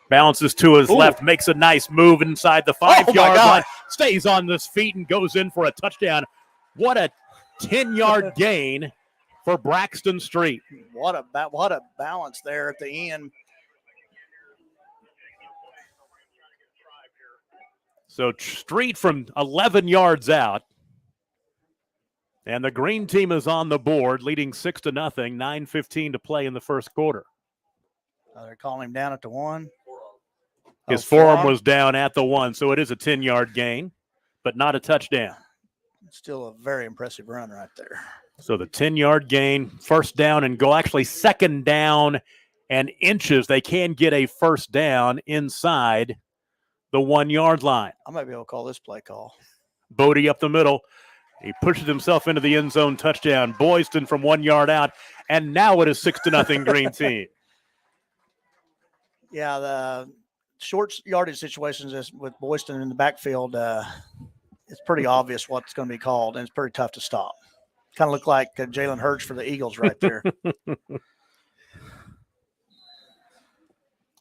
Bounces to his Ooh. left, makes a nice move inside the 5-yard line, stays on his feet and goes in for a touchdown. What a 10-yard gain for Braxton Street. What a balance there at the end. So Street from 11 yards out. And the green team is on the board, leading 6-0, 9:15 to play in the first quarter. They're calling him down at the 1. His forearm was down at the 1, so it is a 10-yard gain, but not a touchdown. Still a very impressive run right there. So the 10-yard gain, first down and goal. Actually, second down and inches. They can get a first down inside the 1-yard line. I might be able to call this play call. Bodie up the middle. He pushes himself into the end zone, touchdown. Boyston from 1 yard out, and now it is 6-0 green team. Yeah, the short yardage situations with Boyston in the backfield, it's pretty obvious what's going to be called, and it's pretty tough to stop. Kind of look like Jalen Hurts for the Eagles right there.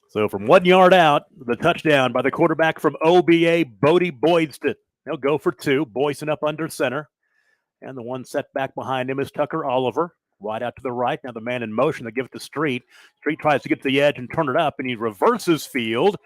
So from 1 yard out, the touchdown by the quarterback from OBA, Bodie Boyston. He'll go for 2. Boyston up under center. And the one set back behind him is Tucker Oliver. Right out to the right. Now the man in motion. They give it to Street. Street tries to get to the edge and turn it up, and he reverses field.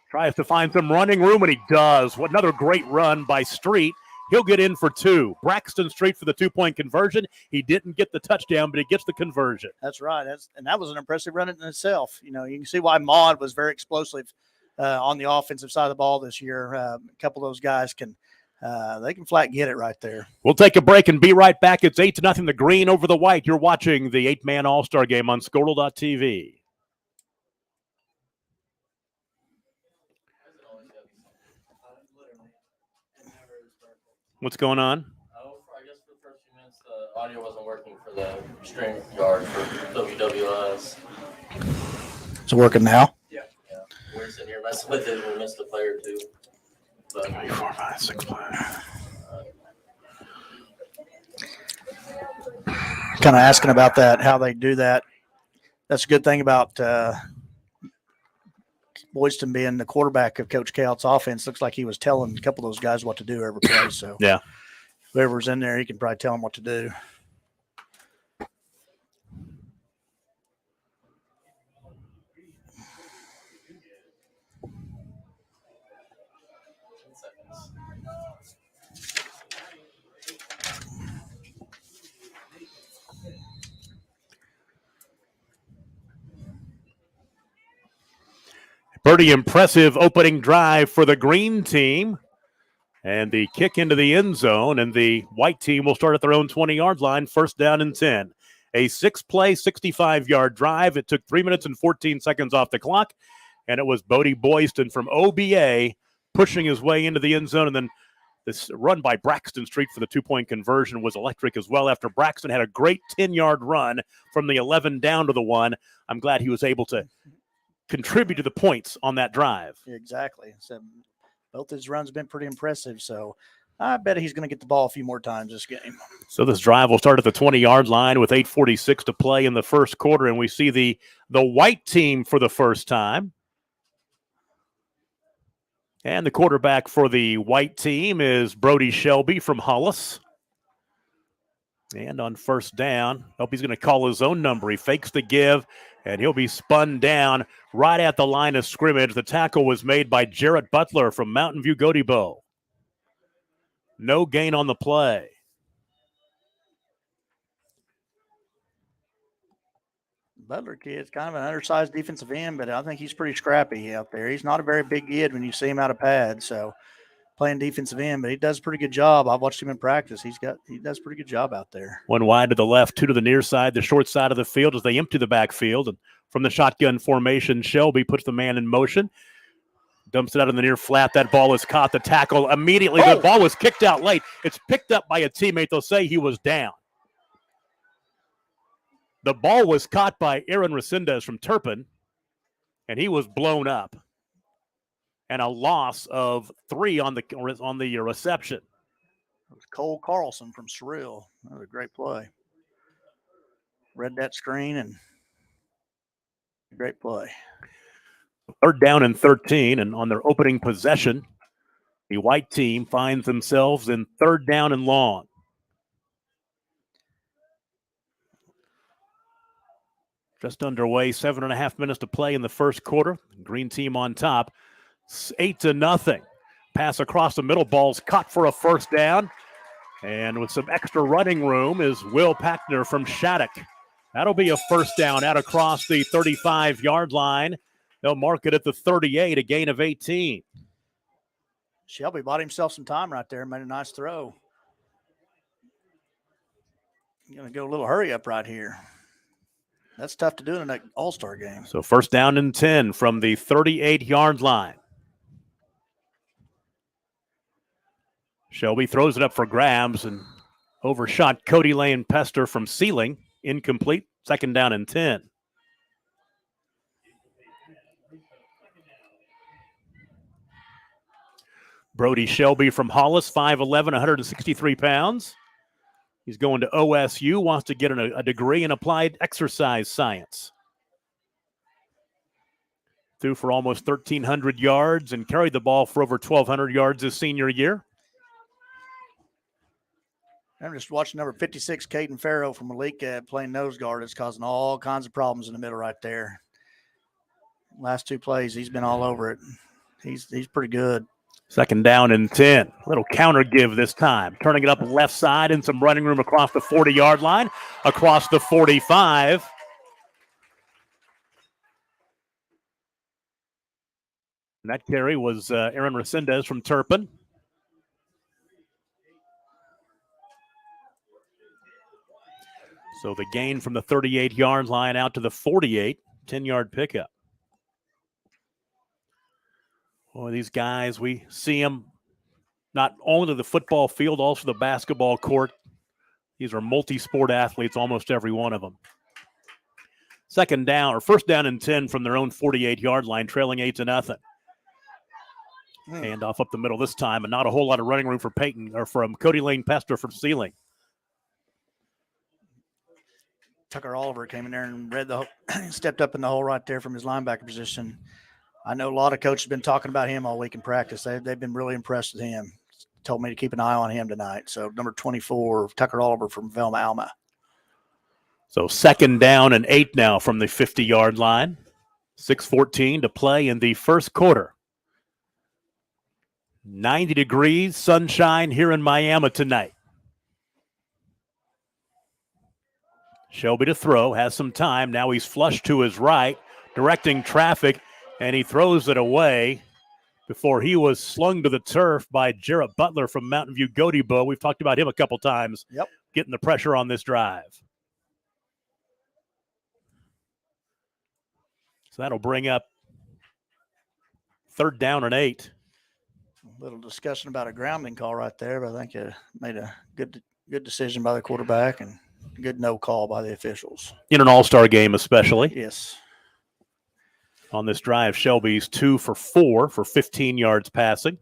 Tries to find some running room, and he does. What another great run by Street. He'll get in for 2. Braxton Street for the 2-point conversion. He didn't get the touchdown, but he gets the conversion. That's right. And that was an impressive run in itself. You know, you can see why Maud was very explosive on the offensive side of the ball this year. A couple of those guys they can flat get it right there. We'll take a break and be right back. It's 8-0, the green over the white. You're watching the 8-man All-Star game on Scortal.tv. What's going on? I guess for the first few minutes, the audio wasn't working for the string yard for WWS. It's working now? Yeah. We're sitting here messing with it. We missed a play or two. But, 3, 4, 5, 6 plays. Kind of asking about that, how they do that. That's a good thing about Boyston being the quarterback of Coach Coutts' offense. Looks like he was telling a couple of those guys what to do every play. So yeah, whoever's in there, he can probably tell them what to do. Pretty impressive opening drive for the green team. And the kick into the end zone, and the white team will start at their own 20-yard line, first down and 10. A 6-play, 65-yard drive. It took 3 minutes and 14 seconds off the clock, and it was Bodie Boyston from OBA pushing his way into the end zone, and then this run by Braxton Street for the 2-point conversion was electric as well after Braxton had a great 10-yard run from the 11 down to the 1. I'm glad he was able to contribute to the points on that drive. Exactly. So both his runs have been pretty impressive, so I bet he's going to get the ball a few more times this game. So this drive will start at the 20-yard line with 8:46 to play in the first quarter, and we see the white team for the first time. And the quarterback for the white team is Brody Shelby from Hollis. And on first down, hope he's going to call his own number. He fakes the give, and he'll be spun down right at the line of scrimmage. The tackle was made by Jarrett Butler from Mountain View Gotebo. No gain on the play. Butler kid's kind of an undersized defensive end, but I think he's pretty scrappy out there. He's not a very big kid when you see him out of pad, so playing defensive end, but he does a pretty good job. I've watched him in practice. He does a pretty good job out there. 1 wide to the left, 2 to the near side, the short side of the field as they empty the backfield. And from the shotgun formation, Shelby puts the man in motion, dumps it out in the near flat. That ball is caught. The tackle immediately. The ball was kicked out late. It's picked up by a teammate. They'll say he was down. The ball was caught by Aaron Resendez from Turpin, and he was blown up. And a loss of 3 on the reception. It was Cole Carlson from Surreal. That was a great play. Read that screen, and great play. Third down and 13, and on their opening possession, the white team finds themselves in third down and long. Just underway, 7.5 minutes to play in the first quarter. Green team on top, 8-0. Pass across the middle, ball's caught for a first down. And with some extra running room is Will Packner from Shattuck. That'll be a first down out across the 35-yard line. They'll mark it at the 38, a gain of 18. Shelby bought himself some time right there, made a nice throw. Going to go a little hurry up right here. That's tough to do in an all-star game. So first down and 10 from the 38-yard line. Shelby throws it up for grabs and overshot Cody Lane Pester from Sealing. Incomplete. Second down and 10. Brody Shelby from Hollis, 5'11", 163 pounds. He's going to OSU, wants to get a degree in applied exercise science. Threw for almost 1,300 yards and carried the ball for over 1,200 yards his senior year. I'm just watching number 56, Caden Farrow from Malika playing nose guard. It's causing all kinds of problems in the middle right there. Last two plays, he's been all over it. He's pretty good. Second down and 10. A little counter give this time. Turning it up left side and some running room across the 40-yard line, across the 45. And that carry was Aaron Resendez from Turpin. So the gain from the 38-yard line out to the 48, 10-yard pickup. Boy, these guys, we see them not only the football field, also the basketball court. These are multi-sport athletes, almost every one of them. Second down, or first down and 10 from their own 48-yard line, trailing 8-0. Hand off up the middle this time, and not a whole lot of running room for Peyton, or from Cody Lane Pester from Sealing. Tucker Oliver came in there and stepped up in the hole right there from his linebacker position. I know a lot of coaches have been talking about him all week in practice. They've been really impressed with him. Told me to keep an eye on him tonight. So number 24, Tucker Oliver from Velma Alma. So second down and 8 now from the 50-yard line. 6:14 to play in the first quarter. 90 degrees, sunshine here in Miami tonight. Shelby to throw, has some time. Now he's flushed to his right, directing traffic, and he throws it away before he was slung to the turf by Jarrett Butler from Mountain View Gotebo. We've talked about him a couple times. Yep. Getting the pressure on this drive. So that'll bring up third down and 8. A little discussion about a grounding call right there, but I think it made a good decision by the quarterback and good no call by the officials. In an all-star game especially. Yes. On this drive, Shelby's 2 for 4 for 15 yards passing.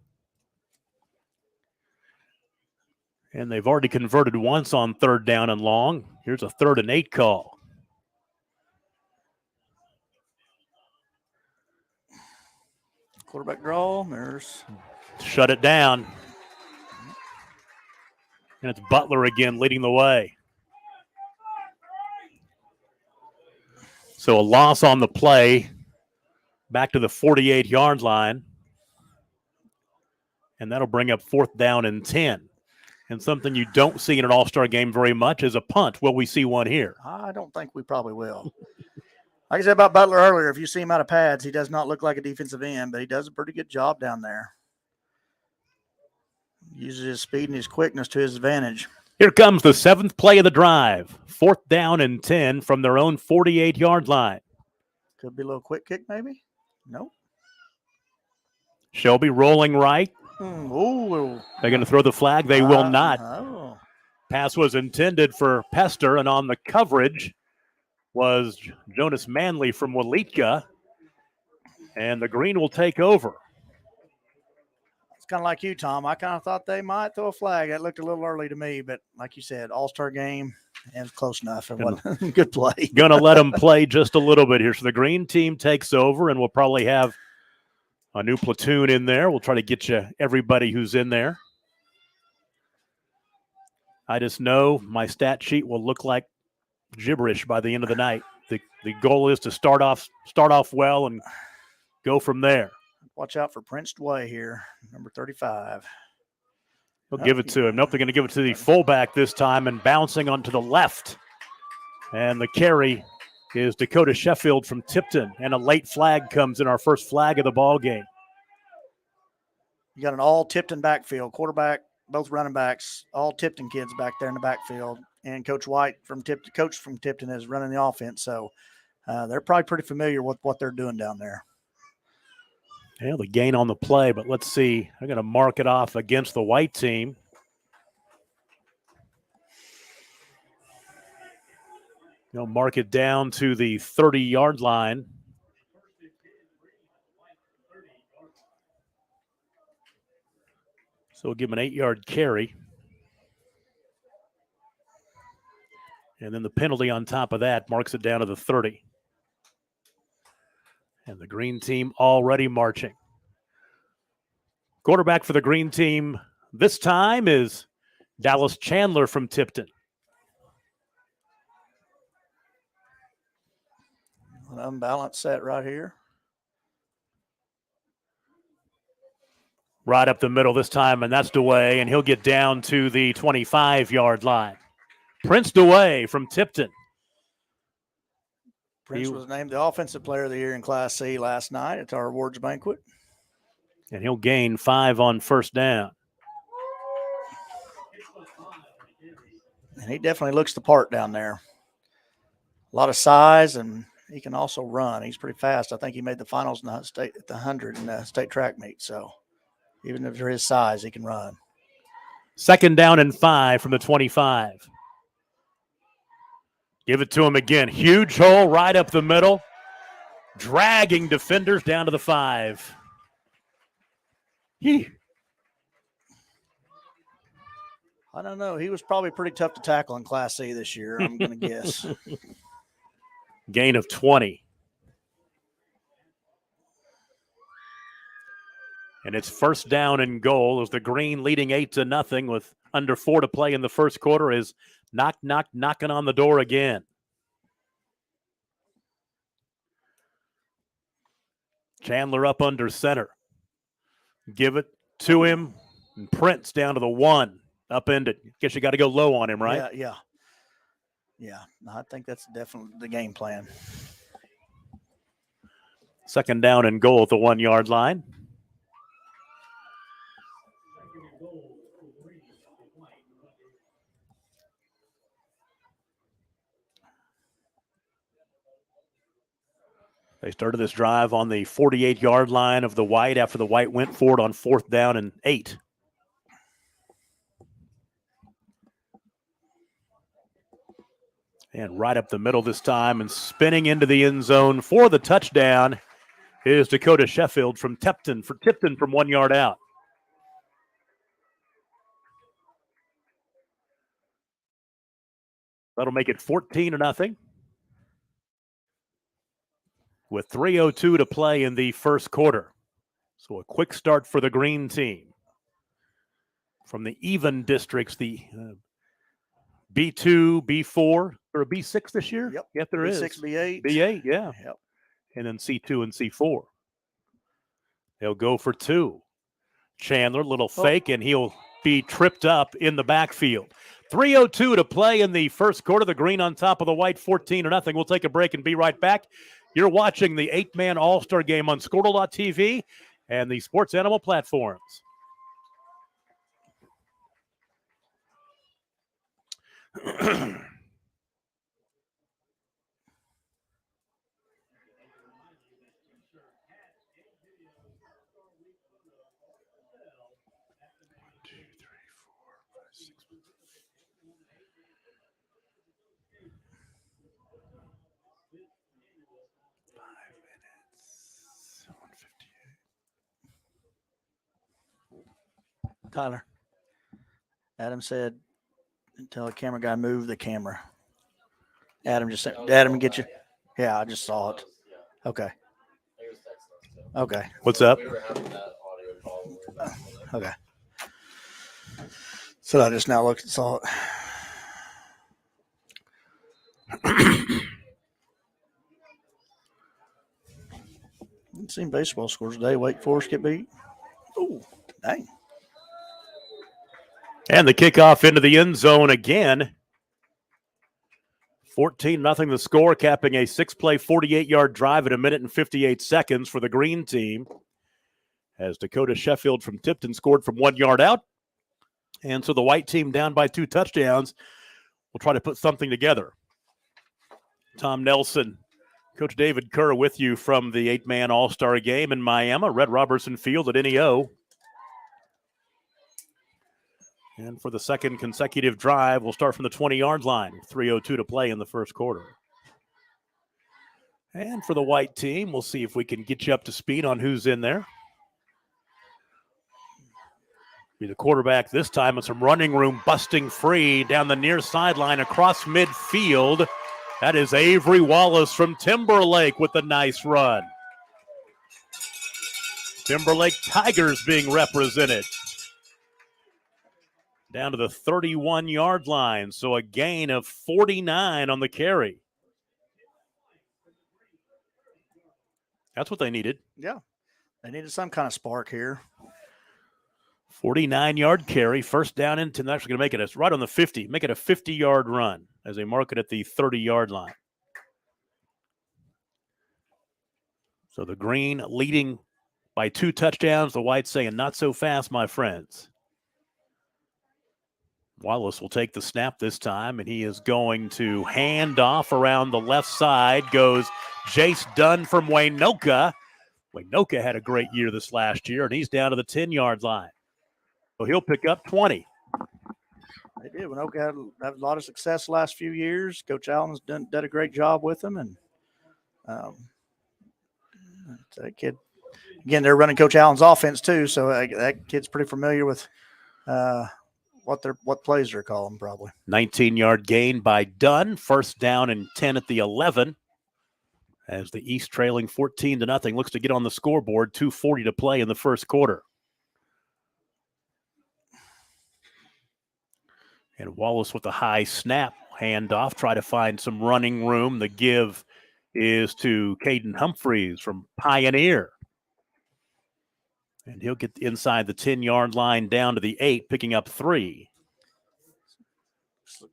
And they've already converted once on third down and long. Here's a 3rd and 8 call. Quarterback draw. There's shut it down. And it's Butler again leading the way. So a loss on the play. Back to the 48-yard line. And that'll bring up 4th down and 10. And something you don't see in an all-star game very much is a punt. Will we see one here? I don't think we probably will. Like I said about Butler earlier, if you see him out of pads, he does not look like a defensive end, but he does a pretty good job down there. Uses his speed and his quickness to his advantage. Here comes the 7th play of the drive. 4th down and 10 from their own 48-yard line. Could be a little quick kick maybe. Nope. Shelby rolling right. Ooh. They're going to throw the flag. They will not. Oh. Pass was intended for Pester, and on the coverage was Jonas Manley from Waletka. And the green will take over. It's kind of like you, Tom. I kind of thought they might throw a flag. That looked a little early to me, but like you said, all-star game. And close enough. It wasn't good play. Going to let them play just a little bit here. So the green team takes over, and we'll probably have a new platoon in there. We'll try to get you everybody who's in there. I just know my stat sheet will look like gibberish by the end of the night. The goal is to start off well and go from there. Watch out for Prince Dway here, number 35. He'll give it to him. Nope, they're going to give it to the fullback this time and bouncing onto the left. And the carry is Dakota Sheffield from Tipton. And a late flag comes in, our first flag of the ball game. You got an all Tipton backfield, quarterback, both running backs, all Tipton kids back there in the backfield. And Coach White from Tipton is running the offense. So they're probably pretty familiar with what they're doing down there. Yeah, the gain on the play, but let's see. They're going to mark it off against the white team. They'll mark it down to the 30-yard line. So we'll give him an 8-yard carry. And then the penalty on top of that marks it down to the 30. And the green team already marching. Quarterback for the green team this time is Dallas Chandler from Tipton. An unbalanced set right here. Right up the middle this time, and that's DeWay, and he'll get down to the 25-yard line. Prince DeWay from Tipton. Prince was named the Offensive Player of the Year in Class C last night at our awards banquet. And he'll gain 5 on first down. And he definitely looks the part down there. A lot of size, and he can also run. He's pretty fast. I think he made the finals in the state at the 100 in the state track meet. So even if for his size, he can run. 2nd down and 5 from the 25. Give it to him again. Huge hole right up the middle. Dragging defenders down to the 5. I don't know. He was probably pretty tough to tackle in Class C this year, I'm going to guess. Gain of 20. And it's first down and goal as the green leading 8-0 with under 4 to play in the first quarter is knocking on the door again. Chandler up under center. Give it to him. And Prince down to the 1. Upended. Guess you got to go low on him, right? Yeah. I think that's definitely the game plan. 2nd down and goal at the 1-yard line. They started this drive on the 48-yard line of the white after the white went for it on 4th down and 8. And right up the middle this time and spinning into the end zone for the touchdown is Dakota Sheffield from Tipton from 1 yard out. That'll make it 14-0. With 3:02 to play in the first quarter. So a quick start for the green team. From the even districts, the B2, B4, or B6 this year? Yep, there is. B6, B8. B8, yeah. Yep. And then C2 and C4. They'll go for 2. Chandler, little fake, and he'll be tripped up in the backfield. 3:02 to play in the first quarter. The green on top of the white, 14-0. We'll take a break and be right back. You're watching the 8-man All-Star Game on Squirtle.tv and the Sports Animal platforms. Tyler, Adam said, tell the camera guy move the camera. Adam just sent. Adam, get you. Yeah, I just saw it. Yeah, Okay. he was texting us too. Okay. What's up? We were having that audio call. When we were back with it. Okay. So I just now looked and saw it. I've seen baseball scores today. Wake Forest get beat. Oh, dang. And the kickoff into the end zone again. 14-0 the score, capping a 6-play, 48-yard drive at 1:58 for the green team. As Dakota Sheffield from Tipton scored from 1 yard out. And so the white team down by 2 touchdowns will try to put something together. Tom Nelson, Coach David Kerr with you from the 8-man All-Star game in Miami, Red Robertson Field at NEO. And for the second consecutive drive, we'll start from the 20-yard line. 3:02 to play in the first quarter. And for the white team, we'll see if we can get you up to speed on who's in there. Be the quarterback this time with some running room, busting free down the near sideline across midfield. That is Avery Wallace from Timberlake with a nice run. Timberlake Tigers being represented. Down to the 31-yard line, so a gain of 49 on the carry. That's what they needed. Yeah. They needed some kind of spark here. 49-yard carry, first down into, they're actually going to make it right on the 50, make it a 50-yard run as they mark it at the 30-yard line. So the green leading by 2 touchdowns, the white saying, not so fast, my friends. Wallace will take the snap this time, and he is going to hand off around the left side. Goes Jace Dunn from Waynoka. Waynoka had a great year this last year, and he's down to the 10-yard line. So he'll pick up 20. They did. Waynoka had a lot of success the last few years. Coach Allen's did a great job with them, and that kid. Again, they're running Coach Allen's offense too, so that kid's pretty familiar with what plays they're calling probably. 19-yard gain by Dunn. First down and 10 at the 11. As the East trailing 14-0 looks to get on the scoreboard. 2:40 to play in the first quarter. And Wallace with a high snap. Handoff. Try to find some running room. The give is to Caden Humphreys from Pioneer. And he'll get inside the 10-yard line down to the 8, picking up 3.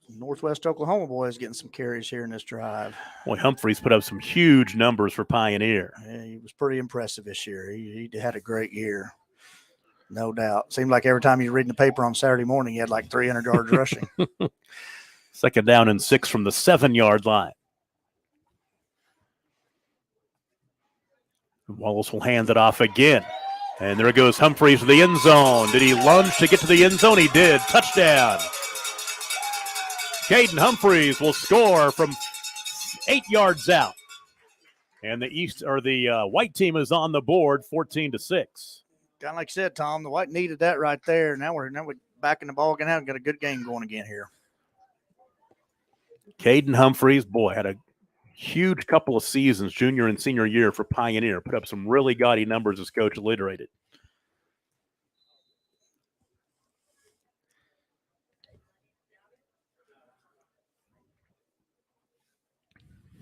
Northwest Oklahoma boys getting some carries here in this drive. Boy, Humphreys put up some huge numbers for Pioneer. Yeah, he was pretty impressive this year. He had a great year. No doubt. Seemed like every time you read the paper on Saturday morning, he had like 300 yards rushing. Second down and 6 from the 7-yard line. Wallace will hand it off again. And there goes Humphreys to the end zone. Did he lunge to get to the end zone? He did. Touchdown. Caden Humphreys will score from 8 yards out. And the white team is on the board 14-6. Kind of like you said, Tom, the white needed that right there. Now we're back in the ball again. Have got a good game going again here. Caden Humphreys, boy, had a huge couple of seasons, junior and senior year for Pioneer. Put up some really gaudy numbers as coach alliterated.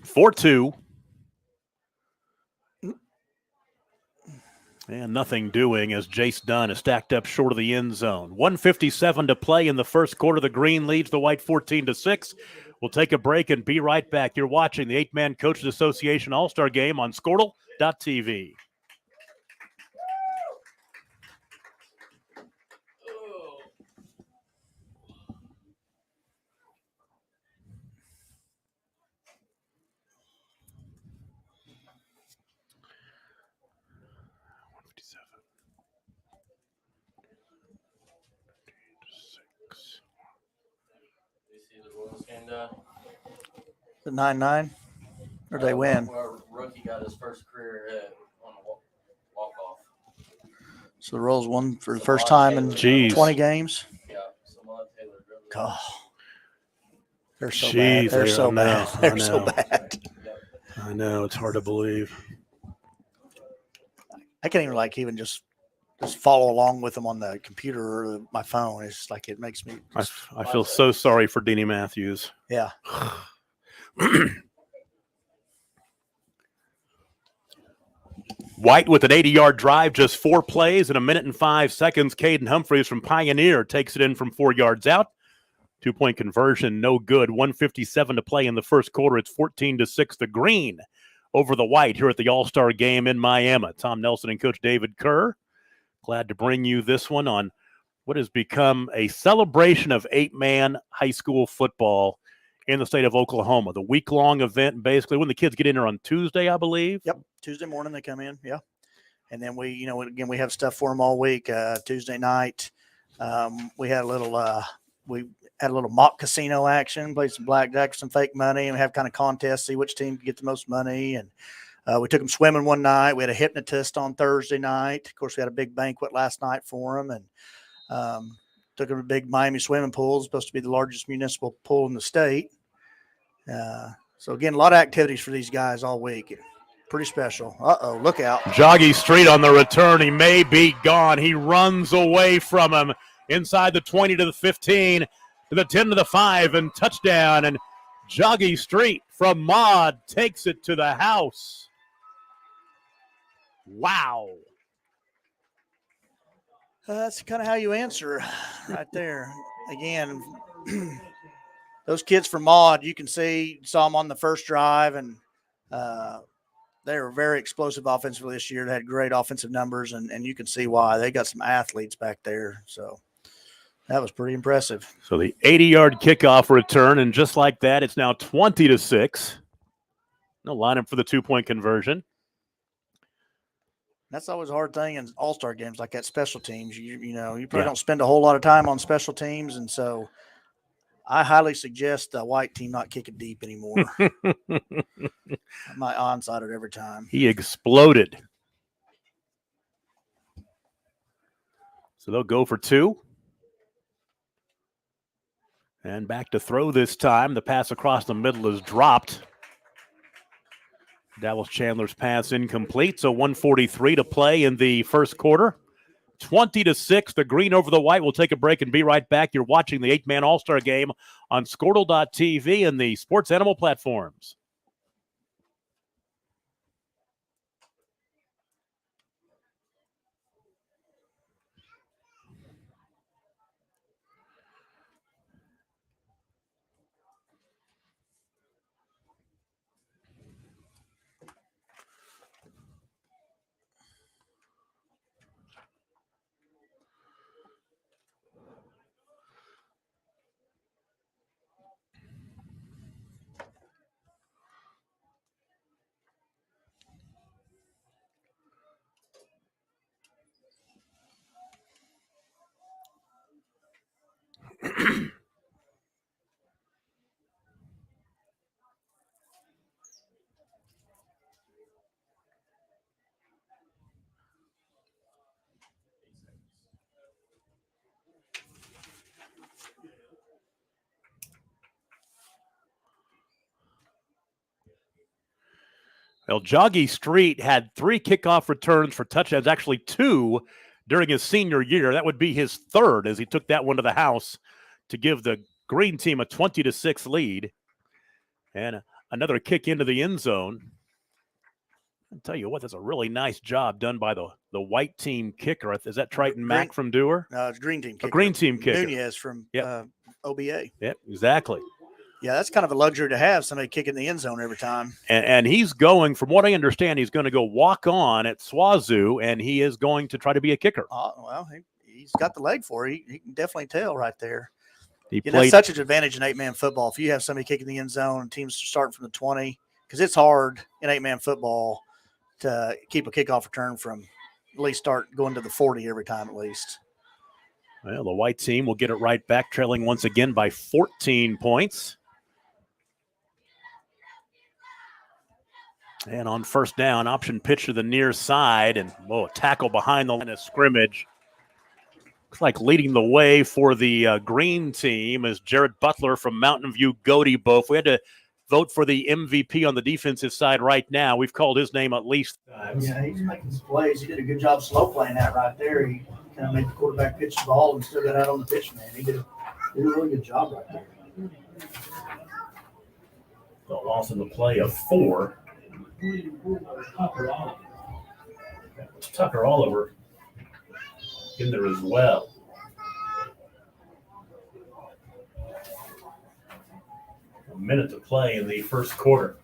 (4-2). And nothing doing as Jace Dunn is stacked up short of the end zone. 1:57 to play in the first quarter. The green leads the white 14-6. We'll take a break and be right back. You're watching the 8-Man Coaches Association All-Star Game on Squirtle.tv. The 9-9, or they win. Where rookie got his first career hit on a walk-off. So the Royals won for the first time in 20 games. Yeah, Samad Taylor. God. They're so Jeez, bad. They're so I know, bad. I They're so know. bad. I know, it's hard to believe. I can't even just follow along with them on the computer or my phone. It's just like it makes me. I feel so sorry for Deanie Matthews. Yeah. White with an 80-yard drive, just 4 plays in a minute and 5 seconds. Caden Humphreys from Pioneer takes it in from 4 yards out. 2-point conversion, no good. 1:57 to play in the first quarter. It's 14-6. The Green over the White here at the All-Star Game in Miami. Tom Nelson and Coach David Kerr. Glad to bring you this one on what has become a celebration of 8-man high school football in the state of Oklahoma. The week-long event, basically, when the kids get in there on Tuesday, I believe. Yep. Tuesday morning they come in. Yeah. And then we have stuff for them all week. Tuesday night, we had a little mock casino action, played some blackjack, some fake money, and we have kind of contests, see which team can get the most money. And we took them swimming one night. We had a hypnotist on Thursday night. Of course, we had a big banquet last night for them, and took them to big Miami swimming pool. It's supposed to be the largest municipal pool in the state. So again, a lot of activities for these guys all week. Pretty special. Uh-oh, look out. Joggy Street on the return. He may be gone. He runs away from him inside the 20 to the 15 to the 10 to the 5 and touchdown. And Joggy Street from Maud takes it to the house. Wow. That's kind of how you answer right there. Again, those kids from Maud, you can saw them on the first drive, and they were very explosive offensively this year. They had great offensive numbers, and you can see why. They got some athletes back there. So that was pretty impressive. So the 80-yard kickoff return, and just like that, it's now 20-6. No lineup for the 2-point conversion. That's always a hard thing in all-star games like that, special teams. You probably don't spend a whole lot of time on special teams, and so I highly suggest the White team not kick it deep anymore. I might onside it every time. He exploded. So they'll go for 2. And back to throw this time. The pass across the middle is dropped. Dallas Chandler's pass incomplete. So 1:43 to play in the first quarter. 20-6. The Green over the White. We'll take a break and be right back. You're watching the 8-man All-Star Game on Squirtle.tv and the Sports Animal platforms. Well, Joggy Street had 3 kickoff returns for touchdowns, actually 2 during his senior year. That would be his 3rd as he took that one to the house to give the Green team a 20-6 lead. And another kick into the end zone. I'll tell you what, that's a really nice job done by the White team kicker. Is that Triton Mack from Dewar? No, it's Green team kicker. A Green team kicker. Nunez from OBA. Yep, exactly. Yeah, that's kind of a luxury to have, somebody kicking the end zone every time. And he's going, from what I understand, he's going to go walk on at SWAZU, and he is going to try to be a kicker. Well, he's got the leg for it. He can definitely tell right there. That's such an advantage in 8-man football. If you have somebody kicking the end zone and teams starting from the 20, because it's hard in 8-man football to keep a kickoff return from at least start going to the 40 every time at least. Well, the White team will get it right back, trailing once again by 14 points. And on first down, option pitch to the near side, and a tackle behind the line of scrimmage. Looks like leading the way for the green team is Jared Butler from Mountain View Goaty Both. We had to vote for the MVP on the defensive side right now. We've called his name at least times. Yeah, he's making some plays. He did a good job slow playing that right there. He kind of made the quarterback pitch the ball and still got out on the pitch, man. He did a really good job right there. The loss in the play of 4. Tucker Oliver in there as well. A minute to play in the first quarter.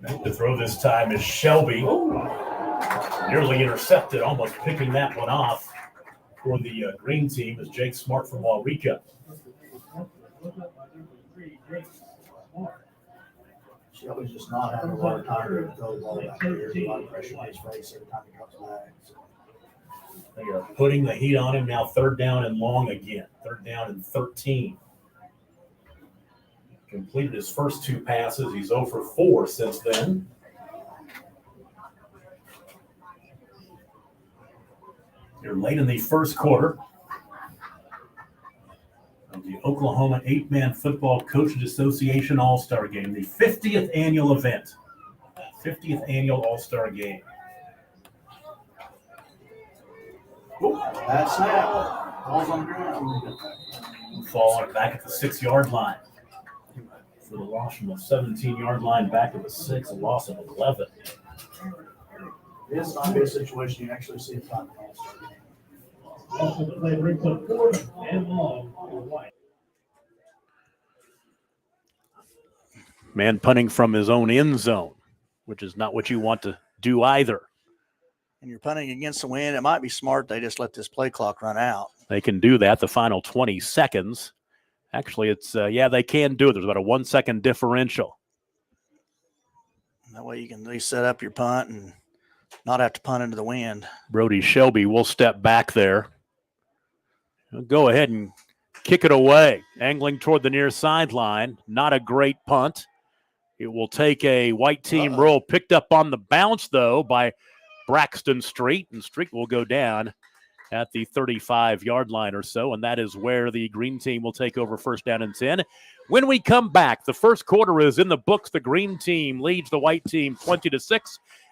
Back to throw this time is Shelby. Nearly intercepted, almost picking that one off for the green team is Jake Smart from Waurika. Shelby's just not having a lot of time to throw the ball back there. There's a lot of pressure on his face every time he drops back. So. They are putting the heat on him now. 3rd down and long again. 3rd down and 13. Completed his first 2 passes. He's 0 for 4 since then. You're late in the first quarter of the Oklahoma 8-Man Football Coaches Association All-Star Game, the 50th annual event. 50th annual All-Star Game. Bad snap. Ball's on the ground. Fall back at the 6-yard line. For the loss from the 17-yard line back to the 6, a loss of 11. This might be a situation you actually see a time. Man punting from his own end zone, which is not what you want to do either. And you're punting against the wind. It might be smart they just let this play clock run out. They can do that the final 20 seconds. Actually, it's, they can do it. There's about a 1-second differential. That way you can at least set up your punt and not have to punt into the wind. Brody Shelby will step back there. He'll go ahead and kick it away, angling toward the near sideline. Not a great punt. It will take a white team roll, picked up on the bounce, though, by Braxton Street, and Street will go down at the 35-yard line or so, and that is where the green team will take over 1st down and 10. When we come back, the first quarter is in the books. The green team leads the white team 20-6,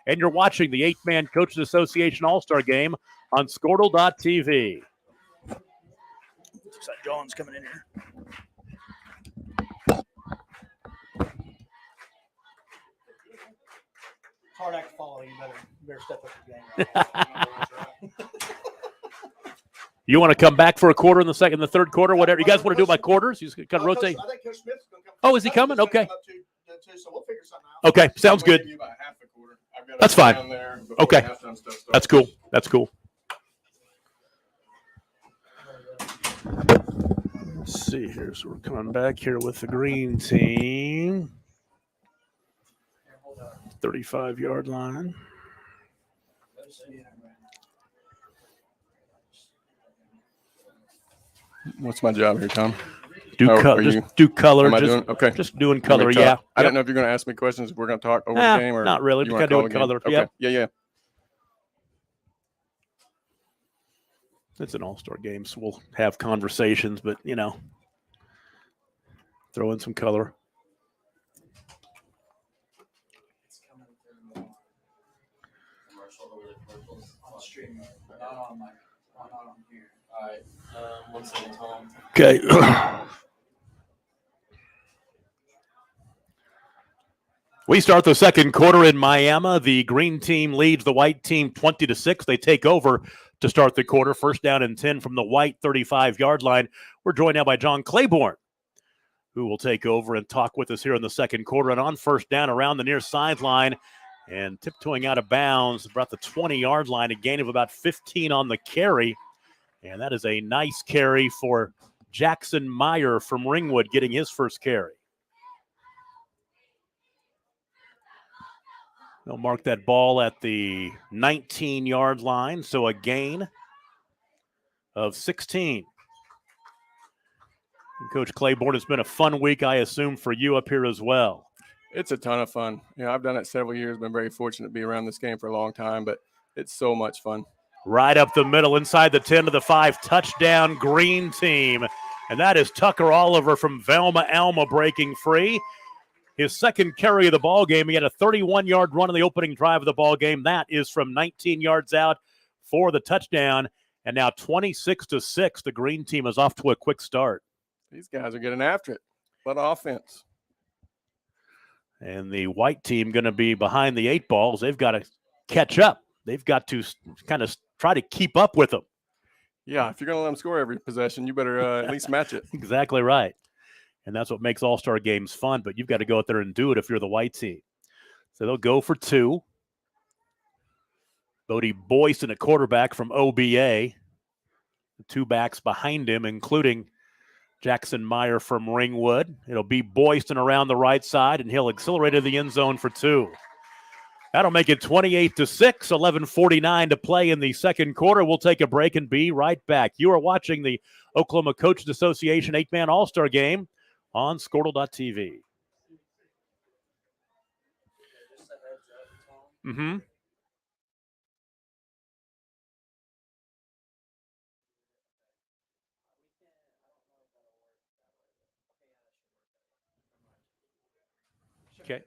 and you're watching the 8-Man Coaches Association All-Star Game on Squirtle.tv. Looks like John's coming in here. Hard act to follow. You better step up your game. You want to come back for a quarter in the second, the third quarter, whatever. You guys want to do it by quarters? He's going to rotate. I think Coach Smith's going to come. Oh, is he coming? Okay. So we'll figure something out. Okay, sounds good. Give you about half a quarter. I've got That's fine. down there before Okay. halftime stuff starts. That's cool. That's cool. Let's see here. So we're coming back here with the green team. 35-yard line. What's my job here, Tom? Do color. Am I Just, doing okay? just doing color, yeah. I don't know if you're going to ask me questions. We're going to talk over the game, or not really. you Just wanna kind of call doing the game? color. Okay. Yeah. Yeah. It's an all-star game, so we'll have conversations, but, throw in some color. All right. 1 second, Tom. Okay. We start the second quarter in Miami. The green team leads the white team 20-6. They take over to start the quarter. 1st down and 10 from the white 35-yard line. We're joined now by John Claiborne, who will take over and talk with us here in the second quarter. And on 1st down around the near sideline and tiptoeing out of bounds about the 20-yard line, a gain of about 15 on the carry. And that is a nice carry for Jackson Meyer from Ringwood getting his first carry. They'll mark that ball at the 19-yard line, so a gain of 16. And Coach Claiborne, it's been a fun week, I assume, for you up here as well. It's a ton of fun. I've done it several years. Been very fortunate to be around this game for a long time, but it's so much fun. Right up the middle, inside the 10 to the 5, touchdown green team. And that is Tucker Oliver from Velma Alma breaking free. His second carry of the ball game. He had a 31-yard run on the opening drive of the ball game. That is from 19 yards out for the touchdown. And now 26-6, the green team is off to a quick start. These guys are getting after it. What offense. And the white team going to be behind the 8 balls. They've got to catch up. They've got to kind of try to keep up with them. Yeah, if you're going to let them score every possession, you better at least match it. Exactly right. And that's what makes all-star games fun, but you've got to go out there and do it if you're the white team. So they'll go for 2. Bodie Boyson, a quarterback from OBA. The 2 backs behind him, including Jackson Meyer from Ringwood. It'll be Boyson around the right side, and he'll accelerate to the end zone for 2. That'll make it 28-6, 11:49 to play in the second quarter. We'll take a break and be right back. You are watching the Oklahoma Coaches Association 8-man All-Star Game on Squirtle.tv. Mm-hmm. Okay.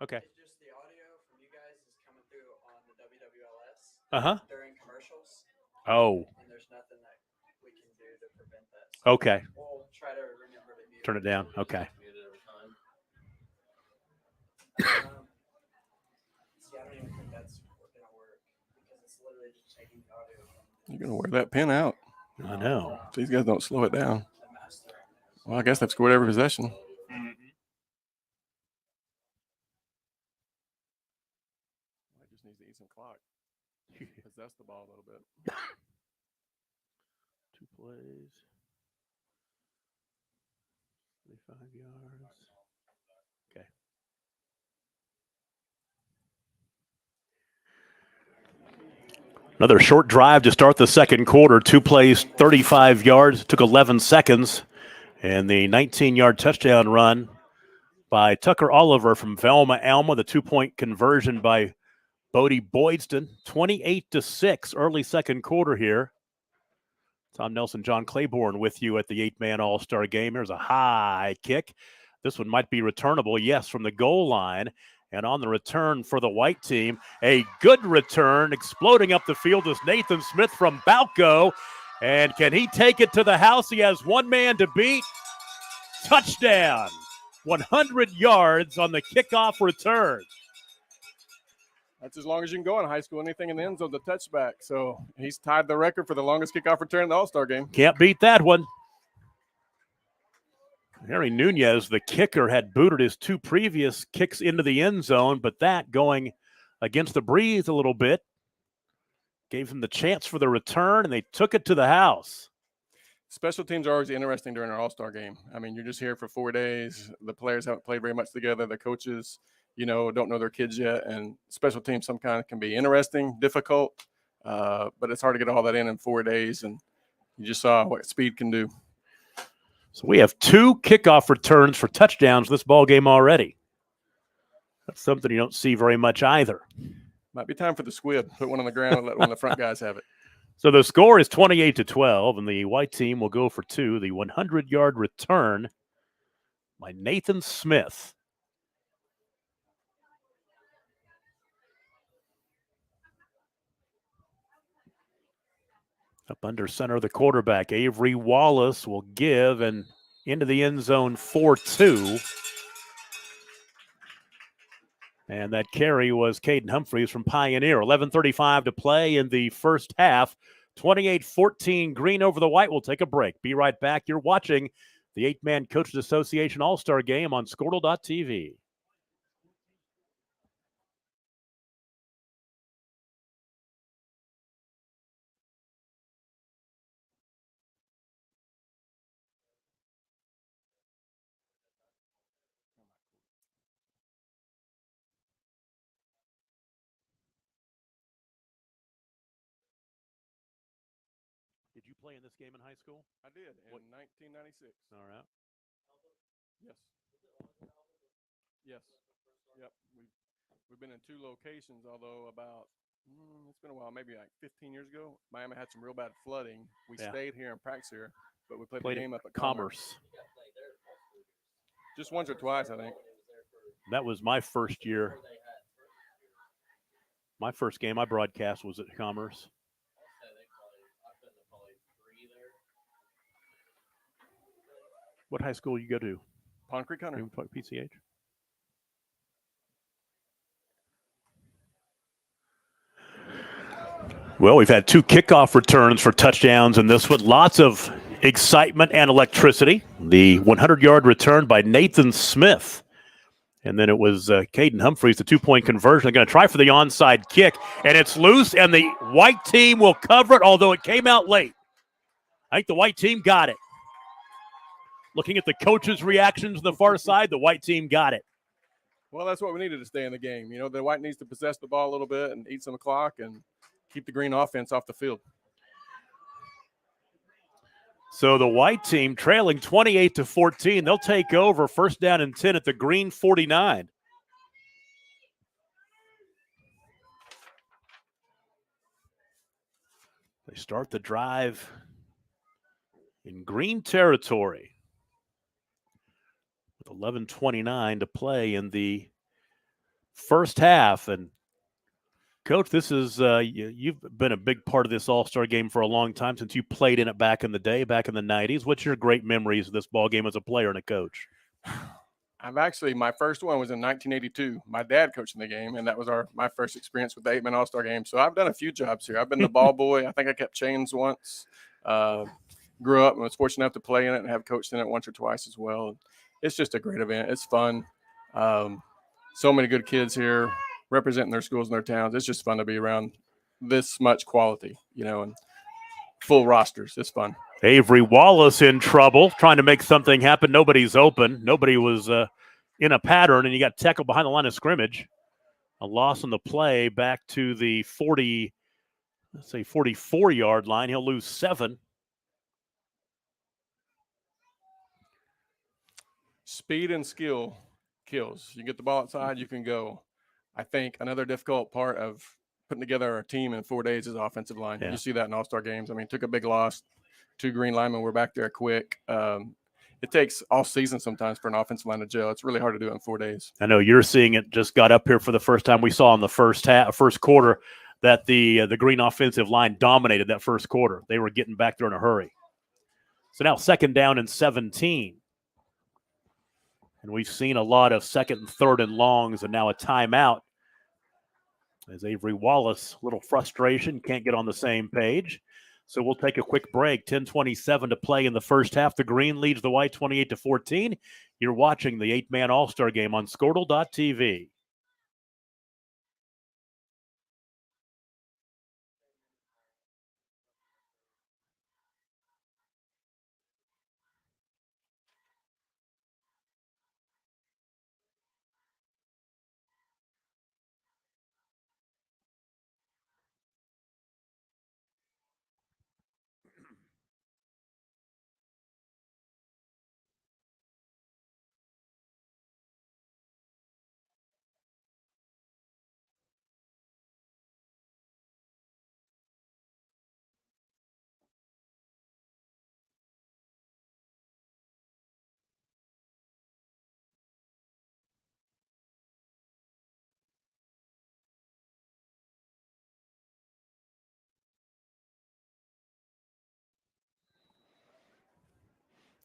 Okay. It's just the audio from you guys is coming through on the WWLS during commercials, Oh, and there's nothing that we can do to prevent that. So okay. we'll try to remember to mute Turn it down. Okay. Muted every time. See, I don't even think that's gonna work because it's literally just taking the audio from You're going to wear that pin out. I know. These guys don't slow it down. the master. Well, I guess they've scored every possession. I just need to eat some clock. Possess the ball a little bit. 2 plays. 35 yards. Okay. Another short drive to start the second quarter. 2 plays, 35 yards. Took 11 seconds. And the 19-yard touchdown run by Tucker Oliver from Velma Alma. The 2-point conversion by Bodie Boydston. 28-6, early second quarter here. Tom Nelson, John Claiborne with you at the 8-man All-Star Game. Here's a high kick. This one might be returnable, yes, from the goal line. And on the return for the white team, a good return. Exploding up the field is Nathan Smith from Balco. And can he take it to the house? He has one man to beat. Touchdown. 100 yards on the kickoff return. That's as long as you can go in high school. Anything in the end zone's a touchback. So he's tied the record for the longest kickoff return in the All-Star game. Can't beat that one. Harry Nunez, the kicker, had booted his 2 previous kicks into the end zone, but that going against the breeze a little bit gave him the chance for the return, and they took it to the house. Special teams are always interesting during our All-Star game. I mean, you're just here for 4 days. The players haven't played very much together. The coaches, don't know their kids yet. And special teams some kind of can be interesting, difficult, but it's hard to get all that in 4 days. And you just saw what speed can do. So we have 2 kickoff returns for touchdowns this ball game already. That's something you don't see very much either. Might be time for the squib. Put one on the ground and let one of the front guys have it. So the score is 28-12, and the white team will go for 2. The 100-yard return by Nathan Smith. Up under center, the quarterback, Avery Wallace, will give and into the end zone 4-2. And that carry was Caden Humphreys from Pioneer. 11:35 to play in the first half. 28-14 green over the white. We'll take a break. Be right back. You're watching the 8-man Coaches Association All-Star Game on Squirtle.tv. Did you play in this game in high school? I did in 1996. All right. Yes. Yes. Yep. We've been in 2 locations, although about it's been a while, maybe like 15 years ago. Miami had some real bad flooding. We Yeah. stayed here and practiced here, but we played Played the at game up at Commerce. Just once or twice, I think. That was my first year. My first game I broadcast was at Commerce. What high school you go to? Pond Creek Hunter. PCH? Well, we've had 2 kickoff returns for touchdowns in this one. Lots of excitement and electricity. The 100-yard return by Nathan Smith. And then it was Caden Humphreys, the 2-point conversion. They're going to try for the onside kick, and it's loose, and the white team will cover it, although it came out late. I think the white team got it. Looking at the coaches' reactions on the far side, the white team got it. Well, that's what we needed to stay in the game. You know, the white needs to possess the ball a little bit and eat some clock and keep the green offense off the field. So the white team trailing 28-14. They'll take over, first down and 10 at the green 49. They start the drive in green territory with 11:29 to play in the first half. And Coach, this is you've been a big part of this All-Star game for a long time, since you played in it back in the day, back in the 90s. What's your great memories of this ball game as a player and a coach? My first one was in 1982. My dad coached in the game, and that was my first experience with the 8-man All-Star game. So I've done a few jobs here. I've been the ball boy. I think I kept chains once. Grew up and was fortunate enough to play in it and have coached in it once or twice as well. It's just a great event. It's fun. So many good kids here representing their schools and their towns. It's just fun to be around this much quality, and full rosters. It's fun. Avery Wallace in trouble, trying to make something happen. Nobody's open. Nobody was in a pattern, and you got tackled behind the line of scrimmage. A loss on the play back to the 44-yard line. He'll lose 7. Speed and skill kills. You get the ball outside, you can go. I think another difficult part of putting together a team in 4 days is offensive line. Yeah. You see that in All-Star games. I mean, took a big loss. 2 green linemen were back there quick. It takes all season sometimes for an offensive line to gel. It's really hard to do it in 4 days. I know you're seeing it. Just got up here for the first time. We saw in the first quarter that the green offensive line dominated that first quarter. They were getting back there in a hurry. So now 2nd down and 17. And we've seen a lot of 2nd and 3rd and longs, and now a timeout. As Avery Wallace, a little frustration, can't get on the same page. So we'll take a quick break. 10:27 to play in the first half. The green leads the white 28-14. You're watching the 8-man All-Star game on Squirtle.tv.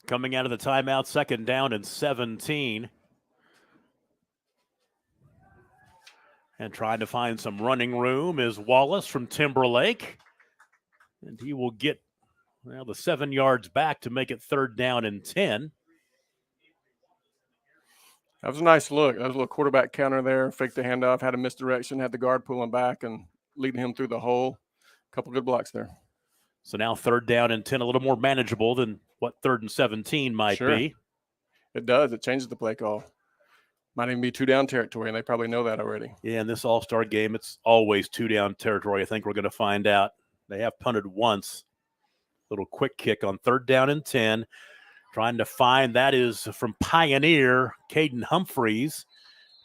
Coming out of the timeout, 2nd down and 17. And trying to find some running room is Wallace from Timberlake. And he will get the 7 yards back to make it 3rd down and 10. That was a nice look. That was a little quarterback counter there. Faked the handoff, had a misdirection, had the guard pulling back and leading him through the hole. A couple good blocks there. So now 3rd down and 10, a little more manageable than what 3rd and 17 might be. It does. It changes the play call. Might even be 2-down territory, and they probably know that already. Yeah, in this All-Star game, it's always 2-down territory. I think we're going to find out. They have punted once. Little quick kick on 3rd down and 10. Trying to find, that is from Pioneer, Caden Humphreys.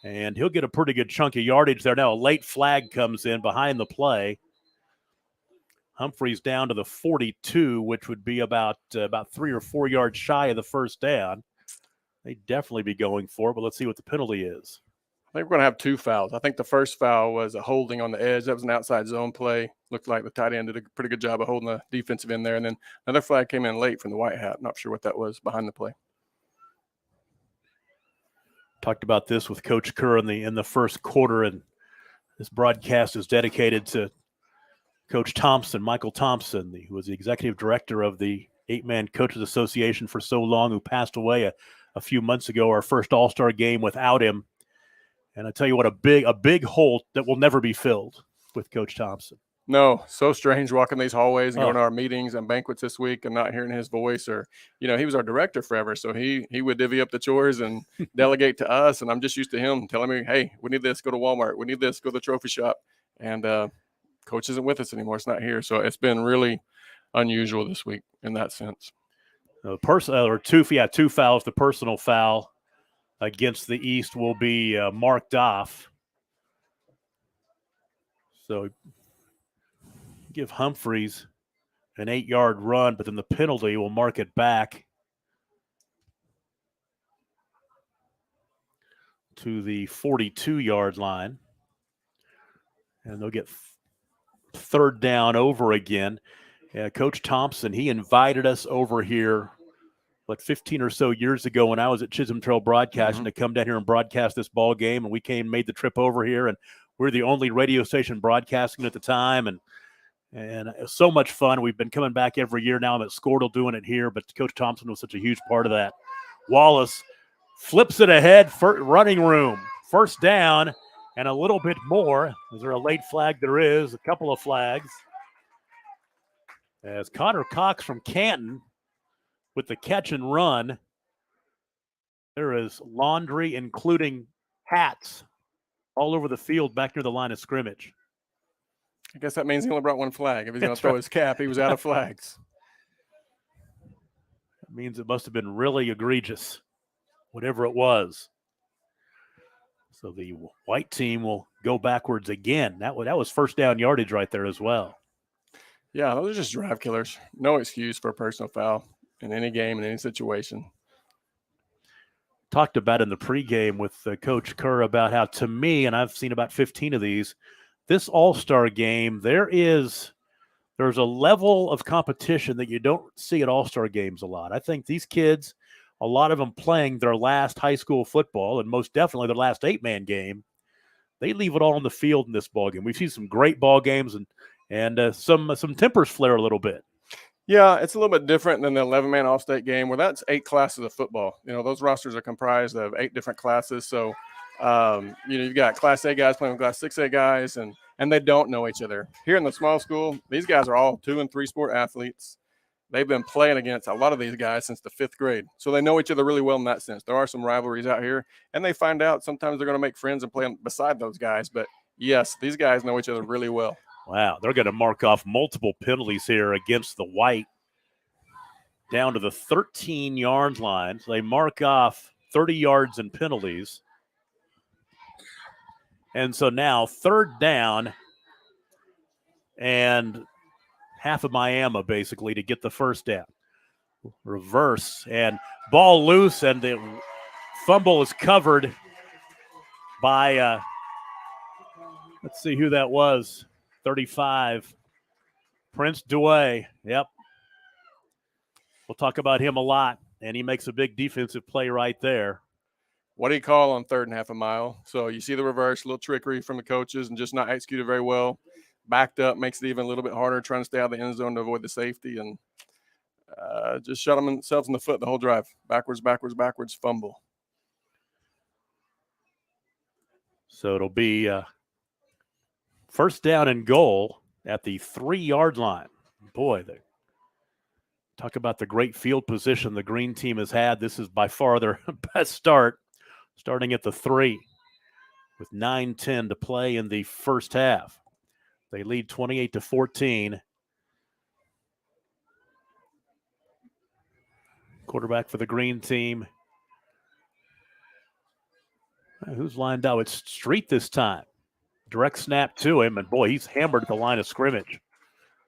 And he'll get a pretty good chunk of yardage there. Now a late flag comes in behind the play. Humphreys down to the 42, which would be about 3 or 4 yards shy of the first down. They'd definitely be going for it, but let's see what the penalty is. I think we're going to have 2 fouls. I think the first foul was a holding on the edge. That was an outside zone play. Looked like the tight end did a pretty good job of holding the defensive end there. And then another flag came in late from the white hat. Not sure what that was behind the play. Talked about this with Coach Kerr in the first quarter, and this broadcast is dedicated to Coach Thompson, Michael Thompson, who was the executive director of the 8-Man Coaches Association for so long, who passed away a few months ago, our first All-Star game without him. And I tell you what, a big hole that will never be filled with Coach Thompson. No, so strange walking these hallways and going to our meetings and banquets this week and not hearing his voice. Or, you know, he was our director forever, so he would divvy up the chores and delegate to us. And I'm just used to him telling me, hey, we need this, go to Walmart. We need this, go to the trophy shop. And Coach isn't with us anymore. It's not here. So it's been really unusual this week in that sense. Two fouls. The personal foul against the East will be marked off. So give Humphreys an 8-yard run, but then the penalty will mark it back to the 42-yard line. And they'll get third down over again. Coach Thompson, he invited us over here, 15 or so years ago when I was at Chisholm Trail Broadcasting to come down here and broadcast this ball game. And we made the trip over here, and we're the only radio station broadcasting at the time. And it was so much fun. We've been coming back every year now. I'm at Squirtle doing it here, but Coach Thompson was such a huge part of that. Wallace flips it ahead, running room, first down, and a little bit more. Is there a late flag? There is. A couple of flags. As Connor Cox from Canton with the catch and run. There is laundry, including hats, all over the field back near the line of scrimmage. I guess that means he only brought 1 flag. If he's going to throw his cap, he was out of flags. That means it must have been really egregious, whatever it was. So the white team will go backwards again. That was first down yardage right there as well. Yeah, those are just drive killers. No excuse for a personal foul in any game, in any situation. Talked about in the pregame with Coach Kerr about how, to me, and I've seen about 15 of these, this All-Star game, there's a level of competition that you don't see at All-Star games a lot. I think these kids, a lot of them playing their last high school football and most definitely their last 8-man game, they leave it all on the field in this ball game. We've seen some great ball games and some tempers flare a little bit. Yeah, it's a little bit different than the 11-man All-State game where that's 8 classes of football. You know, those rosters are comprised of 8 different classes. So, you've got Class A guys playing with Class 6A guys, and they don't know each other. Here in the small school, these guys are all 2- and 3-sport athletes. They've been playing against a lot of these guys since the 5th grade. So they know each other really well in that sense. There are some rivalries out here, and they find out sometimes they're going to make friends and play beside those guys. But, yes, these guys know each other really well. Wow, they're going to mark off multiple penalties here against the white down to the 13-yard line. So they mark off 30 yards in penalties. And so now third down and half of Miami basically to get the first down. Reverse and ball loose, and the fumble is covered by, let's see who that was. 35, Prince Douay. Yep. We'll talk about him a lot, and he makes a big defensive play right there. What do you call on 3rd and half a mile? So you see the reverse, a little trickery from the coaches and just not executed very well. Backed up, makes it even a little bit harder trying to stay out of the end zone to avoid the safety, and just shot themselves in the foot the whole drive. Backwards, fumble. So it'll be first down and goal at the 3-yard line. Boy, talk about the great field position the green team has had. This is by far their best start, starting at the 3 with 9:10 to play in the first half. They lead 28-14. Quarterback for the green team. Who's lined out? It's Street this time. Direct snap to him, and boy, he's hammered at the line of scrimmage.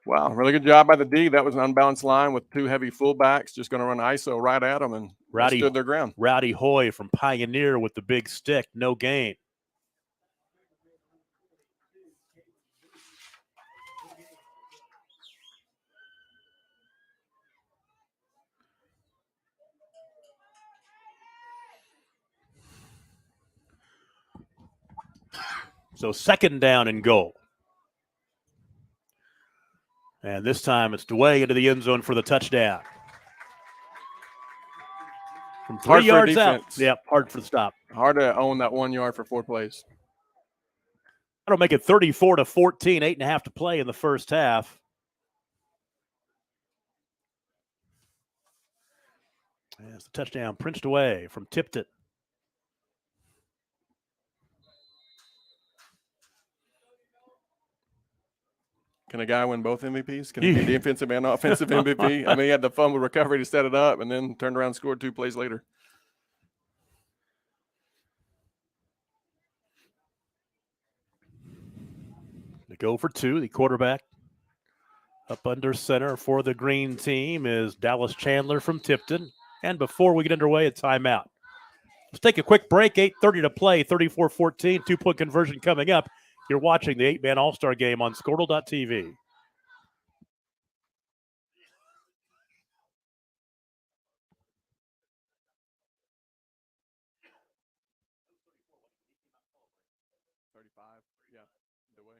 Wow, really good job by the D. That was an unbalanced line with two heavy fullbacks just going to run ISO right at them, and they stood their ground. Rowdy Hoy from Pioneer with the big stick, no gain. So 2nd down and goal. And this time it's DeWay into the end zone for the touchdown. From 3 yards out. Yep, hard for the stop. Hard to own that 1 yard for 4 plays. That'll make it 34-14, 8.5 to play in the first half. As the touchdown princed away from Tipton. Can a guy win both MVPs? Can he be defensive and offensive MVP? I mean, he had the fumble recovery to set it up and then turned around and scored 2 plays later. They go for 2. The quarterback up under center for the green team is Dallas Chandler from Tipton. And before we get underway, a timeout. Let's take a quick break. 8:30 to play, 34-14. 2-point conversion coming up. You're watching the 8-man All-Star Game on Squirtle.tv. Yeah, the way.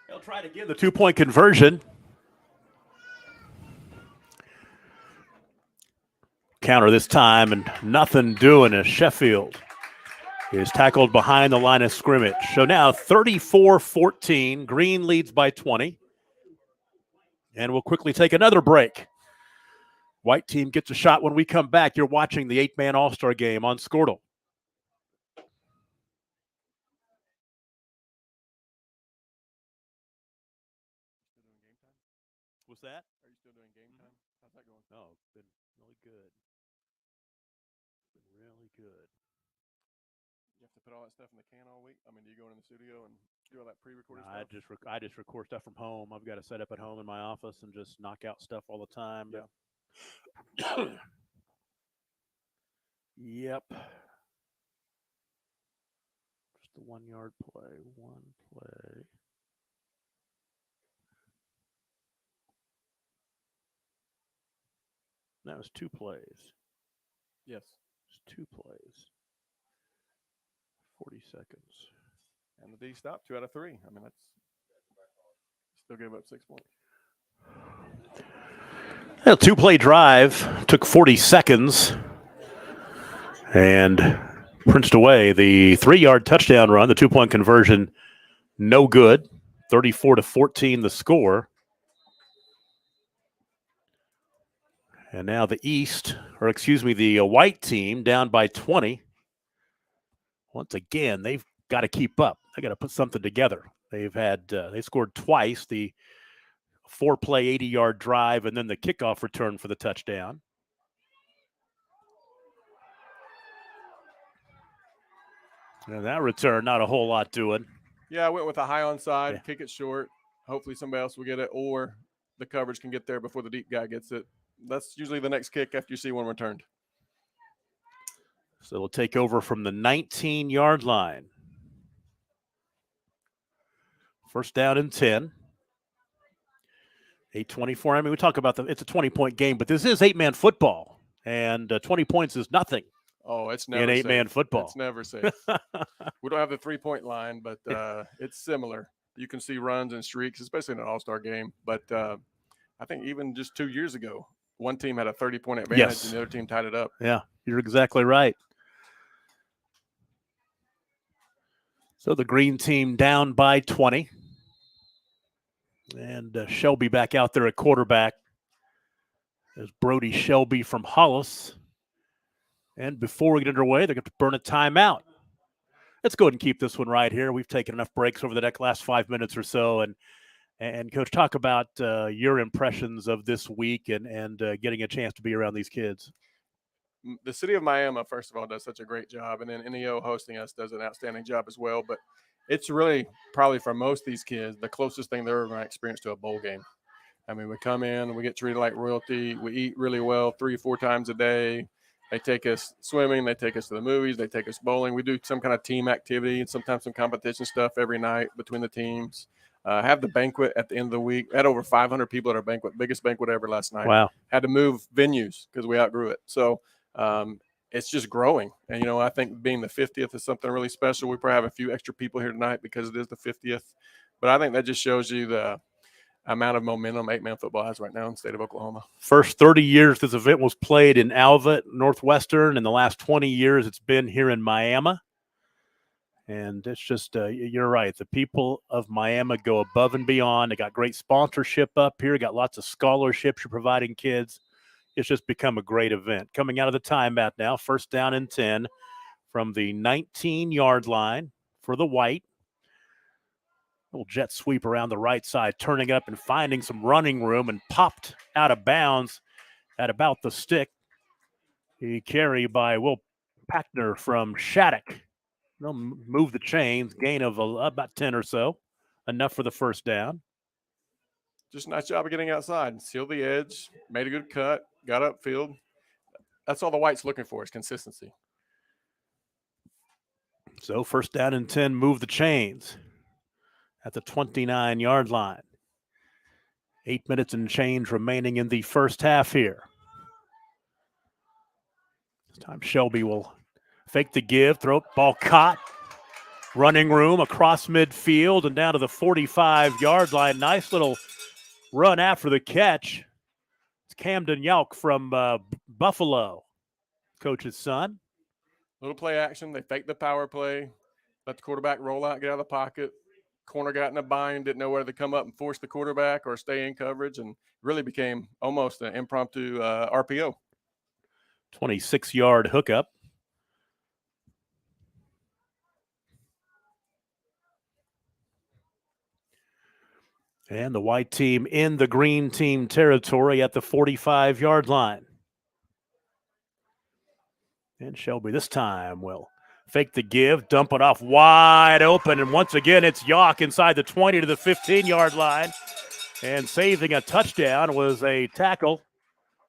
They'll try to give the 2-point conversion. Counter this time, and nothing doing as Sheffield is tackled behind the line of scrimmage. So now 34-14. Green leads by 20. And we'll quickly take another break. White team gets a shot when we come back. You're watching the 8-man All-Star Game on Squirtle. What's that? Are you still doing game time? How's that going? Oh, it's been really good. Really good. You have to put all that stuff in the can all week? I mean, do you go in the studio and do all that pre-recorded I stuff? I just record stuff from home. I've got to set up at home in my office and just knock out stuff all the time. Yeah. Yep. Just the 1-yard play. One play. That was 2 plays. Yes. It's 2 plays. 40 seconds. And the D stopped 2 out of 3. I mean, that's still gave up 6 points. A 2-play drive took 40 seconds and princed away. The 3-yard touchdown run, the 2-point conversion, no good. 34-14 the score. And now the white team down by 20. Once again, they've got to keep up. They got to put something together. They scored twice, the 4-play 80-yard drive and then the kickoff return for the touchdown. And that return, not a whole lot doing. Yeah, I went with a high onside, kick it short. Hopefully somebody else will get it, or the coverage can get there before the deep guy gets it. That's usually the next kick after you see one returned. So it'll take over from the 19-yard line. 1st down and 10. 8:24. I mean, we talk about it's a 20-point game, but this is 8-man football. And 20 points is nothing Oh, it's never in eight-man safe. football. It's never safe. We don't have the 3-point line, but it's similar. You can see runs and streaks, especially in an all-star game. But I think even just 2 years ago, one team had a 30-point advantage Yes. and the other team tied it up. Yeah, you're exactly right. So the green team down by 20. And Shelby back out there at quarterback. There's Brody Shelby from Hollis. And before we get underway, they're going to burn a timeout. Let's go ahead and keep this one right here. We've taken enough breaks over the last 5 minutes or so. And Coach, talk about your impressions of this week and getting a chance to be around these kids. The city of Miami, first of all, does such a great job. And then NEO hosting us does an outstanding job as well. But it's really probably for most of these kids, the closest thing they're going to experience to a bowl game. I mean, we come in and we get treated like royalty. We eat really well 3 or 4 times a day. They take us swimming. They take us to the movies. They take us bowling. We do some kind of team activity and sometimes some competition stuff every night between the teams. Have the banquet at the end of the week. Had over 500 people at our banquet, biggest banquet ever last night. Wow. Had to move venues because we outgrew it. So it's just growing. And, I think being the 50th is something really special. We probably have a few extra people here tonight because it is the 50th. But I think that just shows you the amount of momentum 8-man football has right now in the state of Oklahoma. First 30 years this event was played in Alva, Northwestern. In the last 20 years, it's been here in Miami. And it's just, you're right. The people of Miami go above and beyond. They got great sponsorship up here, got lots of scholarships you're providing kids. It's just become a great event. Coming out of the timeout now, first down and 10 from the 19-yard line for the White. Little jet sweep around the right side, turning up and finding some running room and popped out of bounds at about the stick. He carry by Will Packner from Shattuck. They'll move the chains, gain of about 10 or so, enough for the first down. Just a nice job of getting outside, sealed the edge, made a good cut, got upfield. That's all the White's looking for is consistency. So first down and 10, move the chains at the 29-yard line. 8 minutes and change remaining in the first half here. This time Shelby will fake the give, throw, ball caught. Running room across midfield and down to the 45-yard line. Nice little run after the catch. It's Camden Yelk from Buffalo, coach's son. Little play action. They fake the power play, let the quarterback roll out, get out of the pocket. Corner got in a bind, didn't know whether to come up and force the quarterback or stay in coverage, and really became almost an impromptu RPO. 26-yard hookup. And the White team in the green team territory at the 45-yard line. And Shelby this time will fake the give, dump it off wide open. And once again, it's Yawk inside the 20 to the 15-yard line. And saving a touchdown was a tackle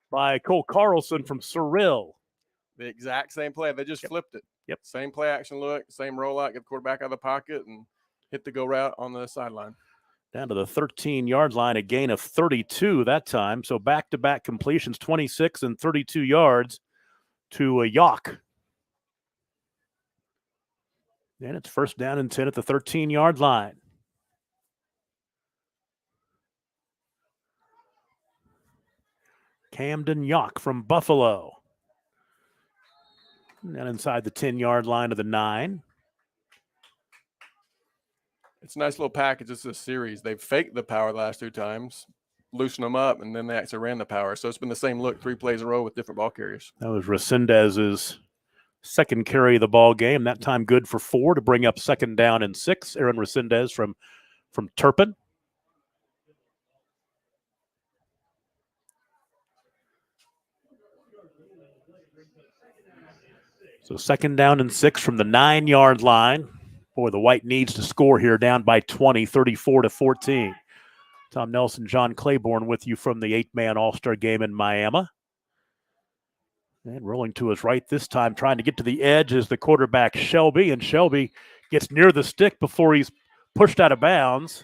by Cole Carlson from Cyril. The exact same play. They just flipped it. Yep. Same play action look, same rollout, get the quarterback out of the pocket and hit the go route on the sideline. Down to the 13-yard line, a gain of 32 that time. So back-to-back completions, 26 and 32 yards to Yawk. And it's first down and 10 at the 13-yard line. Camden Yawk from Buffalo. And inside the 10-yard line of the 9. It's a nice little package. It's a series. They've faked the power the last 2 times, loosened them up, and then they actually ran the power. So it's been the same look 3 plays in a row with different ball carriers. That was Resendez's second carry of the ball game. That time good for 4 to bring up second down and 6. Aaron Resendez from Turpin. So second down and 6 from the 9-yard line. Boy, the White needs to score here, down by 20, 34-14. Tom Nelson, John Claiborne with you from the 8-man All-Star game in Miami. And rolling to his right this time, trying to get to the edge is the quarterback Shelby, and Shelby gets near the stick before he's pushed out of bounds.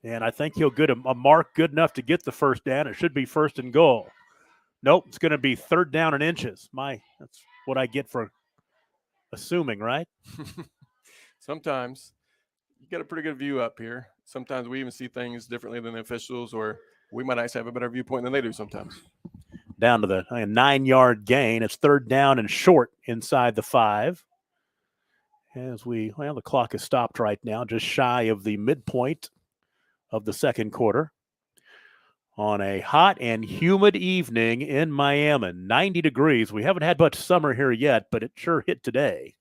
And I think he'll get a mark good enough to get the first down. It should be first and goal. Nope, it's going to be 3rd down and inches. That's what I get for assuming, right? Sometimes you get a pretty good view up here. Sometimes we even see things differently than the officials, or we might actually have a better viewpoint than they do sometimes. Down to the 9-yard gain. It's 3rd down and short inside the 5. As the clock is stopped right now, just shy of the midpoint of the 2nd quarter. On a hot and humid evening in Miami, 90 degrees. We haven't had much summer here yet, but it sure hit today.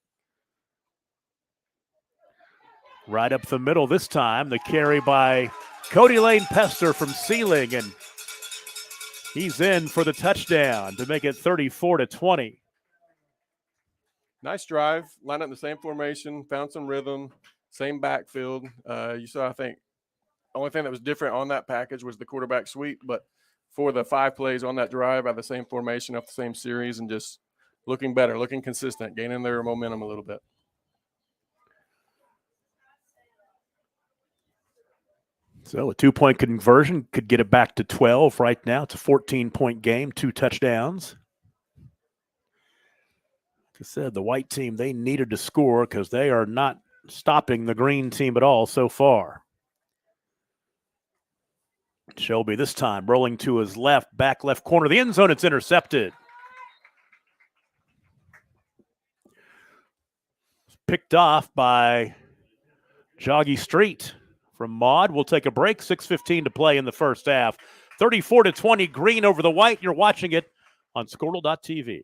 Right up the middle this time, the carry by Cody Lane Pester from Sealing, and he's in for the touchdown to make it 34-20. Nice drive, lined up in the same formation, found some rhythm, same backfield. You saw, I think, the only thing that was different on that package was the quarterback sweep, but for the 5 plays on that drive, by the same formation, off the same series, and just looking better, looking consistent, gaining their momentum a little bit. So a 2-point conversion could get it back to 12 right now. It's a 14-point game, 2 touchdowns. Like I said, the white team, they needed to score because they are not stopping the green team at all so far. Shelby this time rolling to his left, back left corner of the end zone. It's intercepted. Picked off by Joggy Street from Maud. We'll take a break. 6:15 to play in the first half. 34-20, green over the white. You're watching it on Squirtle.tv.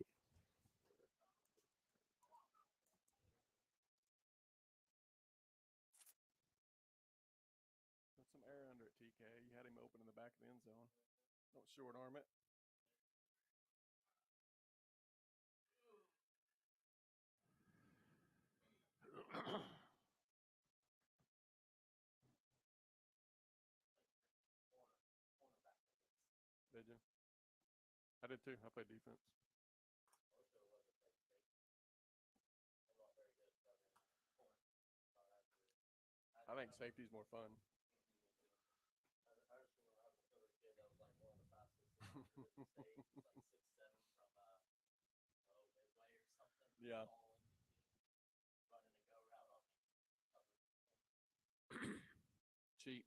Put some air under it, TK. You had him open in the back of the end zone. Don't short arm it. Did you? I did too. I played defense. I think safety's more fun. Yeah. Cheat.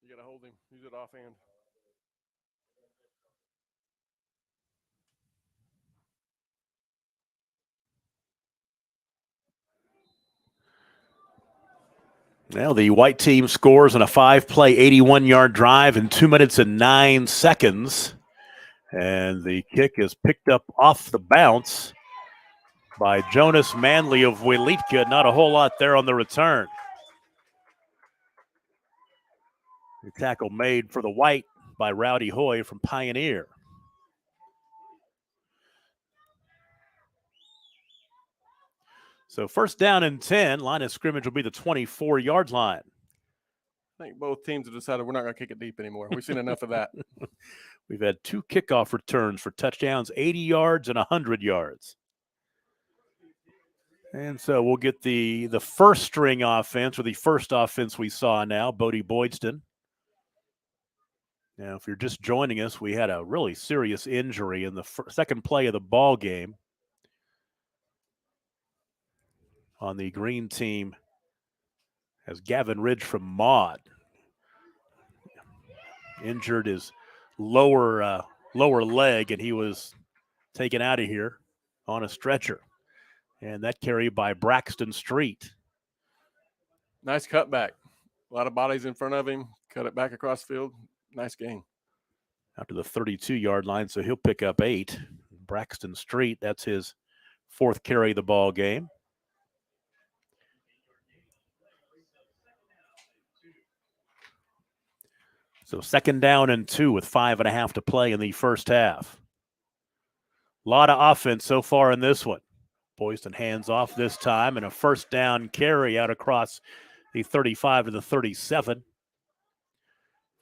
You got to hold him. Use it offhand. Now the white team scores on a 5-play, 81-yard drive in 2 minutes and 9 seconds. And the kick is picked up off the bounce by Jonas Manley of Welitka. Not a whole lot there on the return. The tackle made for the white by Rowdy Hoy from Pioneer. So 1st down and 10. Line of scrimmage will be the 24-yard line. I think both teams have decided we're not going to kick it deep anymore. We've seen enough of that. We've had 2 kickoff returns for touchdowns, 80 yards and 100 yards. And so we'll get the first string offense, or the first offense we saw now, Bodie Boydston. Now, if you're just joining us, we had a really serious injury in the second play of the ball game on the green team as Gavin Ridge from Maud injured his lower leg, and he was taken out of here on a stretcher. And that carry by Braxton Street. Nice cutback. A lot of bodies in front of him. Cut it back across the field. Nice gain. Out to the 32-yard line, so he'll pick up 8. Braxton Street, that's his 4th carry of the ball game. So 2nd down and 2 with 5.5 to play in the first half. A lot of offense so far in this one. Boydston hands off this time, and a 1st down carry out across the 35 to the 37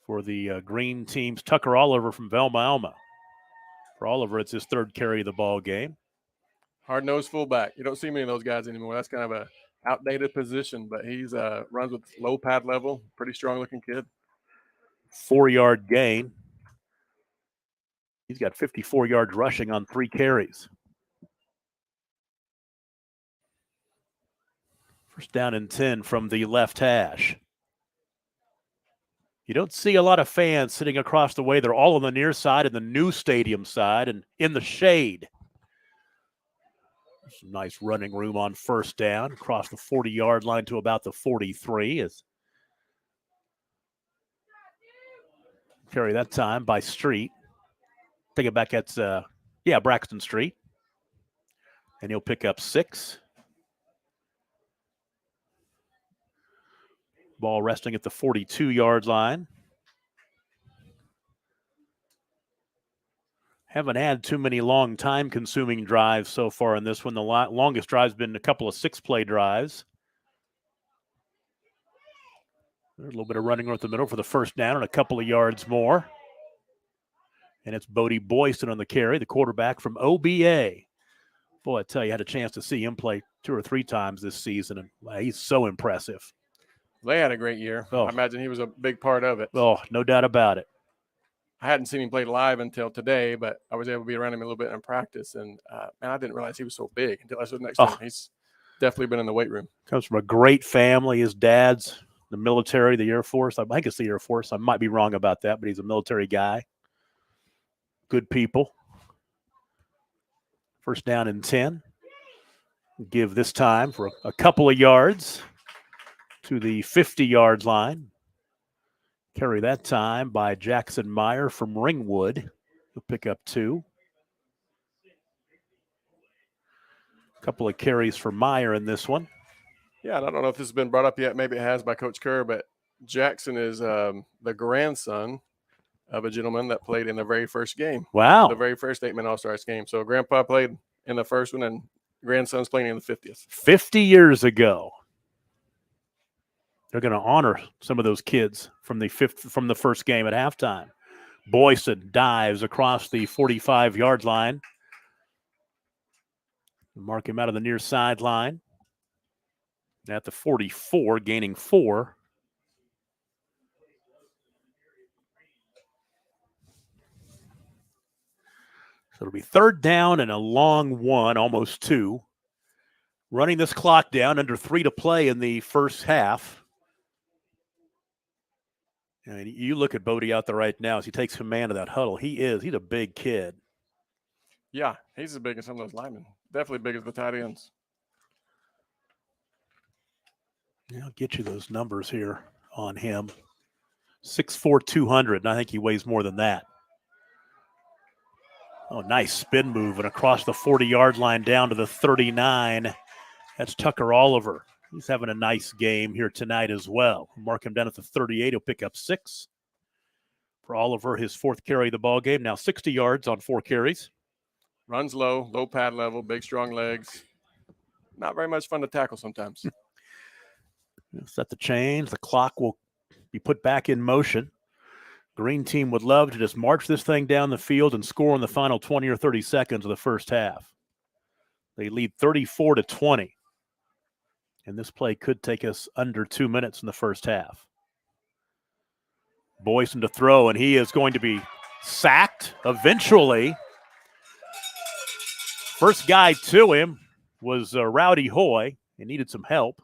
for the green team's Tucker Oliver from Velma Alma. For Oliver, it's his 3rd carry of the ball game. Hard-nosed fullback. You don't see many of those guys anymore. That's kind of a outdated position, but he's runs with low pad level. Pretty strong-looking kid. 4-yard gain. He's got 54 yards rushing on 3 carries. First down and 10 from the left hash. You don't see a lot of fans sitting across the way. They're all on the near side and the new stadium side and in the shade. Some nice running room on first down across the 40-yard line to about the 43. As carry that time by Street. Take it back. That's Braxton Street. And he'll pick up 6. Ball resting at the 42-yard line. Haven't had too many long time-consuming drives so far in this one. The longest drive's been a couple of 6-play drives. There's a little bit of running over the middle for the first down and a couple of yards more. And it's Bodie Boyson on the carry, the quarterback from OBA. Boy, I tell you, I had a chance to see him play 2 or 3 times this season, and he's so impressive. They had a great year. Oh. I imagine he was a big part of it. Oh, no doubt about it. I hadn't seen him play live until today, but I was able to be around him a little bit in practice. And, man, I didn't realize he was so big until I stood next to him. He's definitely been in the weight room. Comes from a great family. His dad's the military, the Air Force. I think it's the Air Force. I might be wrong about that, but he's a military guy. Good people. First down and 10. Give this time for a couple of yards to the 50-yard line. Carry that time by Jackson Meyer from Ringwood. He'll pick up 2. A couple of carries for Meyer in this one. Yeah, and I don't know if this has been brought up yet. Maybe it has by Coach Kerr, but Jackson is the grandson of a gentleman that played in the very first game. Wow. The very first 8-man All-Stars game. So grandpa played in the first one, and grandson's playing in the 50th. 50 years ago. They're going to honor some of those kids from the first game at halftime. Boyson dives across the 45-yard line. Mark him out of the near sideline. At the 44, gaining 4. So it'll be 3rd down and a long 1, almost 2. Running this clock down, under 3 to play in the first half. And you look at Bodie out there right now as he takes command of that huddle. He's a big kid. Yeah, he's as big as some of those linemen. Definitely big as the tight ends. Yeah, I'll get you those numbers here on him. 6'4", 200, and I think he weighs more than that. Oh, nice spin move and across the 40-yard line down to the 39. That's Tucker Oliver. He's having a nice game here tonight as well. Mark him down at the 38. He'll pick up 6. For Oliver, his 4th carry of the ball game. Now 60 yards on 4 carries. Runs low pad level, big, strong legs. Not very much fun to tackle sometimes. Set the chains. The clock will be put back in motion. Green team would love to just march this thing down the field and score in the final 20 or 30 seconds of the first half. They lead 34-20. And this play could take us under 2 minutes in the first half. Boyson to throw, and he is going to be sacked eventually. First guy to him was Rowdy Hoy. He needed some help.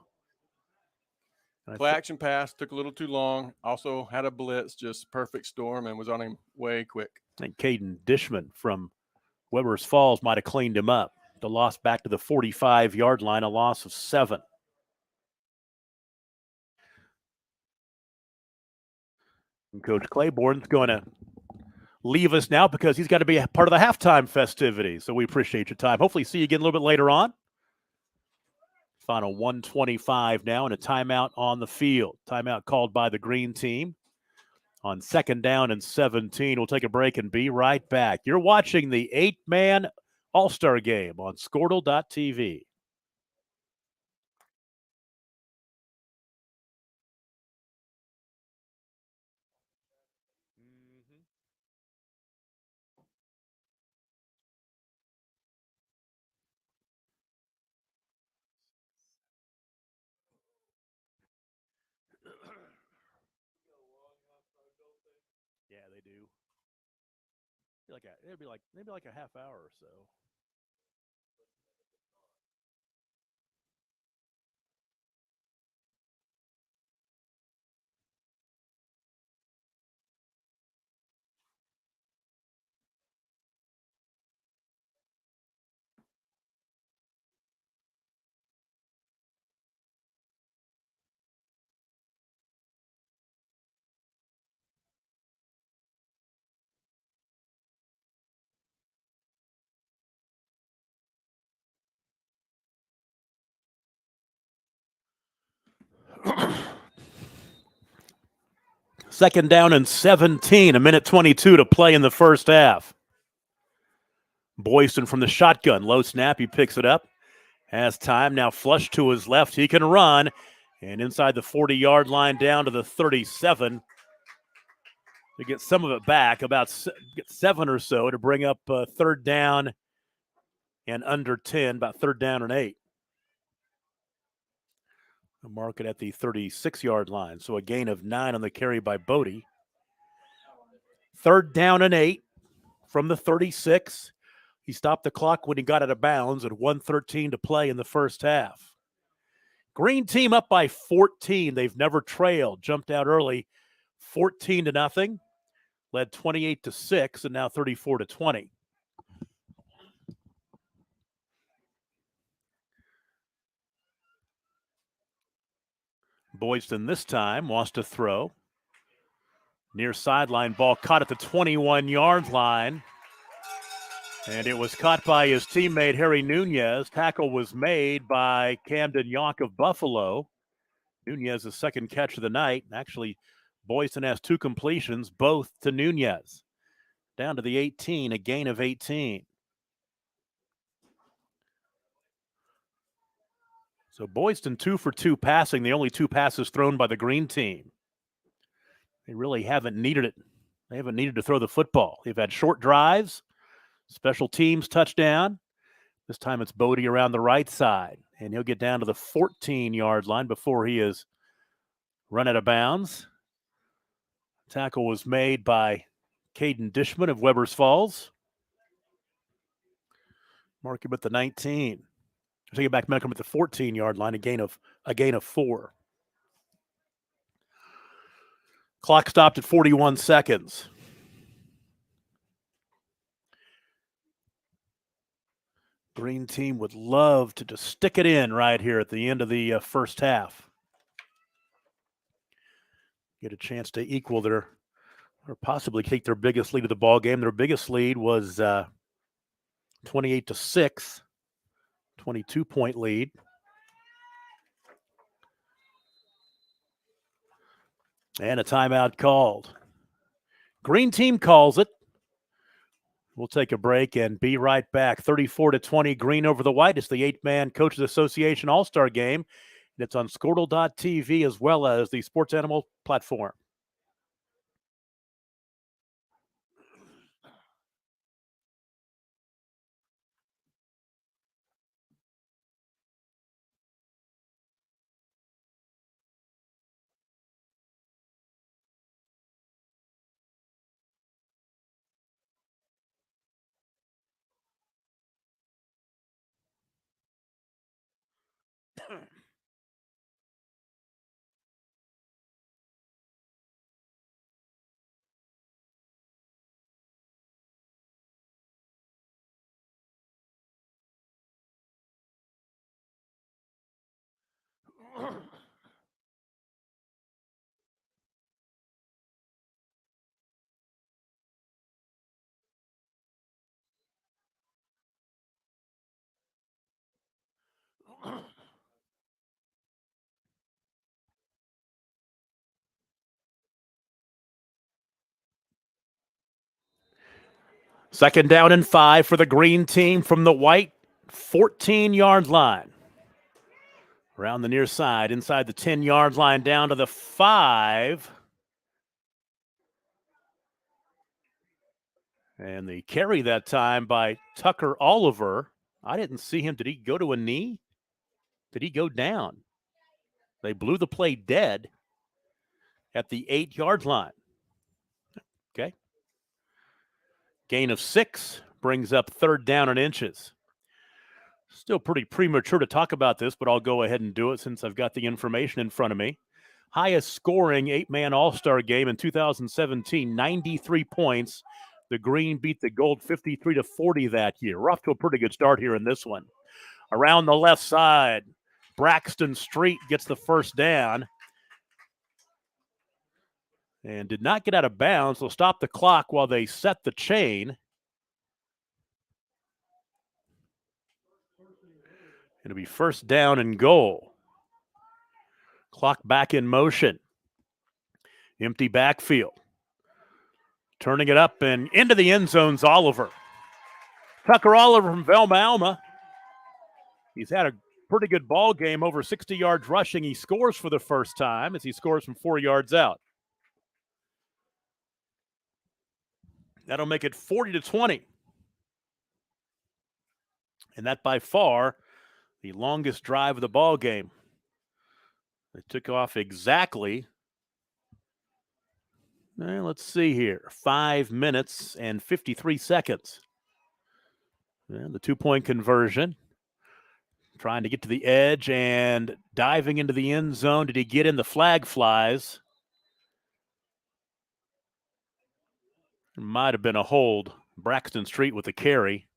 Play action pass, took a little too long. Also had a blitz, just perfect storm, and was on him way quick. I think Caden Dishman from Weber's Falls might have cleaned him up. The loss back to the 45-yard line, a loss of 7. And Coach Claiborne's going to leave us now because he's got to be a part of the halftime festivities. So we appreciate your time. Hopefully see you again a little bit later on. Final 1:25 now and a timeout on the field. Timeout called by the green team on 2nd down and 17. We'll take a break and be right back. You're watching the 8-man All-Star Game on Squirtle.tv. Yeah, they do. It'd be like maybe like a half hour or so. Second down and 17, a minute 22 to play in the first half. Boyston from the shotgun, low snap, he picks it up. Has time, now flush to his left, he can run. And inside the 40-yard line down to the 37. To get some of it back, about 7 or so to bring up third down and under 10, about third down and 8. Mark it at the 36-yard line, so a gain of 9 on the carry by Bodie. Third down and 8 from the 36. He stopped the clock when he got out of bounds at 1:13 to play in the first half. Green team up by 14. They've never trailed. Jumped out early, 14-0. Led 28-6, and now 34-20. Boyston this time wants to throw. Near sideline, ball caught at the 21-yard line. And it was caught by his teammate, Harry Nunez. Tackle was made by Camden Yonk of Buffalo. Nunez's second catch of the night. Actually, Boyston has 2 completions, both to Nunez. Down to the 18, a gain of 18. So Boyston 2 for 2 passing, the only 2 passes thrown by the green team. They really haven't needed it. They haven't needed to throw the football. They've had short drives, special teams touchdown. This time it's Bodie around the right side, and he'll get down to the 14-yard line before he is run out of bounds. Tackle was made by Caden Dishman of Webbers Falls. Mark him at the 19. Take it back, Malcolm at the 14-yard line, a gain of 4. Clock stopped at 41 seconds. Green team would love to just stick it in right here at the end of the first half. Get a chance to equal or possibly take their biggest lead of the ball game. Their biggest lead was 28-6, 22-point lead. And a timeout called. Green team calls it. We'll take a break and be right back. 34-20, Green over the White. It's the 8-man Coaches Association All-Star Game. And it's on Squirtle.tv as well as the Sports Animal platform. Second down and 5 for the green team from the White 14-yard line. Around the near side, inside the 10-yard line, down to the 5. And the carry that time by Tucker Oliver. I didn't see him. Did he go to a knee? Did he go down? They blew the play dead at the 8-yard line. Okay. Gain of 6 brings up 3rd down and inches. Still pretty premature to talk about this, but I'll go ahead and do it since I've got the information in front of me. Highest scoring 8-man All-Star game in 2017, 93 points. The Green beat the Gold 53-40 that year. We're off to a pretty good start here in this one. Around the left side, Braxton Street gets the first down and did not get out of bounds. They'll stop the clock while they set the chain. It'll be first down and goal. Clock back in motion. Empty backfield. Turning it up and into the end zone's Oliver. Tucker Oliver from Velma Alma. He's had a pretty good ball game, over 60 yards rushing. He scores for the first time as he scores from 4 yards out. That'll make it 40-20. And that by far the longest drive of the ball game. They took off exactly, let's see here, 5 minutes and 53 seconds. And the 2-point conversion. Trying to get to the edge and diving into the end zone. Did he get in? The flag flies. It might have been a hold. Braxton Street with the carry.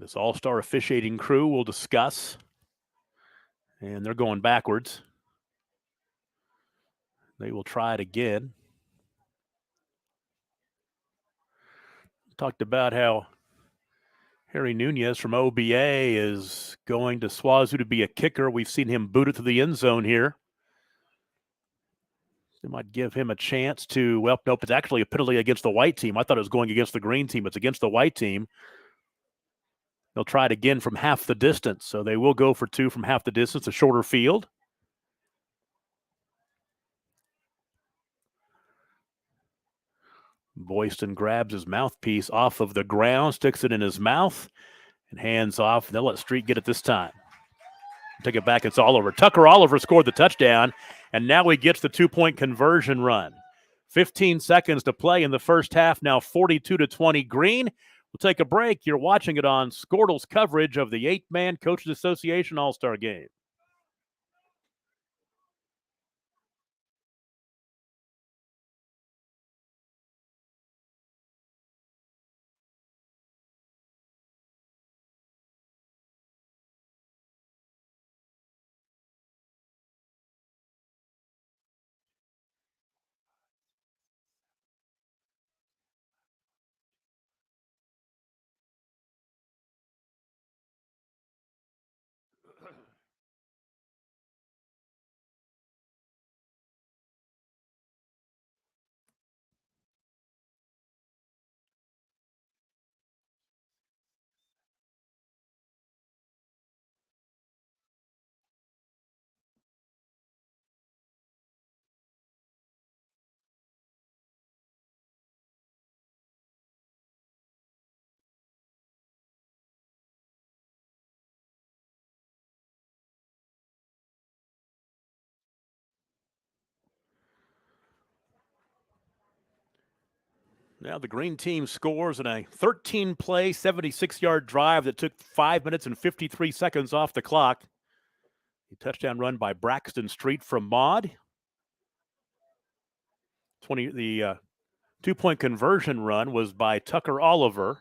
This all-star officiating crew will discuss. And they're going backwards. They will try it again. Talked about how Harry Nunez from OBA is going to SWAZU to be a kicker. We've seen him boot it to the end zone here. They might give him a chance to, well, nope, it's actually a penalty against the white team. I thought it was going against the green team. It's against the white team. They'll try it again from half the distance. So they will go for 2 from half the distance, a shorter field. Boyston grabs his mouthpiece off of the ground, sticks it in his mouth, and hands off. They'll let Street get it this time. Take it back, it's Oliver. Tucker Oliver scored the touchdown, and now he gets the 2-point conversion run. 15 seconds to play in the first half, now 42-20 Green. We'll take a break. You're watching it on Squirtle's coverage of the 8-man Coaches Association All-Star Game. Now the green team scores in a 13-play, 76-yard drive that took 5 minutes and 53 seconds off the clock. A touchdown run by Braxton Street from Maud. The 2-point conversion run was by Tucker Oliver.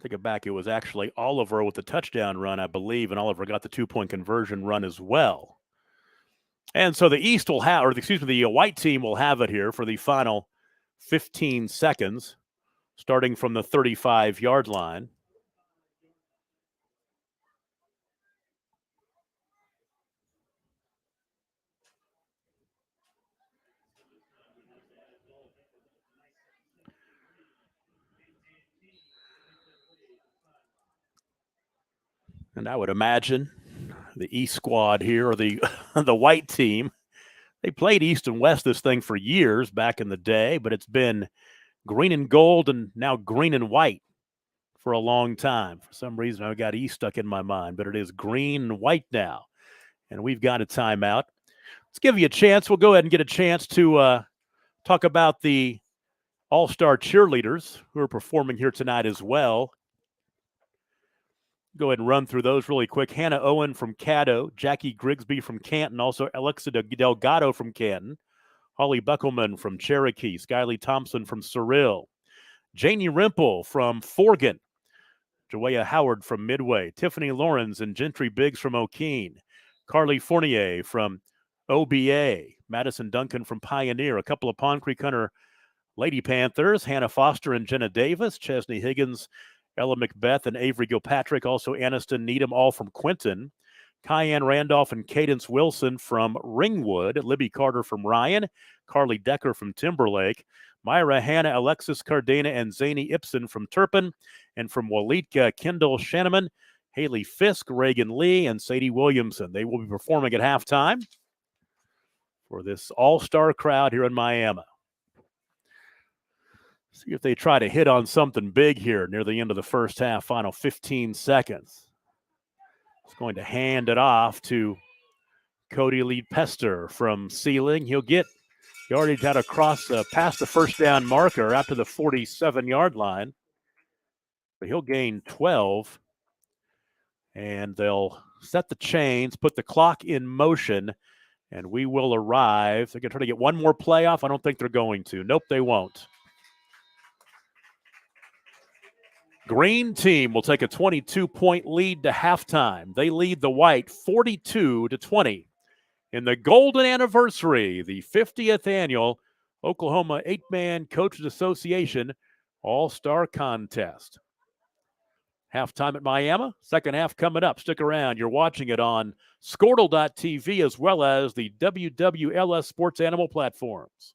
Take it back. It was actually Oliver with the touchdown run, I believe, and Oliver got the 2-point conversion run as well. And so the East will have, or excuse me, the white team will have it here for the final 15 seconds, starting from the 35-yard line. And I would imagine the East squad here, or the the white team, They played East and West this thing for years back in the day, but it's been green and gold and now green and white for a long time. For some reason, I got East stuck in my mind, but it is green and white now. And we've got a timeout. Let's give you a chance. We'll go ahead and get a chance to talk about the All-Star cheerleaders who are performing here tonight as well. Go ahead and run through those really quick. Hannah Owen from Caddo, Jackie Grigsby from Canton, also Alexa Delgado from Canton, Holly Buckelman from Cherokee, Skylie Thompson from Cyril, Janie Rimple from Forgan, Joea Howard from Midway, Tiffany Lawrence and Gentry Biggs from O'Keene, Carly Fournier from OBA, Madison Duncan from Pioneer, a couple of Pond Creek Hunter Lady Panthers, Hannah Foster and Jenna Davis, Chesney Higgins, Ella Macbeth and Avery Gilpatrick, also Aniston Needham, all from Quinton, Kyanne Randolph and Cadence Wilson from Ringwood, Libby Carter from Ryan, Carly Decker from Timberlake, Myra Hannah, Alexis Cardena, and Zany Ibsen from Turpin, and from Waletka, Kendall Shanneman, Haley Fisk, Reagan Lee, and Sadie Williamson. They will be performing at halftime for this all-star crowd here in Miami. See if they try to hit on something big here near the end of the first half, final 15 seconds. It's going to hand it off to Cody Lee Pester from Sealing. He already got across past the first down marker after the 47-yard line. But he'll gain 12. And they'll set the chains, put the clock in motion, and we will arrive. They're going to try to get one more playoff. I don't think they're going to. Nope, they won't. Green team will take a 22-point lead to halftime. They lead the white 42-20 in the golden anniversary, the 50th annual Oklahoma 8-Man Coaches Association All-Star Contest. Halftime at Miami. Second half coming up. Stick around. You're watching it on Squirtle.tv as well as the WWLS Sports Animal platforms.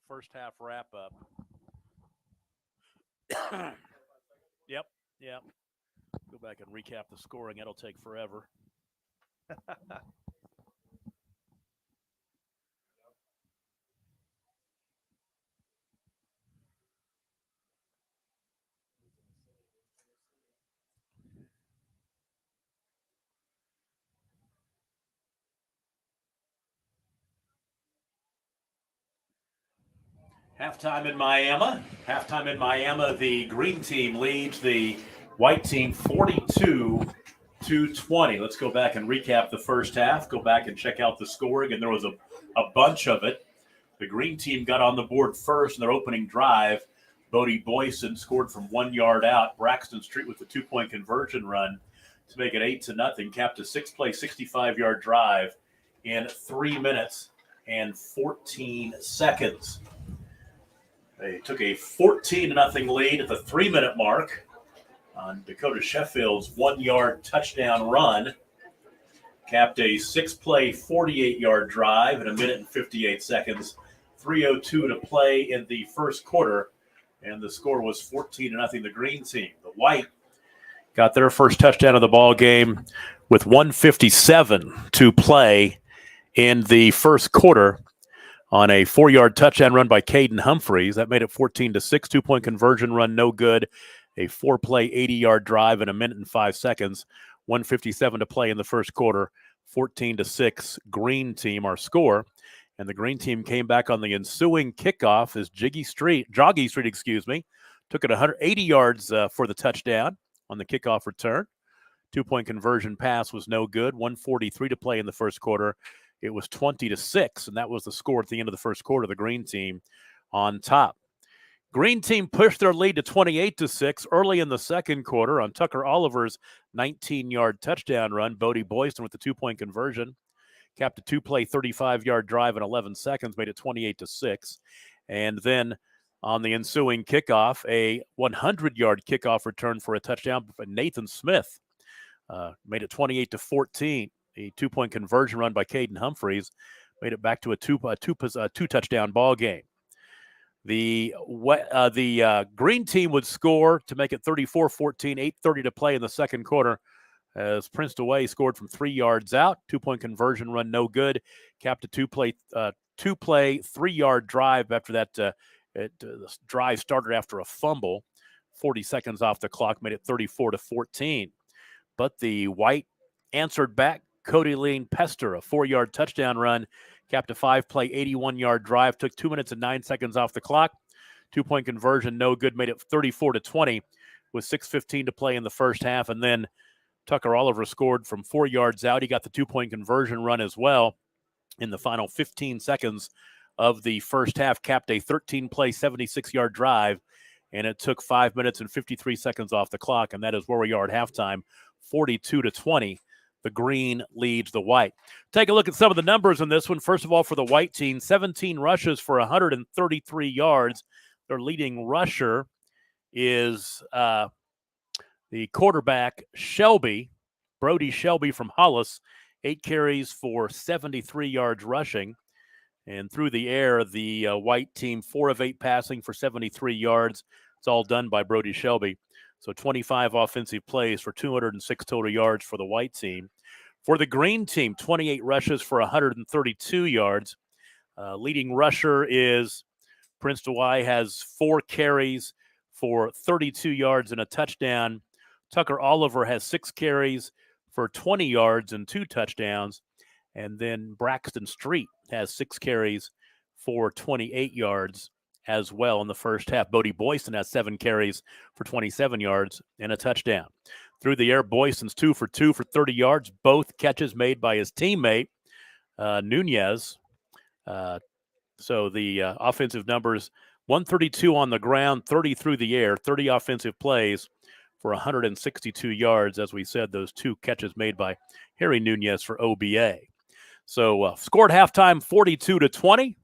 first half wrap up. Yep. Go back and recap the scoring. That'll take forever. Halftime in Miami. Halftime in Miami. The green team leads the white team 42-20. Let's go back and recap the first half. Go back and check out the scoring, and there was a bunch of it. The green team got on the board first in their opening drive. Bodie Boyson scored from 1 yard out. Braxton Street with the 2-point conversion run to make it 8-0. Capped a 6-play, 65-yard drive in 3 minutes and 14 seconds. They took a 14-0 lead at the 3-minute mark on Dakota Sheffield's 1-yard touchdown run. Capped a 6-play, 48-yard drive in 1 minute and 58 seconds. 3:02 to play in the first quarter, and the score was 14-0. The green team. The white got their first touchdown of the ball game with 1:57 to play in the first quarter on a 4-yard touchdown run by Caden Humphreys. That made it 14-6. 2-point conversion run, no good. A 4-play, 80-yard drive in 1 minute and 5 seconds. 1:57 to play in the first quarter. 14-6. Green team, our score. And the green team came back on the ensuing kickoff as Joggy Street, took it 180 yards for the touchdown on the kickoff return. 2-point conversion pass was no good. 1:43 to play in the first quarter. It was 20-6, and that was the score at the end of the first quarter. The green team on top. Green team pushed their lead to 28-6 early in the second quarter on Tucker Oliver's 19-yard touchdown run. Bodie Boyson with the 2-point conversion. Capped a 2-play, 35-yard drive in 11 seconds, made it 28-6. And then on the ensuing kickoff, a 100-yard kickoff return for a touchdown for Nathan Smith. Made it 28-14. A 2-point conversion run by Caden Humphreys made it back to a two touchdown ball game. The green team would score to make it 34-14, 8:30 to play in the second quarter as Prince DeWay scored from 3 yards out. 2-point conversion run, no good. Capped a two-play, 3-yard drive after that. The drive started after a fumble. 40 seconds off the clock made it 34-14. But the white answered back. Cody Lean Pester, a 4-yard touchdown run, capped a 5-play, 81-yard drive, took 2 minutes and 9 seconds off the clock. 2-point conversion, no good, made it 34-20 with 6:15 to play in the first half. And then Tucker Oliver scored from 4 yards out. He got the 2-point conversion run as well in the final 15 seconds of the first half, capped a 13-play, 76-yard drive, and it took 5 minutes and 53 seconds off the clock, and that is where we are at halftime, 42-20. The green leads the white. Take a look at some of the numbers in this one. First of all, for the white team, 17 rushes for 133 yards. Their leading rusher is the quarterback, Brody Shelby from Hollis, 8 carries for 73 yards rushing. And through the air, the white team, 4 of 8 passing for 73 yards. It's all done by Brody Shelby. So 25 offensive plays for 206 total yards for the white team. For the green team, 28 rushes for 132 yards. Leading rusher is Prince DeWay, has 4 carries for 32 yards and a touchdown. Tucker Oliver has 6 carries for 20 yards and 2 touchdowns. And then Braxton Street has 6 carries for 28 yards as well in the first half. Bodie Boyson has 7 carries for 27 yards and a touchdown. Through the air, Boyson's 2 for 2 for 30 yards. Both catches made by his teammate, Nunez. So the offensive numbers, 132 on the ground, 30 through the air, 30 offensive plays for 162 yards. As we said, those 2 catches made by Harry Nunez for OBA. So scored halftime 42-20.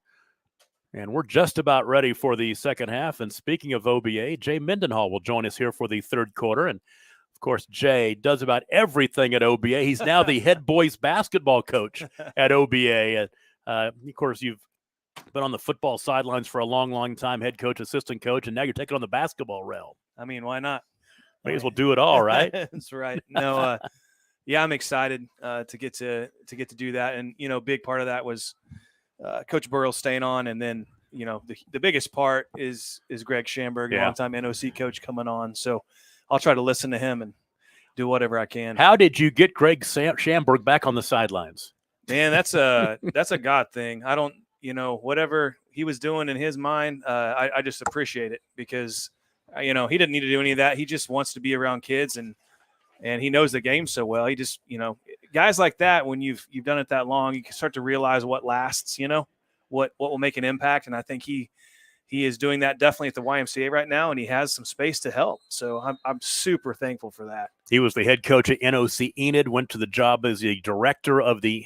And we're just about ready for the second half. And speaking of OBA, Jay Mendenhall will join us here for the third quarter. And, of course, Jay does about everything at OBA. He's now the head boys basketball coach at OBA. Of course, you've Been on the football sidelines for a long, long time, head coach, assistant coach, and now you're taking on the basketball realm. I mean, why not? May as well do it all, right? That's right. No, yeah, I'm excited to get to do that, and big part of that was Coach Burrow staying on, and then the biggest part is Greg Schamberg, Yeah. longtime NOC coach, coming on. So I'll try to listen to him and do whatever I can. How did you get Greg Schamberg back on the sidelines? Man, that's a God thing. I don't, whatever he was doing in his mind, I just appreciate it because, he didn't need to do any of that. He just wants to be around kids and he knows the game so well. He just, guys like that, when you've done it that long, you can start to realize what lasts, what will make an impact. And I think he is doing that definitely at the YMCA right now, and he has some space to help. So I'm super thankful for that. He was the head coach at NOC Enid, went to the job as the director of the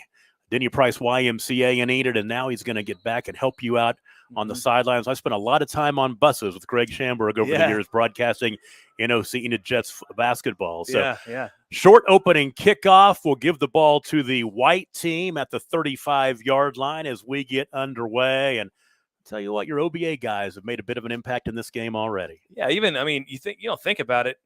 Denny Price YMCA in Enid, and now he's going to get back and help you out on the sidelines. I spent a lot of time on buses with Greg Schamberg over the years broadcasting NOC Enid Jets basketball. So yeah. Short opening kickoff will give the ball to the white team at the 35-yard line as we get underway. And tell you what, your OBA guys have made a bit of an impact in this game already. Yeah, even, you don't think about it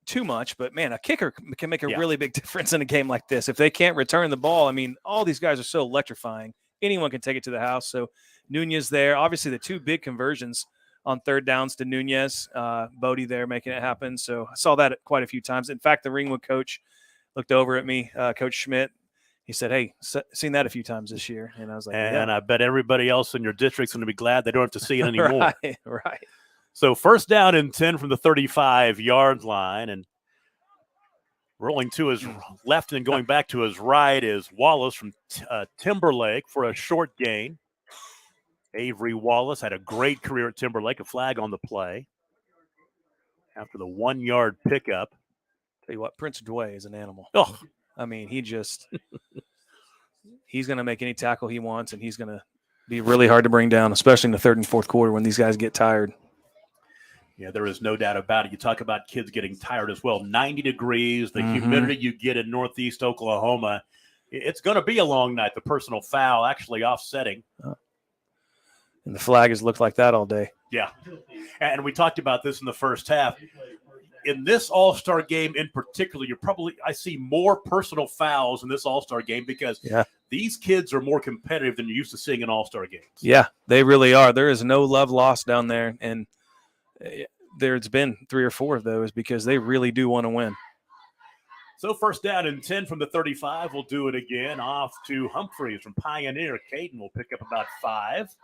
too much, but man, a kicker can make a really big difference in a game like this. If they can't return the ball, all these guys are so electrifying. Anyone can take it to the house. So Nunez there, obviously the two big conversions on third downs to Nunez, Bodie there making it happen. So I saw that quite a few times. In fact, the Ringwood coach looked over at me, Coach Schmidt. He said, "Hey, seen that a few times this year." And I was like, and I bet everybody else in your district's going to be glad they don't have to see it anymore. Right. So first down and 10 from the 35-yard line, and rolling to his left and going back to his right is Wallace from Timberlake for a short gain. Avery Wallace had a great career at Timberlake, a flag on the play after the 1-yard pickup. Tell you what, Prince Dway is an animal. Oh, he just he's going to make any tackle he wants, and he's going to be really hard to bring down, especially in the third and fourth quarter when these guys get tired. Yeah, there is no doubt about it. You talk about kids getting tired as well. 90 degrees, the humidity you get in northeast Oklahoma. It's going to be a long night. The personal foul actually offsetting. And the flag has looked like that all day. Yeah. And we talked about this in the first half. In this All-Star game in particular, I see more personal fouls in this All-Star game because these kids are more competitive than you're used to seeing in All-Star games. Yeah, they really are. There is no love lost down there. And there's been 3 or 4 of those because they really do want to win. So first down and 10 from the 35. We'll do it again. Off to Humphreys from Pioneer. Caden will pick up about 5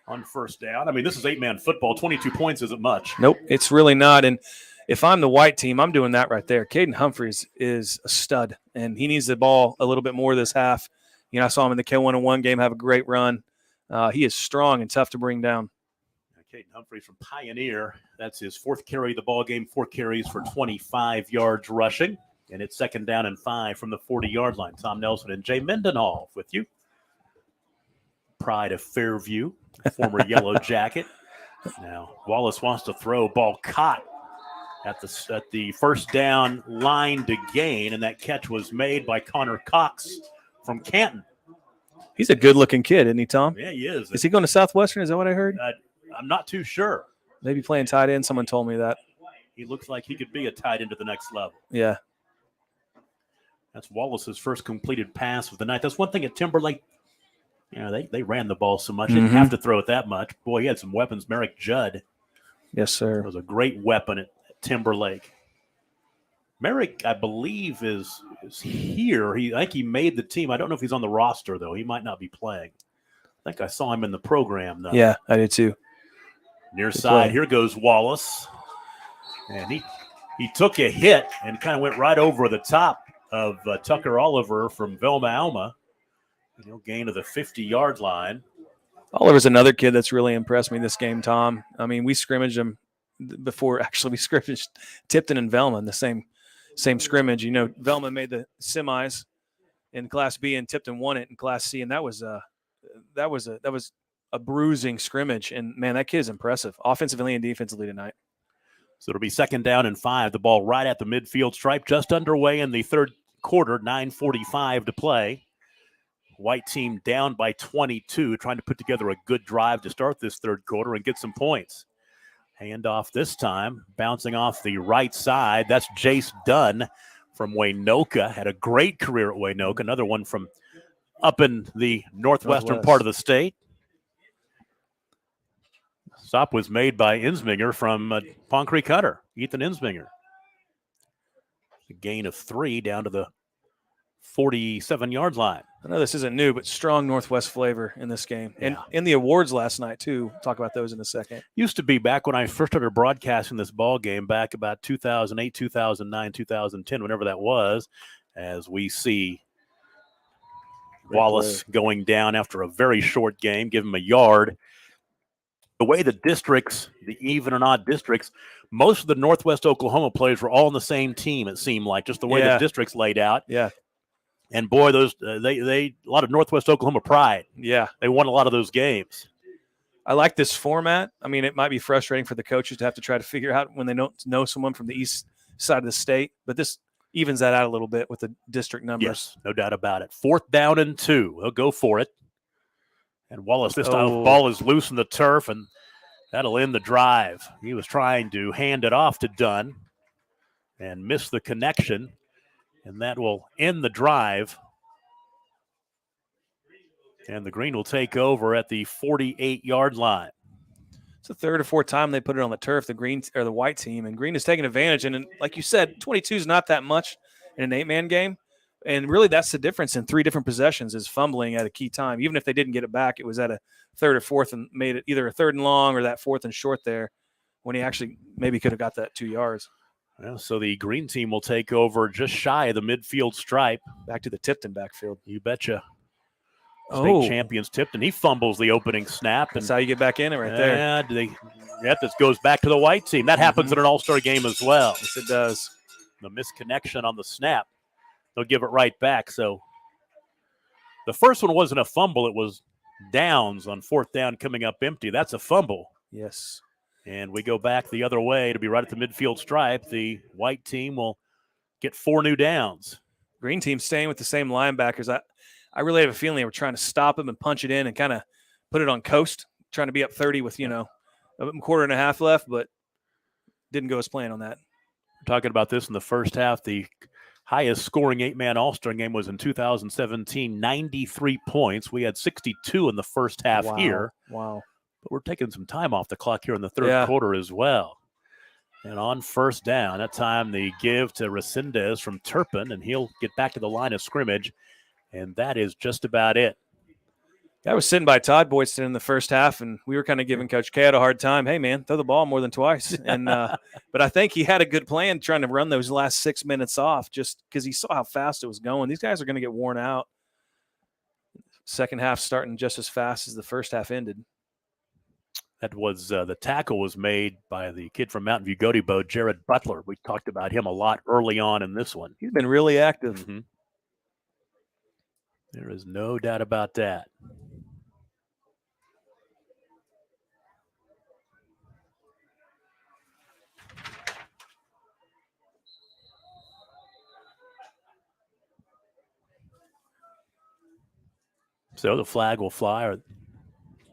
on first down. This is 8-man football. 22 points isn't much. Nope, it's really not. And if I'm the white team, I'm doing that right there. Caden Humphreys is a stud, and he needs the ball a little bit more this half. I saw him in the K101 game have a great run. He is strong and tough to bring down. Caden Humphreys from Pioneer. That's his 4th carry of the ball game. 4 carries for 25 yards rushing. And it's second down and 5 from the 40-yard line. Tom Nelson and Jay Mendenhall with you. Pride of Fairview, former Yellow Jacket. Now Wallace wants to throw. Ball caught at the first down line to gain, and that catch was made by Connor Cox from Canton. He's a good-looking kid, isn't he, Tom? Yeah, he is. Is he going to Southwestern? Is that what I heard? I'm not too sure. Maybe playing tight end. Someone told me that. He looks like he could be a tight end to the next level. Yeah. That's Wallace's first completed pass of the night. That's one thing at Timberlake. They ran the ball so much. They didn't have to throw it that much. Boy, he had some weapons. Merrick Judd. Yes, sir. Was a great weapon at Timberlake. Merrick, I believe, is here. I think he made the team. I don't know if he's on the roster, though. He might not be playing. I think I saw him in the program, though. Yeah, I did too. Near side, here goes Wallace. And he took a hit and kind of went right over the top of Tucker Oliver from Velma Alma. Gain of the 50-yard line. Oliver's another kid that's really impressed me this game, Tom. We scrimmaged him before. Actually, we scrimmaged Tipton and Velma in the same scrimmage. Velma made the semis in Class B, and Tipton won it in Class C, and that was a bruising scrimmage. And man, that kid is impressive, offensively and defensively tonight. So it'll be second down and 5. The ball right at the midfield stripe, just underway in the third quarter. 9:45 to play. white team down by 22, trying to put together a good drive to start this third quarter and get some points. Handoff this time, bouncing off the right side. That's Jace Dunn from Waynoka. Had a great career at Waynoka. Another one from up in the northwestern part of the state. Stop was made by Insminger from Pond Creek Cutter, Ethan Insminger. A gain of 3 down to the 47-yard line. I know this isn't new, but strong Northwest flavor in this game. And Yeah. in the awards last night, too. Talk about those in a second. Used to be back when I first started broadcasting this ball game back about 2008, 2009, 2010, whenever that was, as we see Wallace going down after a very short game, give him a yard. The way the districts, the even and odd districts, most of the Northwest Oklahoma players were all on the same team, it seemed like, just the way the districts laid out. Yeah. And boy, those they a lot of Northwest Oklahoma pride. Yeah. They won a lot of those games. I like this format. I mean, it might be frustrating for the coaches to have to try to figure out when they don't know someone from the east side of the state, but this evens that out a little bit with the district numbers. Yes, no doubt about it. 4th down and 2. They'll go for it. And Wallace, this time the ball is loose in the turf, and that'll end the drive. He was trying to hand it off to Dunn and missed the connection, and that will end the drive. And the Green will take over at the 48-yard line. It's the third or fourth time they put it on the turf, the green or the white team, and Green is taking advantage. And like you said, 22 is not that much in an 8-man game. And really, that's the difference in 3 different possessions is fumbling at a key time. Even if they didn't get it back, it was at a third or fourth and made it either a 3rd and long or that 4th and short there when he actually maybe could have got that 2 yards. Well, so the Green team will take over just shy of the midfield stripe. Back to the Tipton backfield. You betcha. State champions Tipton. He fumbles the opening snap. That's how you get back in it right there. Yeah, this goes back to the white team. That happens in an all-star game as well. Yes, it does. The misconnection on the snap. They'll give it right back. So the first one wasn't a fumble. It was downs on 4th down coming up empty. That's a fumble. Yes. And we go back the other way to be right at the midfield stripe. The white team will get 4 new downs. Green team staying with the same linebackers. I really have a feeling they were trying to stop him and punch it in and kind of put it on coast, trying to be up 30 with, a quarter and a half left, but didn't go as planned on that. We're talking about this in the first half. The highest scoring 8-man all-star game was in 2017, 93 points. We had 62 in the first half here. Wow. But we're taking some time off the clock here in the third quarter as well. And on 1st down, that time the give to Resendez from Turpin, and he'll get back to the line of scrimmage. And that is just about it. I was sitting by Todd Boydston in the first half, and we were kind of giving Coach K a hard time. Hey, man, throw the ball more than twice. And but I think he had a good plan trying to run those last 6 minutes off just because he saw how fast it was going. These guys are going to get worn out. Second half starting just as fast as the first half ended. That was the tackle was made by the kid from Mountain View Gotebo, Jared Butler. We talked about him a lot early on in this one. He's been really active. Mm-hmm. There is no doubt about that. So the flag will fly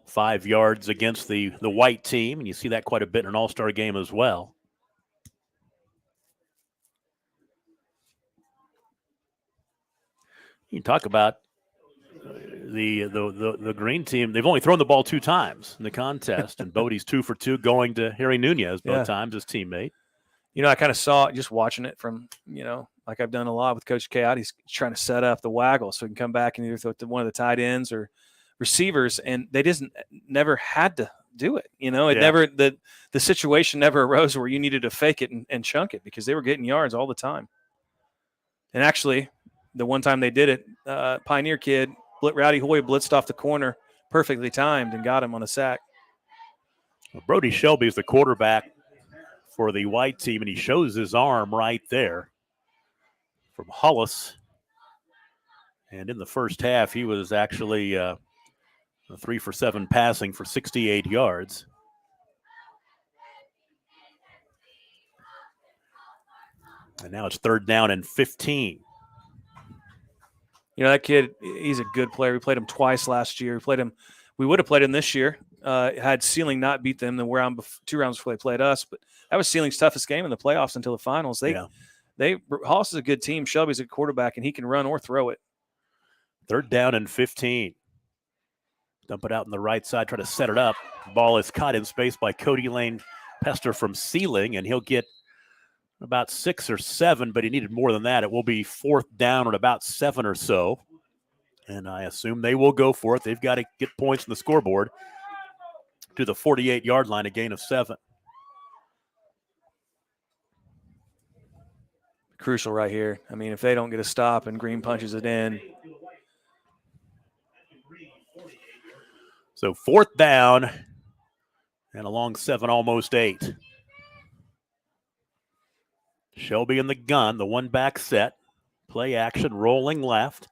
5 yards against the white team, and you see that quite a bit in an all-star game as well. You can talk about the green team. They've only thrown the ball 2 times in the contest, and Bodie's 2 for 2 going to Harry Nunez both times, his teammate. I kind of saw it just watching it from, like I've done a lot with Coach K out. He's trying to set up the waggle so he can come back and either throw it to one of the tight ends or receivers, and they never had to do it. Never the situation never arose where you needed to fake it and chunk it because they were getting yards all the time. And actually, the one time they did it, Pioneer kid, Rowdy Hoy blitzed off the corner, perfectly timed, and got him on a sack. Well, Brody Shelby is the quarterback for the white team, and he shows his arm right there from Hollis. And in the first half, he was actually 3 for 7 passing for 68 yards. And now it's 3rd down and 15. You know, that kid, he's a good player. We played him twice last year. We would have played him this year. Had Sealing not beat them, then we're on 2 rounds before they played us. But that was Sealing's toughest game in the playoffs until the finals. Hollis is a good team. Shelby's a quarterback, and he can run or throw it. 3rd down and 15. Dump it out on the right side, try to set it up. Ball is caught in space by Cody Lane Pester from Sealing, and he'll get about 6 or 7, but he needed more than that. It will be 4th down at about 7 or so. And I assume they will go for it. They've got to get points on the scoreboard to the 48-yard line, a gain of 7. Crucial right here. I mean, if they don't get a stop and Green punches it in. So 4th down and a long 7, almost 8. Shelby in the gun, the 1-back set. Play action, rolling left.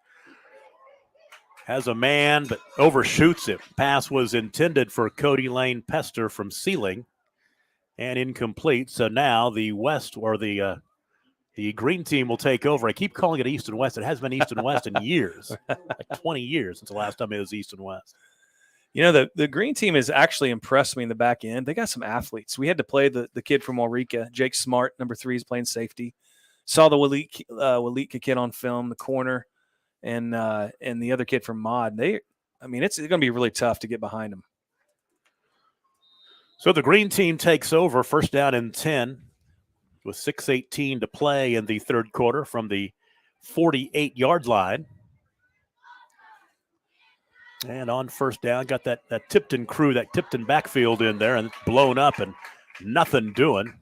Has a man, but overshoots it. Pass was intended for Cody Lane Pester from Sealing and incomplete. So now the West, or the green team, will take over. I keep calling it East and West. It has been East and West in years, like 20 years since the last time it was East and West. You know, the green team has actually impressed me in the back end. They got some athletes. We had to play the kid from Waurika, Jake Smart, number 3, is playing safety. Saw the Walika kid on film, the corner, and the other kid from Mod. It's going to be really tough to get behind them. So the green team takes over, 1st down and 10 with 6:18 to play in the 3rd quarter from the 48-yard line. And on 1st down, got that Tipton crew, that Tipton backfield in there, and it's blown up and nothing doing.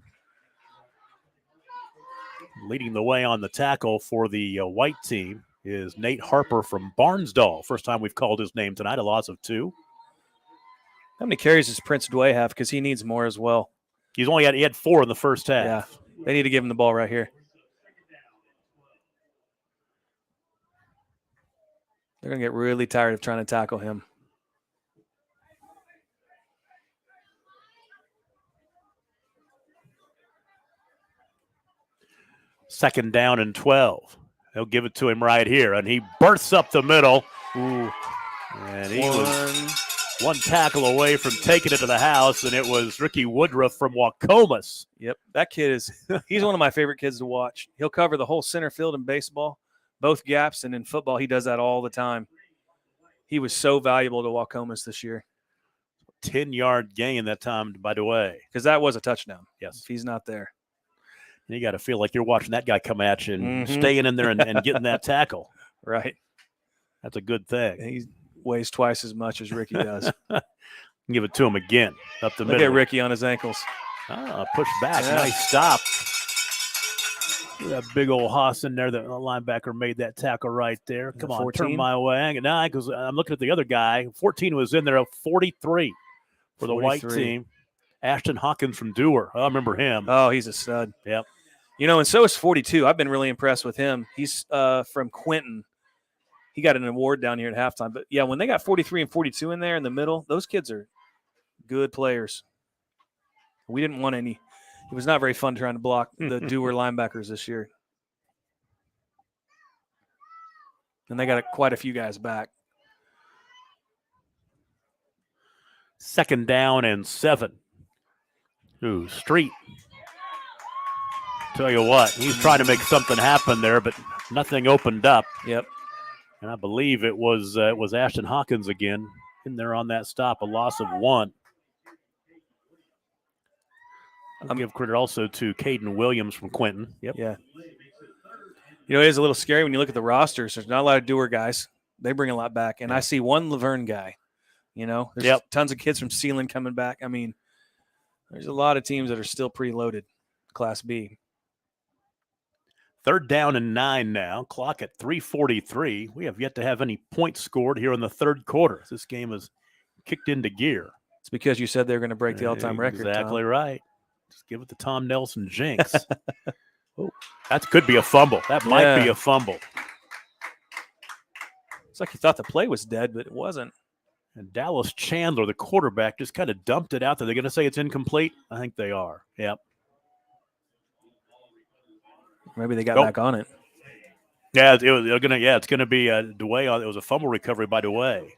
Leading the way on the tackle for the white team is Nate Harper from Barnsdall. First time we've called his name tonight, a loss of 2. How many carries does Prince Dway have? Because he needs more as well. He had 4 in the first half. Yeah, they need to give him the ball right here. They're going to get really tired of trying to tackle him. Second down and 12. They'll give it to him right here, and he bursts up the middle. Ooh. And he was one tackle away from taking it to the house, and it was Ricky Woodruff from Waukomis. Yep, that kid he's one of my favorite kids to watch. He'll cover the whole center field in baseball, both gaps, and in football he does that all the time. He was so valuable to Waukomis this year. 10-yard gain that time, by the way. Because that was a touchdown. Yes. If he's not there. And you got to feel like you're watching that guy come at you and staying in there and getting that tackle. Right. That's a good thing. He weighs twice as much as Ricky does. Give it to him again. Up the middle. Look at Ricky on his ankles. Push back. Yeah. Nice stop. That big old hoss in there. The linebacker made that tackle right there. Come on, 14? turn my way. No, because I'm looking at the other guy. 14 was in there. 43 for the 43. white team. Ashton Hawkins from Dewar. I remember him. Oh, he's a stud. Yep. You know, and so is 42. I've been really impressed with him. He's from Quinton. He got an award down here at halftime. But, yeah, when they got 43 and 42 in there in the middle, those kids are good players. We didn't want any. It was not very fun trying to block the Dewar linebackers this year. And they got quite a few guys back. 2nd down and 7. Ooh, Street. Tell you what, he's trying to make something happen there, but nothing opened up. Yep. And I believe it was Ashton Hawkins again in there on that stop, a loss of 1. I'll give credit also to Caden Williams from Quinton. Yep. Yeah. You know, it is a little scary when you look at the rosters. There's not a lot of Dewar guys. They bring a lot back. And I see one Laverne guy. You know, there's tons of kids from Sealing coming back. I mean, there's a lot of teams that are still pretty loaded, Class B. 3rd down and 9 now. Clock at 3:43. We have yet to have any points scored here in the 3rd quarter. This game is kicked into gear. It's because you said they're going to break the all-time record. Exactly right. Just give it to Tom Nelson jinx. Oh, that could be a fumble. That might be a fumble. It's like you thought the play was dead, but it wasn't. And Dallas Chandler, the quarterback, just kind of dumped it out there. They're going to say it's incomplete? I think they are. Yep. Maybe they got back on it. Yeah, it's gonna be Dewey. It was a fumble recovery by Dewey.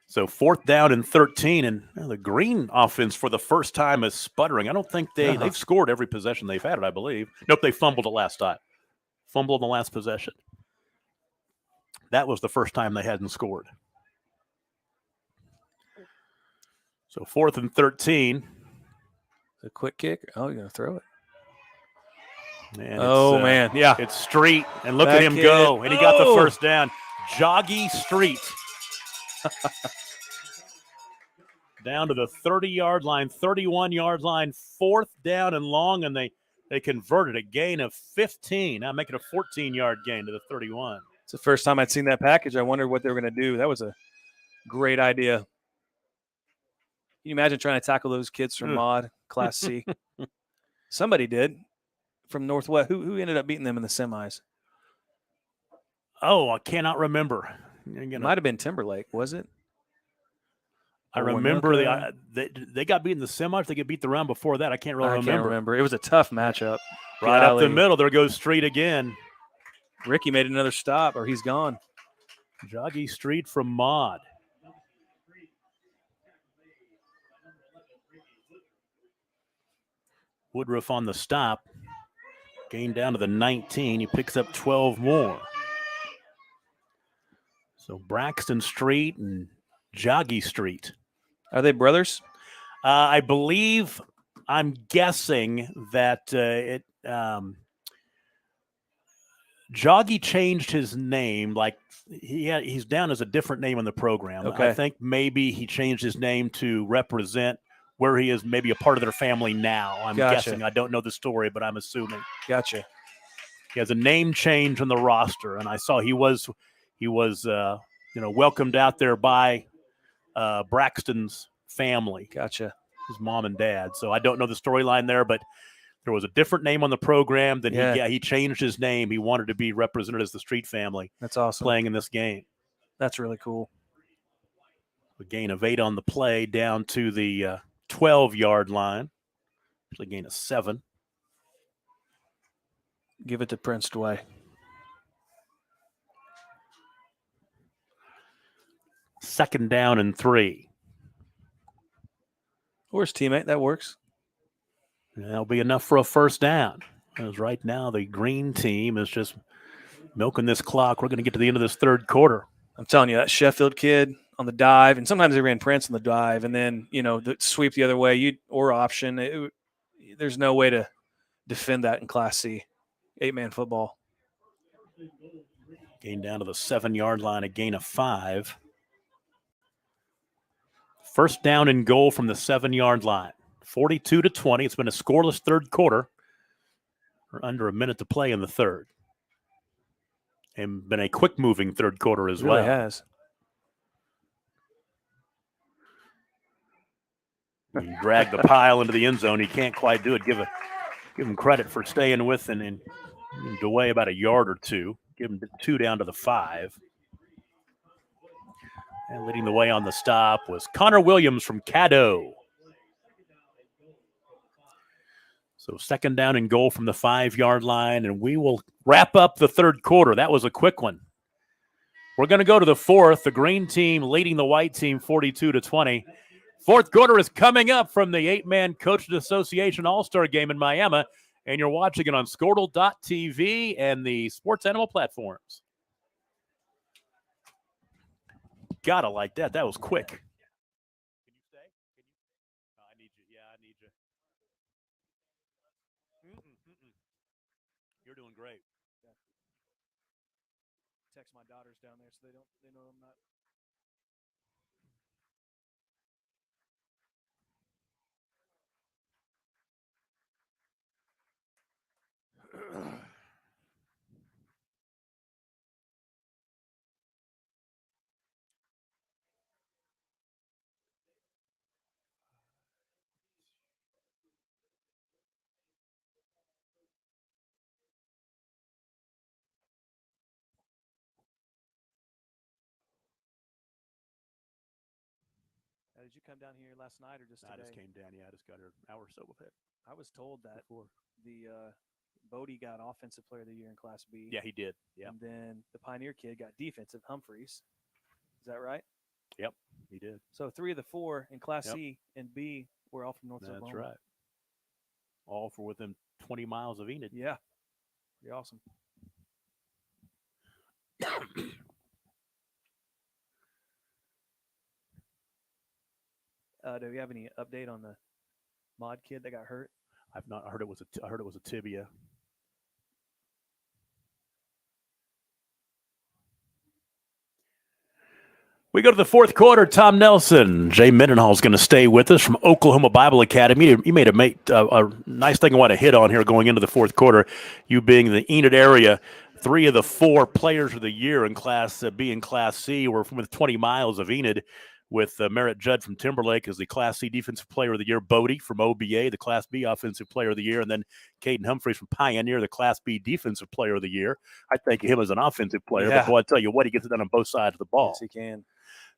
So 4th down and 13, and the Green offense for the first time is sputtering. I don't think they've scored every possession they've had it, I believe. Nope, they fumbled it last time. Fumbled on the last possession. That was the first time they hadn't scored. So 4th and 13. The quick kick. Oh, you're gonna throw it. And Man, yeah. It's Street, and look at Back him hit. go, and he got the Oh! first down. Joggy Street. Down to the 30-yard line, 31-yard line, 4th down and long, and they converted a gain of 15. Now make it a 14-yard gain to the 31. It's the first time I'd seen that package. I wondered what they were going to do. That was a great idea. Can you imagine trying to tackle those kids from Mod Class C? Somebody did from Northwest. Who ended up beating them in the semis? Oh, I cannot remember. It might have been Timberlake, was it? I Or remember Winoka? they got beat in the semis. They get beat the round before that. I can't really I can't remember. It was a tough matchup. Right up the Golly. middle. There goes Street again. Ricky made another stop, or he's gone. Joggy Street from Mod. Woodruff on the stop. Gain down to the 19. He picks up 12 more. So Braxton Street and Joggy Street. Are they brothers? I believe, I'm guessing that Joggy changed his name. Like he's down as a different name in the program. Okay. I think maybe he changed his name to represent where he is maybe a part of their family now. I'm Gotcha. guessing. I don't know the story, but I'm assuming. Gotcha. He has a name change on the roster, and I saw he was welcomed out there by Braxton's family, Gotcha. his mom and dad. So I don't know the storyline there, but there was a different name on the program. Then he changed his name. He wanted to be represented as the Street family That's awesome. playing in this game. That's really cool. A gain of 8 on the play down to the 12-yard line. Actually, gain of 7. Give it to Prince Dway. Second down and 3. Or his teammate. That works. And that'll be enough for a first down. Because right now the Green team is just milking this clock. We're going to get to the end of this third quarter. I'm telling you, that Sheffield kid on the dive, and sometimes they ran Prince on the dive, and then, the sweep the other way, or option. There's no way to defend that in Class C. 8-man football. Gain down to the 7-yard line, a gain of 5. First down and goal from the 7-yard line. 42-20. It's been a scoreless third quarter. We're under a minute to play in the third. And been a quick-moving third quarter as well. Really has. He dragged the pile into the end zone. He can't quite do it. Give him credit for staying with and Dewey about a yard or two. Give him 2 down to the 5. And leading the way on the stop was Connor Williams from Caddo. So second down and goal from the 5-yard line, and we will wrap up the third quarter. That was a quick one. We're going to go to the fourth. The Green team leading the White team 42-20. Fourth quarter is coming up from the 8-man Coaches Association All-Star Game in Miami, and you're watching it on Squirtle.tv and the Sports Animal platforms. Gotta like that. That was quick. Can you stay? I need you. Yeah, I need you. You're doing great. Text my daughters down there so they know I'm not did you come down here last night or just I today? just came down. Yeah, I just got here an hour or so with it. I was told that Before. the Bodie got Offensive Player of the Year in Class B. Yeah, he did. Yeah, And then the Pioneer kid got Defensive, Humphreys. Is that right? he did. So 3 of the 4 in Class Yep. C and B were all from North That's Oklahoma. right. All for within 20 miles of Enid. Yeah. Pretty awesome. Do we have any update on the mod kid that got hurt? I've not heard it was I heard it was a tibia. We go to the fourth quarter. Tom Nelson, Jay Mendenhall is going to stay with us from Oklahoma Bible Academy. You made a nice thing I want to hit on here going into the fourth quarter. You being in the Enid area, 3 of the 4 players of the year in Class B and Class C were from within 20 miles of Enid, with Merritt Judd from Timberlake as the Class C Defensive Player of the Year, Bodie from OBA, the Class B Offensive Player of the Year, and then Caden Humphreys from Pioneer, the Class B Defensive Player of the Year. I think of him as an offensive player, Yeah. but boy, I tell you what, he gets it done on both sides of the ball. Yes, he can.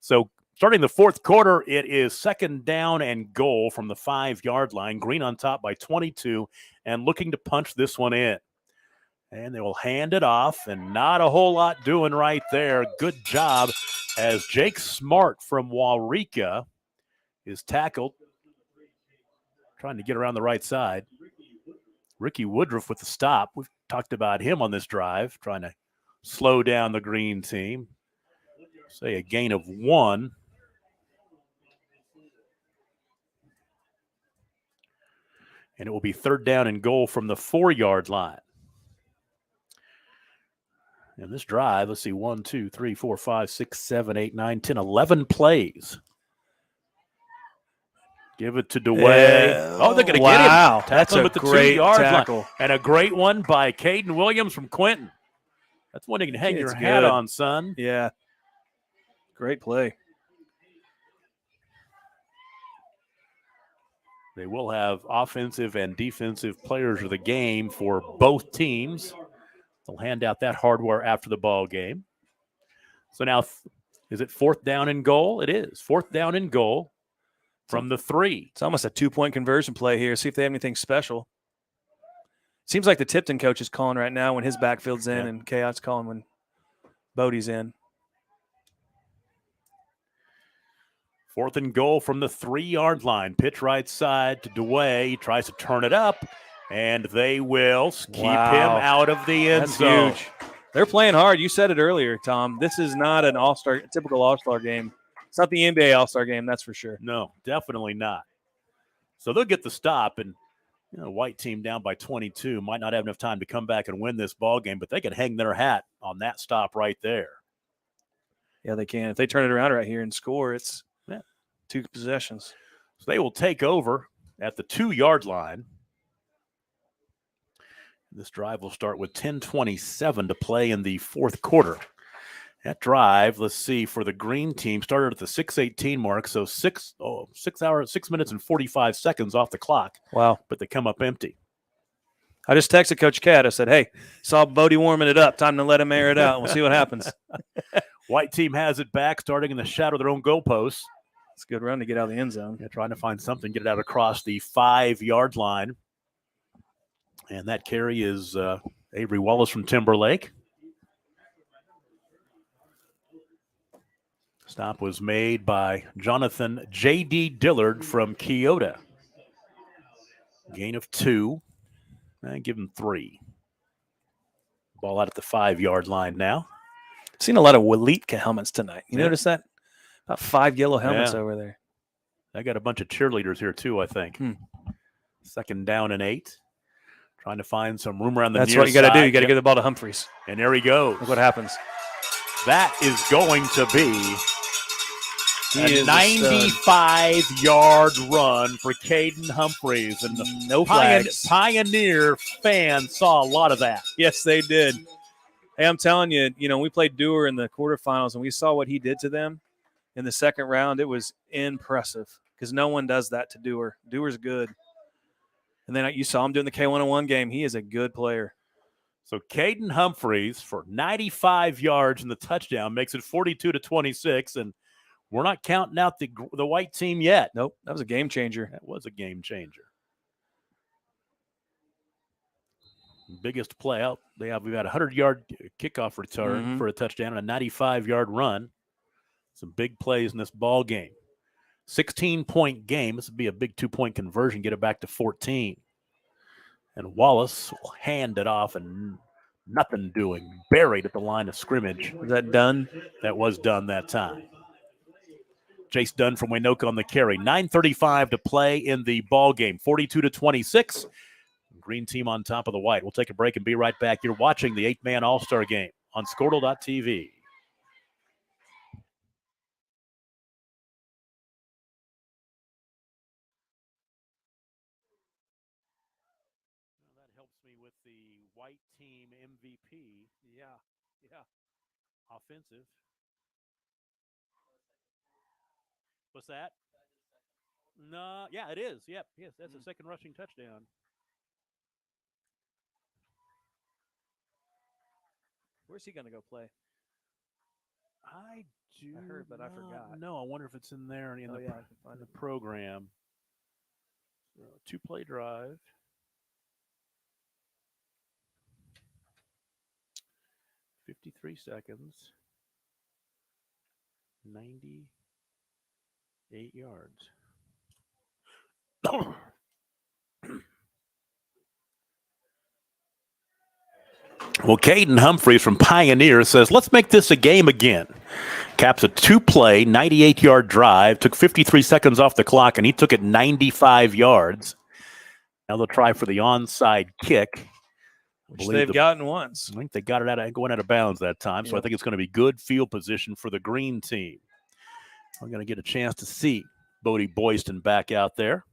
So starting the fourth quarter, it is 2nd down and goal from the 5-yard line. Green on top by 22 and looking to punch this one in. And they will hand it off, and not a whole lot doing right there. Good job as Jake Smart from Waurika is tackled, trying to get around the right side. Ricky Woodruff with the stop. We've talked about him on this drive, trying to slow down the green team. Say a gain of 1. And it will be 3rd down and goal from the 4-yard line. And this drive, let's see, 1, 2, 3, 4, 5, 6, 7, 8, 9, 10, 11 plays. Give it to DeWay. Oh, they're going to get him. Wow, Tackle that's him a at the great 2-yard tackle. line. And a great one by Caden Williams from Quentin. That's one you can hang your Kid's hat good. on, son. Yeah. Great play. They will have offensive and defensive players of the game for both teams. They'll hand out that hardware after the ball game. So now, is it 4th down and goal? It is 4th down and goal from the 3. It's almost a 2-point conversion play here. See if they have anything special. Seems like the Tipton coach is calling right now when his backfield's in, Yeah. and Chaos calling when Bodie's in. 4th and goal from the 3-yard line. Pitch right side to DeWay. He tries to turn it up, and they will keep him Wow. out of the end That's zone. huge. They're playing hard. You said it earlier, Tom. This is not an typical All-Star game. It's not the NBA All-Star game, that's for sure. No, definitely not. So they'll get the stop, and white team down by 22 might not have enough time to come back and win this ball game, but they could hang their hat on that stop right there. Yeah, they can. If they turn it around right here and score, it's 2 possessions. So they will take over at the 2-yard line. This drive will start with 10:27 to play in the fourth quarter. That drive, let's see, for the green team started at the 6:18 mark, so 6 minutes and 45 seconds off the clock, Wow. but they come up empty. I just texted Coach Cat. I said, hey, saw Bodie warming it up. Time to let him air it out. We'll see what happens. White team has it back, starting in the shadow of their own goalposts. It's a good run to get out of the end zone. Yeah, trying to find something, get it out across the 5-yard line. And that carry is Avery Wallace from Timberlake. Stop was made by Jonathan J.D. Dillard from Keota. Gain of 2. And give him 3. Ball out at the 5-yard line now. Seen a lot of Elite helmets tonight. You Yeah. notice that? About 5 yellow helmets Yeah. over there. I got a bunch of cheerleaders here too, I think. 2nd down and 8. Trying to find some room around the That's near what you got to do. side. You got to Yep. give the ball to Humphreys. And there he goes. Look what happens. That is going to be He a is a stud. 95-yard run for Caden Humphreys. And the No flags. Pioneer fans saw a lot of that. Yes, they did. Hey, I'm telling you, we played Dewar in the quarterfinals, and we saw what he did to them in the second round. It was impressive because no one does that to Dewar. Dewar's good. And then you saw him doing the K101 game. He is a good player. So Caden Humphreys for 95 yards in the touchdown makes it 42-26. And We're not counting out the white team yet. Nope, that was a game changer. That was a game changer. Biggest play out. We've got a 100-yard kickoff return for a touchdown and a 95-yard run. Some big plays in this ball game. 16-point game. This would be a big 2-point conversion, get it back to 14. And Wallace will hand it off and nothing doing. Buried at the line of scrimmage. Was that done? That was done that time. Chase Dunn from Winoka on the carry. 9:35 to play in the ball game. 42-26. Green team on top of the white. We'll take a break and be right back. You're watching the 8-man All-Star game on Squirtle.tv. That helps me with the white team MVP. Yeah. Offensive. What's that? No, yeah, it is. Yep, yes, that's a second rushing touchdown. Where's he going to go play? I heard, but I forgot. No, I wonder if it's in there in I can the find it. program. 2-play drive. 53 seconds. 98 yards. Well, Caden Humphreys from Pioneer says, let's make this a game again. Caps a 2-play, 98-yard drive, took 53 seconds off the clock, and he took it 95 yards. Now they'll try for the onside kick. Which they've gotten once. I think they got it going out of bounds that time, so I think it's going to be good field position for the green team. We're going to get a chance to see Bodie Boyston back out there.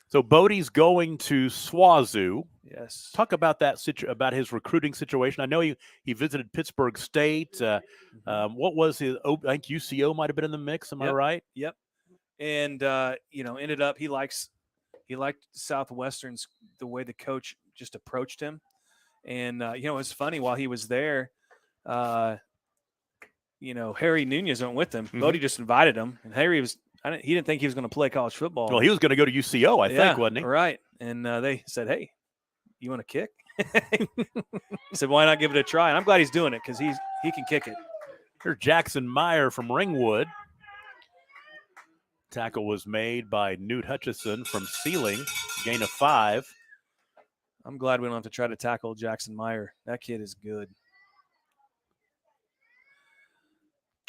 So Bodie's going to SWAZU. Yes. Talk about that about his recruiting situation. I know he visited Pittsburgh State. What was his? I think UCO might have been in the mix. Am I right? Yep. And ended up he liked Southwestern's the way the coach just approached him. And it was funny while he was there. Harry Nunez went with him. Bodie just invited him, and Harry he didn't think he was going to play college football. Well, he was going to go to UCO, I think, wasn't he? Right. And they said, "Hey, you want to kick?" He said, "Why not give it a try?" And I'm glad he's doing it because he can kick it. Here's Jackson Meyer from Ringwood. Tackle was made by Newt Hutchison from Sealing. Gain of 5. I'm glad we don't have to try to tackle Jackson Meyer. That kid is good.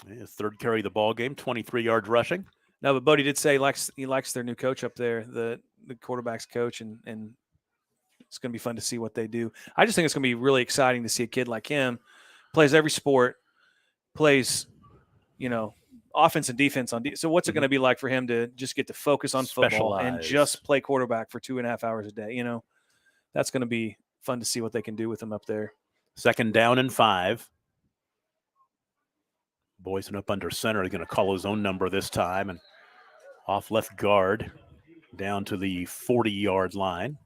His third carry of the ball game, 23 yards rushing. No, but Bodie did say he likes their new coach up there, the quarterback's coach, and it's going to be fun to see what they do. I just think it's going to be really exciting to see a kid like him plays every sport, plays, offense and defense on. So what's it going to be like for him to just get to focus on football and just play quarterback for 2.5 hours a day? That's going to be fun to see what they can do with him up there. 2nd down and 5. Boyson up under center. He's going to call his own number this time and off left guard down to the 40-yard line.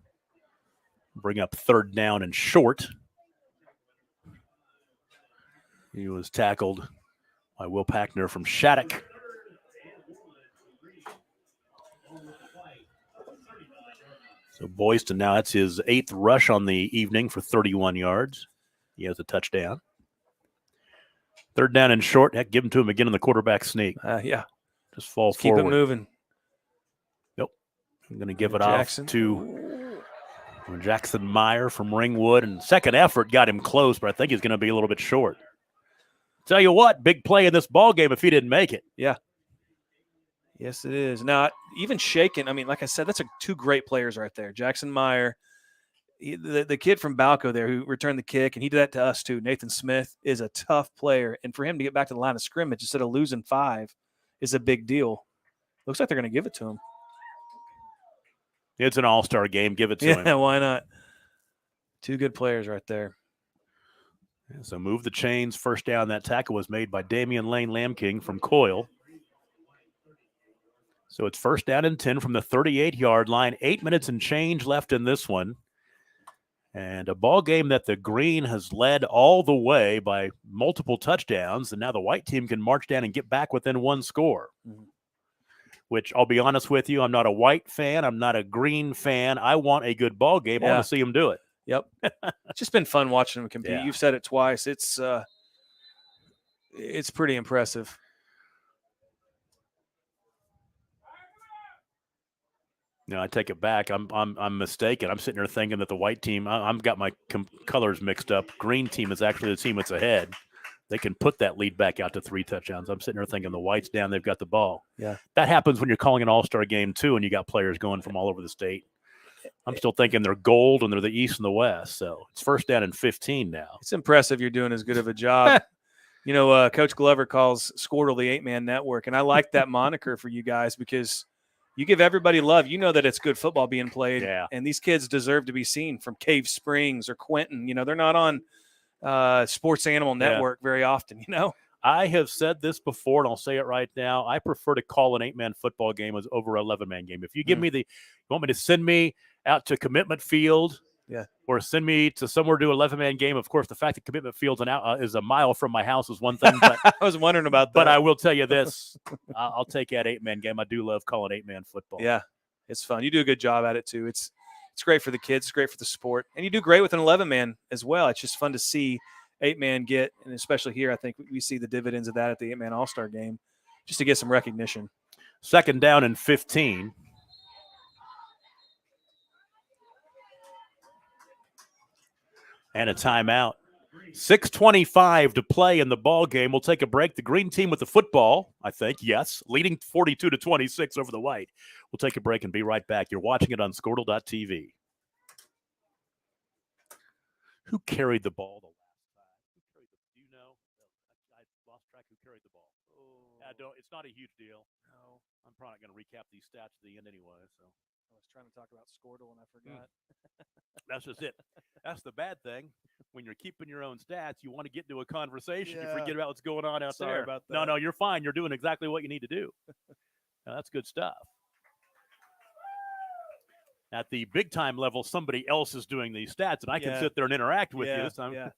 Bring up 3rd down and short. He was tackled by Will Packner from Shattuck. So Boyston now, that's his 8th rush on the evening for 31 yards. He has a touchdown. 3rd down and short. Heck, give him to him again in the quarterback sneak. Just fall Keep forward. it moving. Nope. I'm going to give it off to Jackson Meyer from Ringwood. And second effort got him close, but I think he's going to be a little bit short. Tell you what, big play in this ball game if he didn't make it. Yeah. Yes, it is. Now, even Shaken, like I said, that's 2 great players right there. Jackson Meyer, the kid from Balco there who returned the kick, and he did that to us too. Nathan Smith is a tough player, and for him to get back to the line of scrimmage instead of losing 5 is a big deal. Looks like they're going to give it to him. It's an all-star game. Give it to him. Yeah, why not? 2 good players right there. So move the chains. First down. That tackle was made by Damian Lane Lamking from Coyle. So it's 1st down and 10 from the 38-yard line. 8 minutes and change left in this one. And a ball game that the green has led all the way by multiple touchdowns, and now the white team can march down and get back within one score. Mhm. Which I'll be honest with you, I'm not a white fan. I'm not a green fan. I want a good ball game. I Yeah. want to see them do it. Yep. It's just been fun watching them compete. Yeah. You've said it twice. It's pretty impressive. No, I take it back. I'm mistaken. I'm sitting there thinking that the white team. I've got my colors mixed up. Green team is actually the team that's ahead. They can put that lead back out to 3 touchdowns. I'm sitting there thinking the white's down. They've got the ball. Yeah. That happens when you're calling an all-star game too, and you got players going from all over the state. I'm still thinking they're gold and they're the East and the West. So it's first down and 15 now. It's impressive you're doing as good of a job. Coach Glover calls Squirtle the 8-man network, and I like that moniker for you guys because you give everybody love. You know that it's good football being played, Yeah. and these kids deserve to be seen from Cave Springs or Quentin. They're not on Sports Animal Network very often, I have said this before, and I'll say it right now. I prefer to call an 8-man football game as over an 11-man game. If you give me you want me to send me out to Commitment Field, Yeah. or send me to somewhere to do an 11-man game. Of course, the fact that Commitment Field is a mile from my house is one thing, but I was wondering about that. but I will tell you this: I'll take that 8-man game. I do love calling 8-man football. Yeah, it's fun. You do a good job at it too. It's great for the kids. It's great for the sport, and you do great with an 11-man as well. It's just fun to see 8-man get, and especially here, I think we see the dividends of that at the 8-man All-Star game, just to get some recognition. Second down and 15. And a timeout. 6:25 to play in the ball game. We'll take a break. The green team with the football, I think, yes, leading 42-26 over the white. We'll take a break and be right back. You're watching it on Squirtle.tv. Who carried the ball the last time? Do you know? I lost track who carried the ball. It's not a huge deal. No, I'm probably not going to recap these stats at the end anyway. So I was trying to talk about Squirtle and I forgot. that's just it. That's the bad thing. When you're keeping your own stats, you want to get into a conversation. You forget about what's going on out Sorry there. about No, that. no, you're fine. You're doing exactly what you need to do. Now, that's good stuff. At the big time level, somebody else is doing these stats, and I can Yeah. sit there and interact with Yeah, you. So yeah.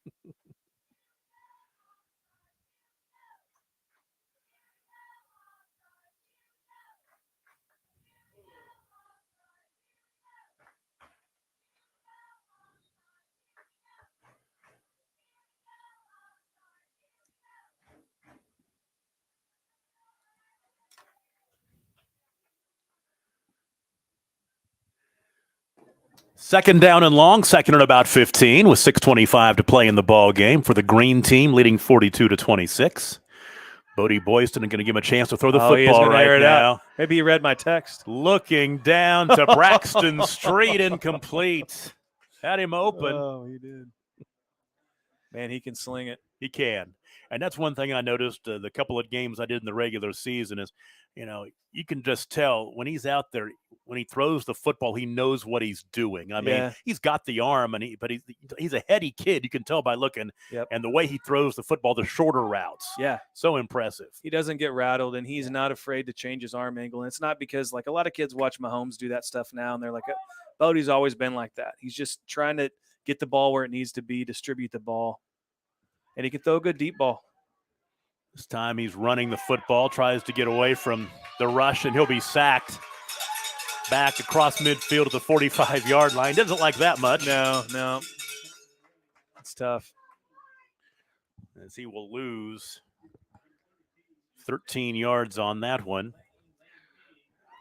second down and long, second and about 15 with 6:25 to play in the ball game for the green team, leading 42-26. Bodie Boyston going to give him a chance to throw the He is football gonna air right it out. now. Maybe you read my text. Looking down to Braxton Street, incomplete. Had him open. Oh, he did. Man, he can sling it. He can. And that's one thing I noticed the couple of games I did in the regular season is, you can just tell when he's out there, when he throws the football, he knows what he's doing. I mean, Yeah. he's got the arm, but he's a heady kid. You can tell by looking. Yep. And the way he throws the football, the shorter routes. Yeah. So impressive. He doesn't get rattled, and he's not afraid to change his arm angle. And it's not because, like, a lot of kids watch Mahomes do that stuff now, and they're like, Bodie's always been like that. He's just trying to get the ball where it needs to be, distribute the ball. And he can throw a good deep ball. This time he's running the football, tries to get away from the rush, and he'll be sacked back across midfield to the 45-yard line. Doesn't like that much. No. It's tough. As he will lose 13 yards on that one.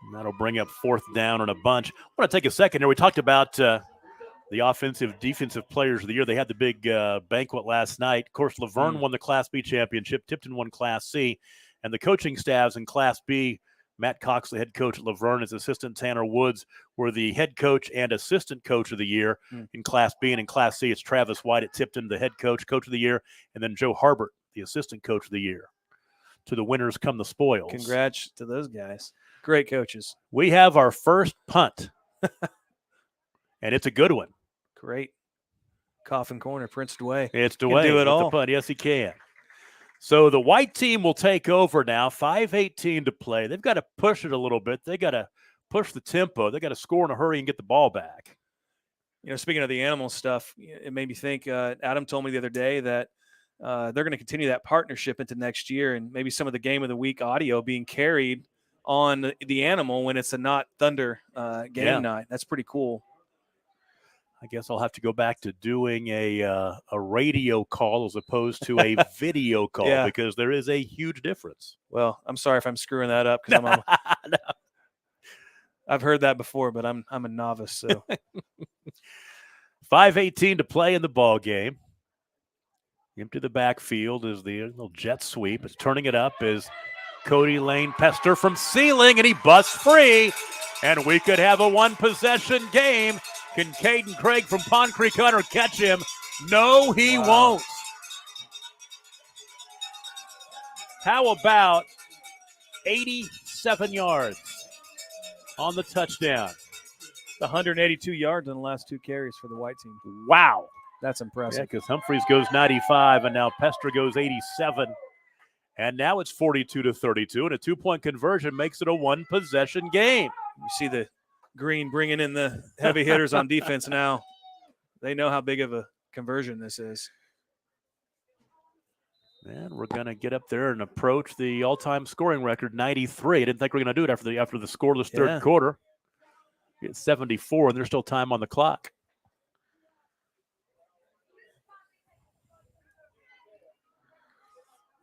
And that'll bring up fourth down and a bunch. I want to take a second here. We talked about the offensive, defensive players of the year. They had the big banquet last night. Of course, Laverne won the Class B championship. Tipton won Class C. And the coaching staffs in Class B, Matt Cox, the head coach at Laverne, his assistant Tanner Woods were the head coach and assistant coach of the year in Class B. And in Class C, it's Travis White at Tipton, the head coach of the year, and then Joe Harbert, the assistant coach of the year. To the winners come the spoils. Congrats to those guys. Great coaches. We have our first punt, and it's a good one. Great. Coffin corner, Prince DeWay. It's Can DeWay do it with the all. punt. Yes, he can. So the white team will take over now. 5:18 to play. They've got to push it a little bit. They got to push the tempo. They got to score in a hurry and get the ball back. speaking of the animal stuff, it made me think. Adam told me the other day that they're going to continue that partnership into next year, and maybe some of the game of the week audio being carried on the animal when it's a not Thunder game night. That's pretty cool. I guess I'll have to go back to doing a radio call as opposed to a video call because there is a huge difference. Well, I'm sorry if I'm screwing that up because I've heard that before, but I'm a novice. So 5:18 to play in the ball game. Empty the backfield is the little jet sweep. It's turning it up is Cody Lane Pester from ceiling, and he busts free. And we could have a one-possession game. Can Caden Craig from Pond Creek Hunter catch him? No, he won't. How about 87 yards on the touchdown? 182 yards on the last 2 carries for the white team. Wow. That's impressive. Yeah, because Humphreys goes 95, and now Pester goes 87. And now it's 42-32, and a 2-point conversion makes it a one-possession game. You see the Green bringing in the heavy hitters on defense now. They know how big of a conversion this is. And we're going to get up there and approach the all-time scoring record, 93. I didn't think we were going to do it after the scoreless third quarter. It's 74, and there's still time on the clock.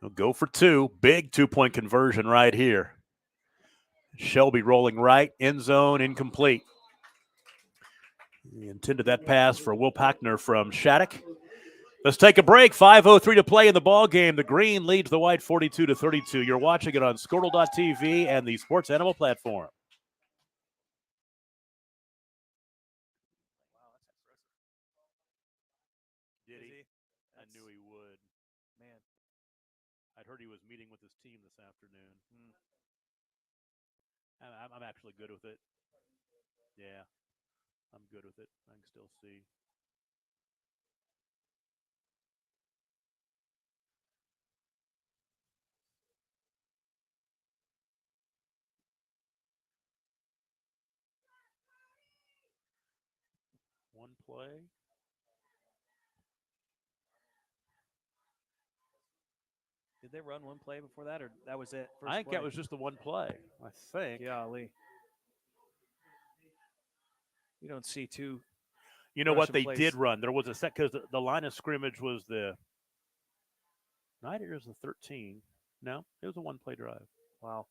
They'll go for 2. Big 2-point conversion right here. Shelby rolling right, end zone, incomplete. He intended that pass for Will Packner from Shattuck. Let's take a break. 5:03 to play in the ball game. The Green leads the White 42-32. You're watching it on Squirtle.tv and the Sports Animal platform. Did he? I knew he would. Man. I'd heard he was meeting with his team this afternoon. I'm actually good with it. Yeah, I'm good with it. I can still see. One play. Did they run one play before that, or that was it? I think that was just the one play. I think. Golly. You don't see 2. You know what Russian they plays. did run? There was a set because the line of scrimmage was the 9 or the 13. No, it was a one-play drive. Wow.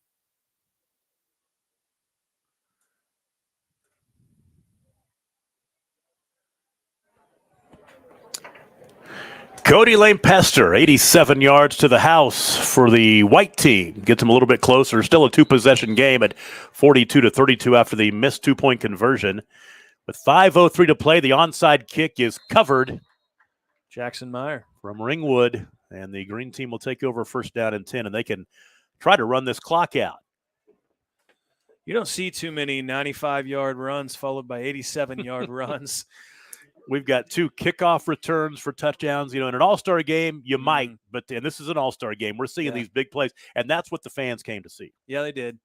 Cody Lane Pester, 87 yards to the house for the white team. Gets them a little bit closer. Still a 2-possession game at 42-32 after the missed 2-point conversion. With 5:03 to play, the onside kick is covered. Jackson Meyer From Ringwood, and the Green team will take over first down and 10, and they can try to run this clock out. You don't see too many 95-yard runs followed by 87-yard runs. We've got 2 kickoff returns for touchdowns. In an all-star game, you might, but this is an all-star game. We're seeing these big plays, and that's what the fans came to see. Yeah, they did.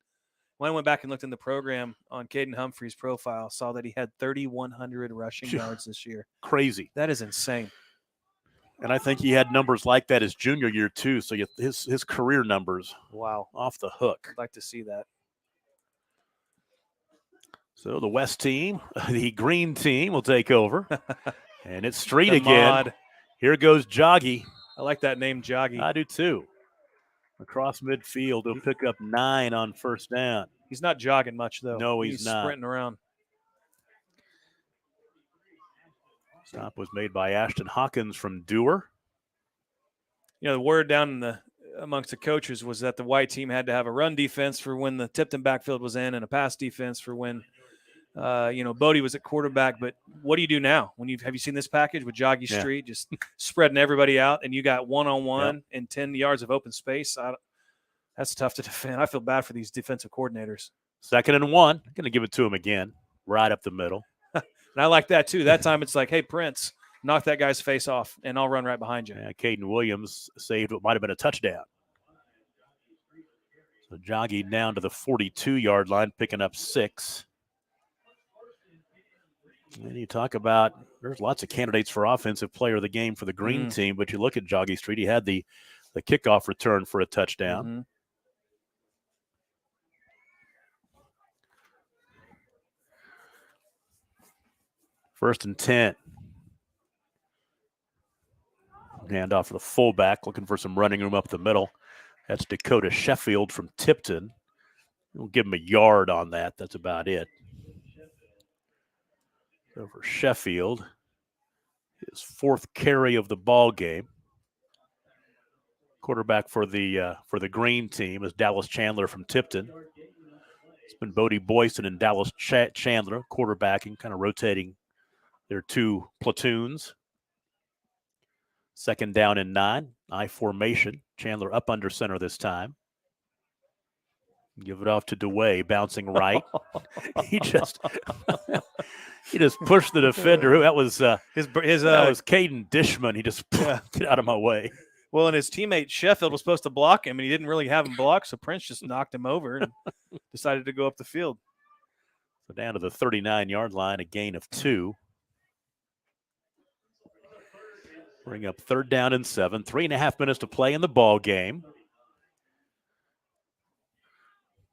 When I went back and looked in the program on Caden Humphreys' profile, saw that he had 3,100 rushing yards this year. Crazy. That is insane. And I think he had numbers like that his junior year, too. So his career numbers, wow, off the hook. I'd like to see that. So the West team, the Green team will take over. And it's Street The again. mod. Here goes Joggy. I like that name, Joggy. I do, too. Across midfield, he'll pick up 9 on first down. He's not jogging much, though. No, he's not. Sprinting around. Stop was made by Ashton Hawkins from Dewar. The word down amongst the coaches was that the white team had to have a run defense for when the Tipton backfield was in and a pass defense for when, Bodie was at quarterback. But what do you do now? Have you seen this package with Joggy Street just spreading everybody out, and you got one-on-one and 10 yards of open space? That's tough to defend. I feel bad for these defensive coordinators. 2nd and 1. Going to give it to him again, right up the middle. And I like that, too. That time it's like, hey, Prince, knock that guy's face off, and I'll run right behind you. Yeah, Caden Williams saved what might have been a touchdown. So Joggy down to the 42-yard line, picking up 6. And you talk about there's lots of candidates for offensive player of the game for the green team, but you look at Joggy Street, he had the kickoff return for a touchdown. Mhm. First and 10. Hand off to the fullback, looking for some running room up the middle. That's Dakota Sheffield from Tipton. We'll give him a yard on that. That's about it. So for Sheffield, his 4th carry of the ball game. Quarterback for the green team is Dallas Chandler from Tipton. It's been Bodie Boyson and Dallas Chandler quarterbacking, kind of rotating their 2 platoons. 2nd down and 9, I formation. Chandler up under center this time. Give it off to DeWay, bouncing right. he just pushed the defender. That was that was Caden Dishman. He just get out of my way. Well, and his teammate Sheffield was supposed to block him, and he didn't really have him blocked, so Prince just knocked him over and decided to go up the field. So down to the 39-yard line, a gain of 2. Bring up 3rd down and 7. 3.5 minutes to play in the ball game.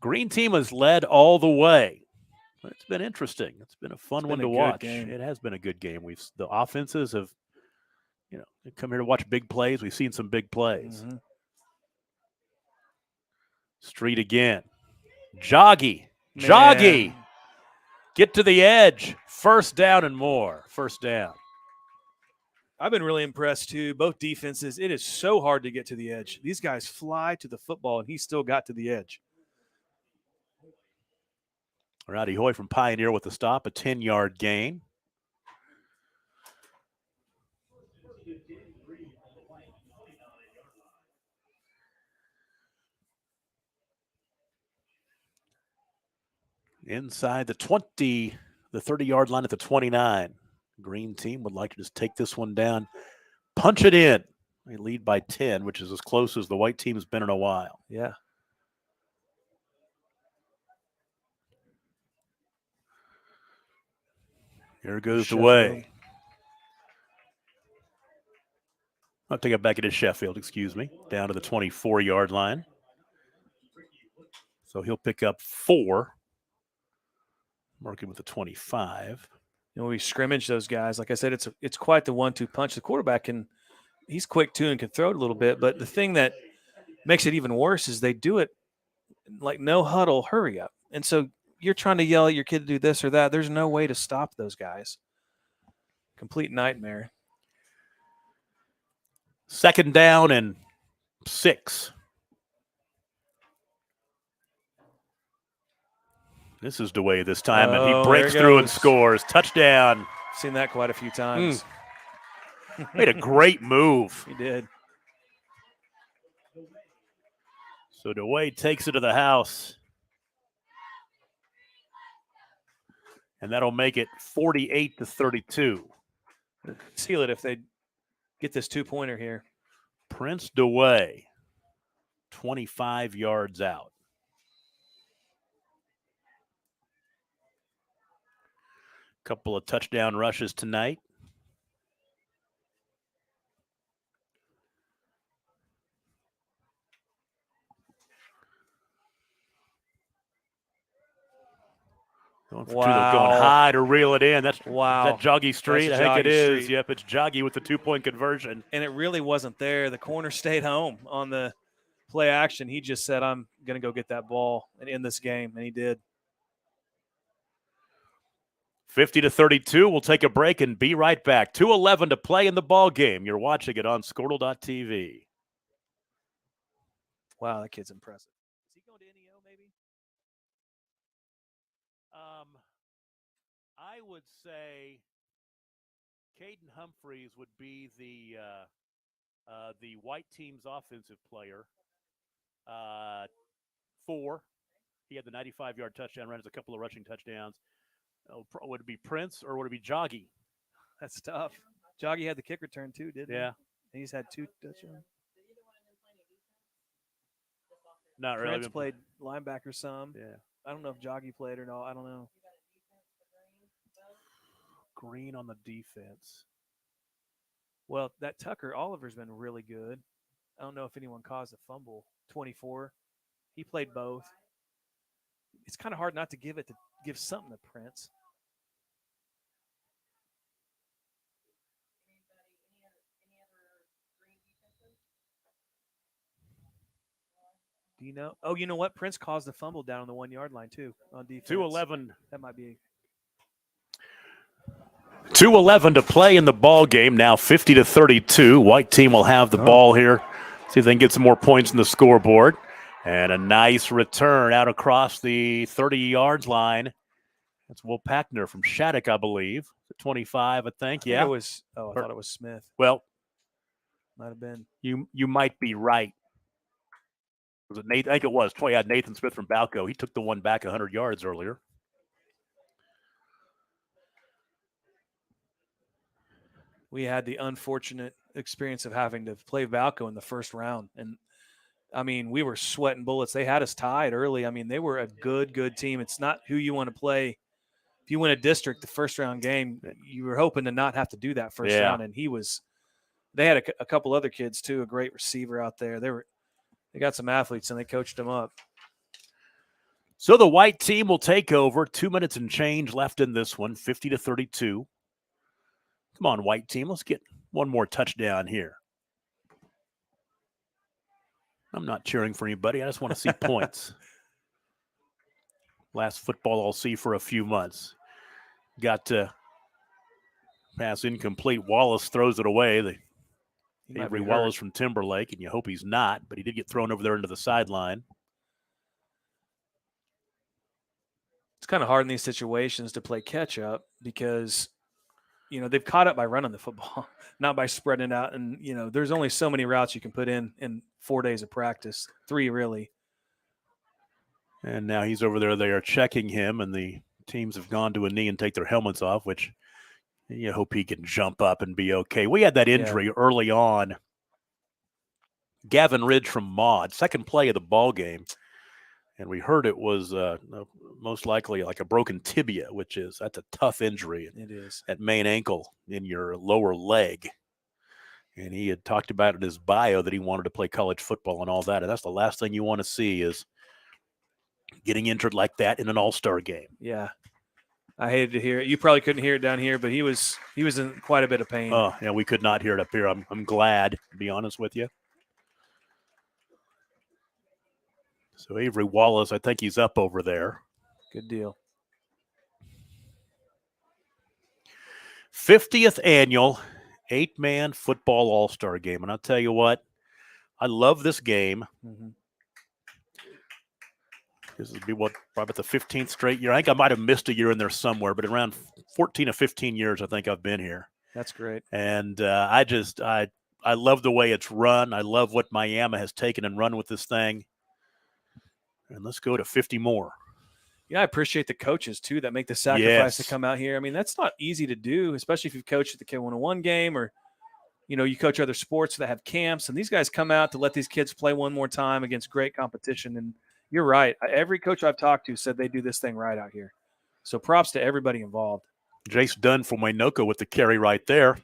Green team has led all the way. It's been interesting. It's been a fun one to watch. It has been a good game. The offenses have, they come here to watch big plays. We've seen some big plays. Mm-hmm. Street again. Joggy. Get to the edge. 1st down and more. 1st down. I've been really impressed, too. Both defenses, it is so hard to get to the edge. These guys fly to the football, and he still got to the edge. Rowdy Hoy from Pioneer with the stop, a 10-yard gain. Inside the 20, the 30-yard line at the 29. Green team would like to just take this one down, punch it in. They lead by 10, which is as close as the white team has been in a while. Yeah. Here goes DeWay. I'll take it back into Sheffield, excuse me, down to the 24-yard line. So he'll pick up 4. Marking with the 25. We scrimmage those guys. Like I said, it's quite the 1-2 punch. The quarterback he's quick too and can throw it a little bit. But the thing that makes it even worse is they do it like no huddle, hurry up. And so you're trying to yell at your kid to do this or that. There's no way to stop those guys. Complete nightmare. 2nd down and 6. This is DeWay this time, and he breaks through and scores. Touchdown. Seen that quite a few times. Made a great move. He did. So DeWay takes it to the house. And that'll make it 48-32. Seal it if they get this 2-pointer here. Prince DeWay, 25 yards out. Couple of touchdown rushes tonight. Going high to reel it in. That's Is that Joggy Street? That's I think it is. Street. Yep, it's Joggy with the 2-point conversion. And it really wasn't there. The corner stayed home on the play action. He just said, I'm going to go get that ball and end this game, and he did. 50-32. We'll take a break and be right back. 2:11 to play in the ball game. You're watching it on Squirtle.tv. Wow, that kid's impressive. Is he going to NEO maybe? I would say Caden Humphreys would be the white team's offensive player. 4. He had the 95-yard touchdown run. Has a couple of rushing touchdowns. Would it be Prince or would it be Joggy? That's tough. Joggy had the kick return too, didn't he? Yeah. He's had 2 touchdowns. Not really. Prince played linebacker some. Yeah. I don't know if Joggy played or not. I don't know. Green on the defense. Well, that Tucker Oliver's been really good. I don't know if anyone caused a fumble. 24. He played both. It's kind of hard not to give something to Prince. Do you know? Oh, you know what? Prince caused the fumble down on the 1 yard line too on defense. 2:11. That might be. 2:11 to play in the ball game. Now 50-32. White team will have the ball here. See if they can get some more points in the scoreboard. And a nice return out across the 30-yard line. That's Will Packner from Shattuck, I believe. 25, I think. I Yeah. thought it was Smith. Well, Might have been. you might be right. Was it Nathan? I think it was. Yeah, Nathan Smith from Balco. He took the one back 100 yards earlier. We had the unfortunate experience of having to play Valco in the first round. And, I mean, we were sweating bullets. They had us tied early. I mean, they were a good team. It's not who you want to play. If you win a district, the first-round game, you were hoping to not have to do that first round. And they had a couple other kids, too, a great receiver out there. They got some athletes, and they coached them up. So the white team will take over. 2 minutes and change left in this one, 50-32. Come on, white team. Let's get one more touchdown here. I'm not cheering for anybody. I just want to see points. Last football I'll see for a few months. Got to pass incomplete. Wallace throws it away. Avery Wallace from Timberlake, and you hope he's not, but he did get thrown over there into the sideline. It's kind of hard in these situations to play catch up because, you know, they've caught up by running the football, not by spreading it out. And, you know, there's only so many routes you can put in 4 days of practice, 3 really. And now he's over there. They are checking him, and the teams have gone to a knee and take their helmets off, which you hope he can jump up and be okay. We had that injury early on. Gavin Ridge from Maud, second play of the ball game. And we heard it was most likely like a broken tibia, that's a tough injury. It is. At main ankle in your lower leg. And he had talked about in his bio that he wanted to play college football and all that. And that's the last thing you want to see is getting injured like that in an all-star game. Yeah. I hated to hear it. You probably couldn't hear it down here, but he was in quite a bit of pain. Oh, yeah, we could not hear it up here. I'm glad, to be honest with you. So Avery Wallace, I think he's up over there. Good deal. 50th annual 8-man football all-star game. And I'll tell you what, I love this game. Mm-hmm. This would be probably the 15th straight year. I think I might have missed a year in there somewhere, but around 14 or 15 years, I think I've been here. That's great. And I love the way it's run. I love what Miami has taken and run with this thing. And let's go to 50 more. Yeah, I appreciate the coaches, too, that make the sacrifice to come out here. I mean, that's not easy to do, especially if you've coached at the K101 game or, you know, you coach other sports that have camps. And these guys come out to let these kids play one more time against great competition. And you're right. Every coach I've talked to said they do this thing right out here. So props to everybody involved. Jace Dunn from Waynoka with the carry right there.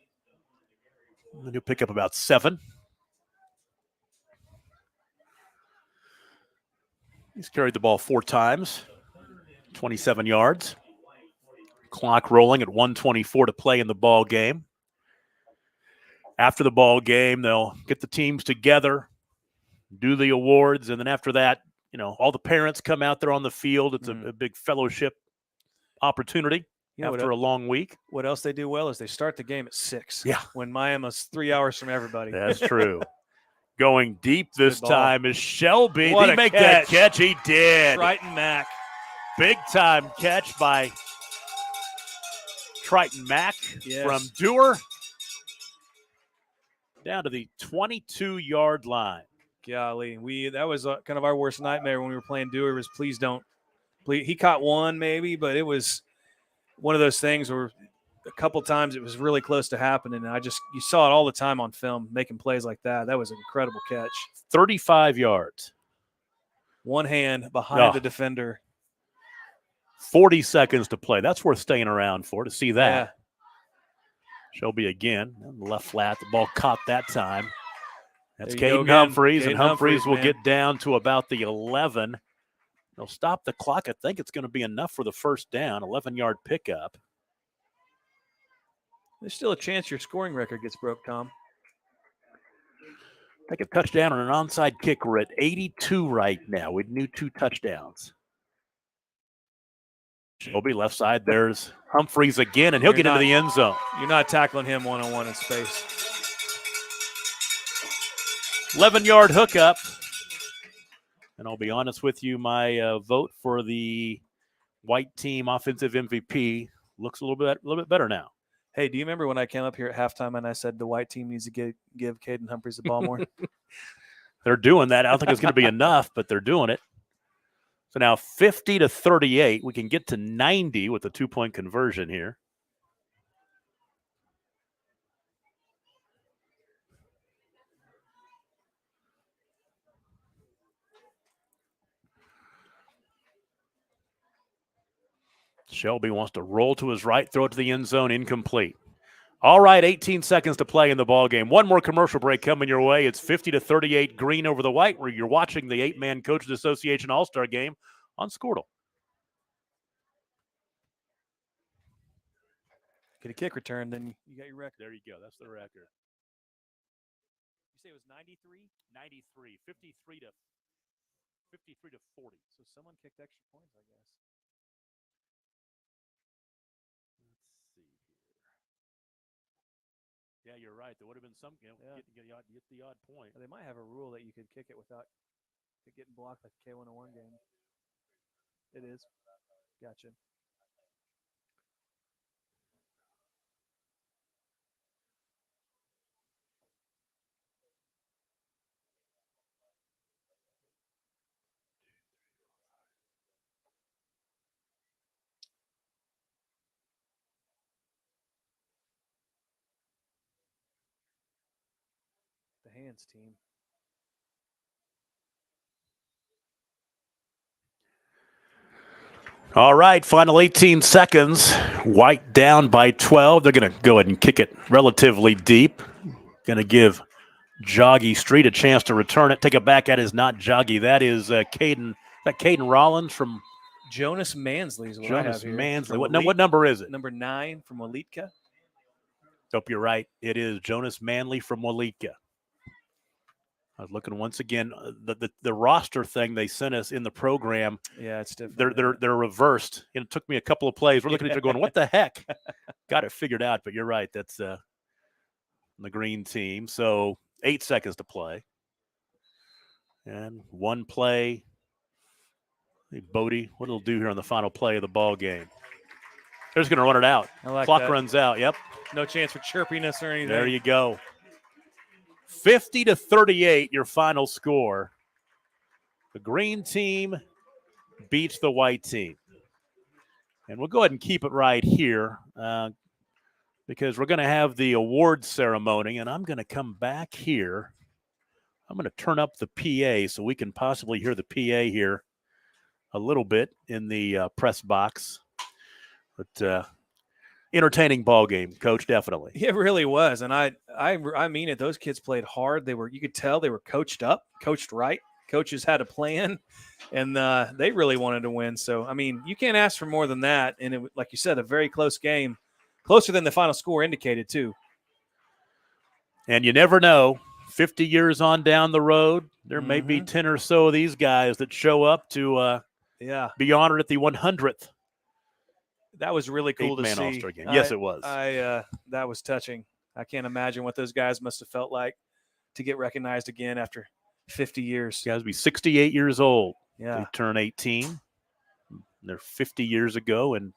And he'll pick up about 7. He's carried the ball 4 times, 27 yards. Clock rolling at 1:24 to play in the ball game. After the ball game, they'll get the teams together, do the awards, and then after that, you know, all the parents come out there on the field. It's a big fellowship opportunity after a long week. What else they do well is they start the game at 6. Yeah. When Miami's 3 hours from everybody. That's true. Going deep this time is Shelby. What Did he a make that catch? He did. Triton Mack. Big time catch by Triton Mack from Dewar down to the 22-yard line. Golly, that was kind of our worst nightmare when we were playing Dewar was please. He caught one maybe, but it was one of those things where a couple times it was really close to happening. And you saw it all the time on film, making plays like that. That was an incredible catch. 35 yards. One hand behind the defender. 40 seconds to play. That's worth staying around for, to see that. Shelby again, left flat. The ball caught that time. That's There you go Caden again. Humphreys, and Caden Humphreys Humphreys, will man. get down to about the 11. They'll stop the clock. I think it's going to be enough for the first down, 11-yard pickup. There's still a chance your scoring record gets broke, Tom. Take a touchdown on an onside kick. We're at 82 right now. We need 2 touchdowns. Shelby left side. There's Humphreys again, and he'll You're get into the end zone. You're not tackling him one-on-one in space. 11-yard hookup. And I'll be honest with you, my vote for the white team offensive MVP looks a little bit better now. Hey, do you remember when I came up here at halftime and I said the white team needs to give Caden Humphreys the ball more? They're doing that. I don't think it's going to be enough, but they're doing it. So now 50-38. We can get to 90 with a 2-point conversion here. Shelby wants to roll to his right, throw it to the end zone, incomplete. All right, 18 seconds to play in the ball game. One more commercial break coming your way. It's 50-38 green over the white, where you're watching the 8-man Coaches Association All-Star Game on Squirtle. Get a kick return, then you got your record. There you go. That's the record. You say it was 93? 93, 53 to 40. So someone kicked extra points, I guess. Let's see here. Yeah, you're right. There would have been some, get the odd point. They might have a rule that you could kick it without it getting blocked like a K101 game. It is. Gotcha. The hands team. All right, final 18 seconds. White down by 12. They're going to go ahead and kick it relatively deep. Going to give Joggy Street a chance to return it. Take it back. That is not Joggy. That is Caden. That Caden Rollins from Jonas Mansley is what I have Jonas here. Mansley. From What number is it? Number 9 from Waletka. Hope you're right. It is Jonas Manley from Waletka. I was looking once again. The roster thing they sent us in the program. Yeah, it's different. They're reversed. It took me a couple of plays. We're looking at each other going, "What the heck?" Got it figured out. But you're right. That's the green team. So 8 seconds to play, and one play. Bodie, what it'll do here on the final play of the ball game? They're just going to run it out. I like Clock that. runs out. Yep. No chance for chirpiness or anything. There you go. 50-38, your final score. The green team beats the white team. And we'll go ahead and keep it right here because we're going to have the award ceremony, and I'm going to come back here. I'm going to turn up the PA so we can possibly hear the PA here a little bit in the press box. But entertaining ball game, Coach, definitely. It really was, and I mean it. Those kids played hard. You could tell they were coached up, coached right. Coaches had a plan, and they really wanted to win. So, I mean, you can't ask for more than that. And it, like you said, a very close game, closer than the final score indicated too. And you never know. 50 years on down the road, there may be 10 or so of these guys that show up to be honored at the 100th. That was really cool to see. All-Star game. Yes, it was. That was touching. I can't imagine what those guys must have felt like to get recognized again after 50 years. Guys be 68 years old. Yeah. They turn 18. They're 50 years ago in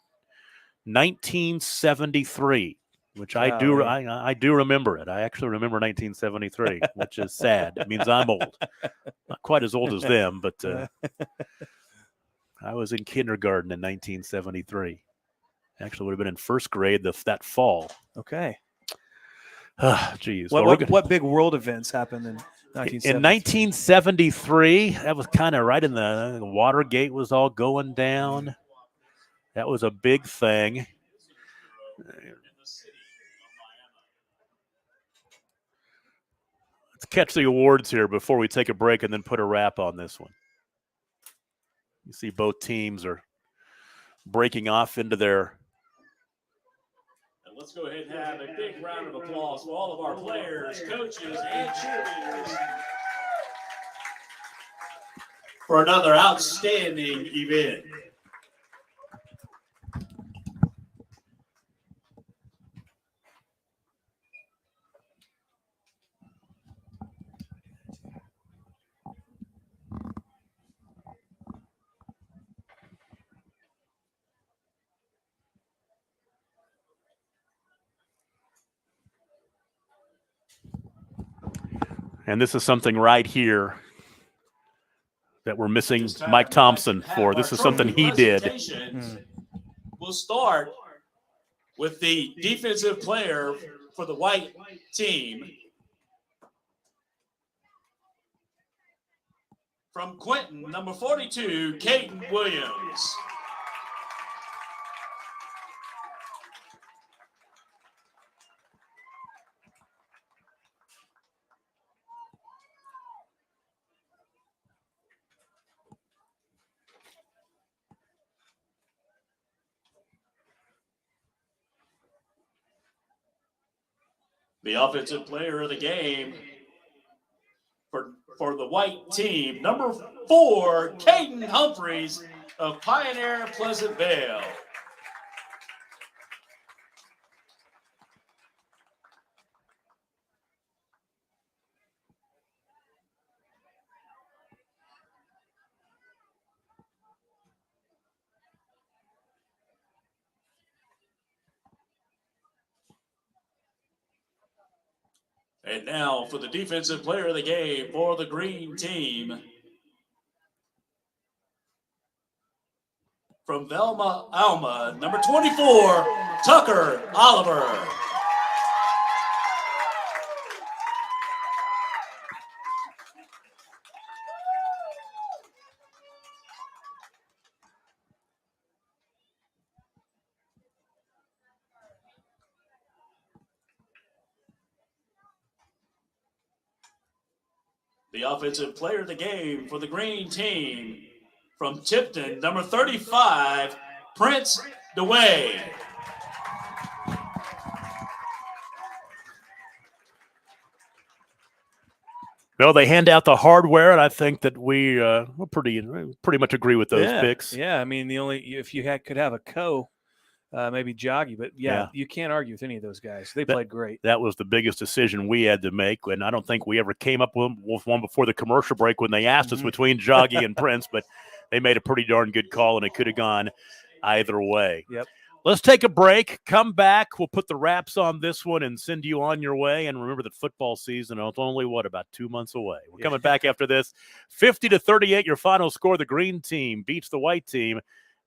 1973, which I do remember it. I actually remember 1973, which is sad. It means I'm old. Not quite as old as them, but I was in kindergarten in 1973. Actually, would have been in first grade that fall. Okay. Geez. What big world events happened in 1973? In 1973, that was kind of right in the Watergate was all going down. That was a big thing. catch the awards here before we take a break and then put a wrap on this one. You see both teams are breaking off into their. And let's go ahead and have a big round of applause for all of our players, coaches, and cheerleaders for another outstanding event. And this is something right here that we're missing Mike Thompson for. This is something he did. We'll start with the defensive player for the white team. From Quentin, number 42, Caden Williams. The offensive player of the game for the white team, number 4, Caden Humphreys of Pioneer Pleasant Vale. And now for the defensive player of the game for the green team. From Velma Alma, number 24, Tucker Oliver. The offensive player of the game for the green team. From Tipton, number 35, Prince DeWay. Well, they hand out the hardware, and I think that we pretty much agree with those picks. Yeah, I mean, the only if you could have a maybe Joggy, but you can't argue with any of those guys. They played great. That was the biggest decision we had to make, and I don't think we ever came up with one before the commercial break when they asked us between Joggy and Prince, but they made a pretty darn good call, and it could have gone either way. Yep. Let's take a break, come back. We'll put the wraps on this one and send you on your way. And remember that football season is only, about 2 months away. We're coming back after this. 50-38, your final score. The green team beats the white team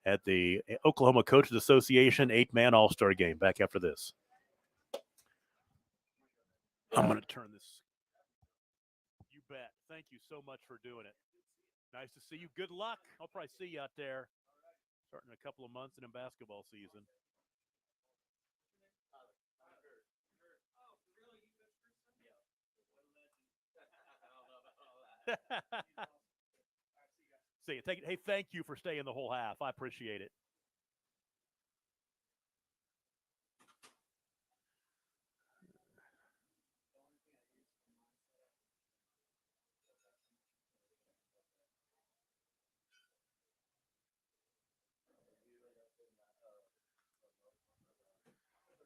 at the Oklahoma Coaches Association 8-man All-Star game. Back after this. I'm going to turn this. You bet. Thank you so much for doing it. Nice to see you. Good luck. I'll probably see you out there starting in a couple of months in basketball season. See you. Hey, thank you for staying the whole half. I appreciate it.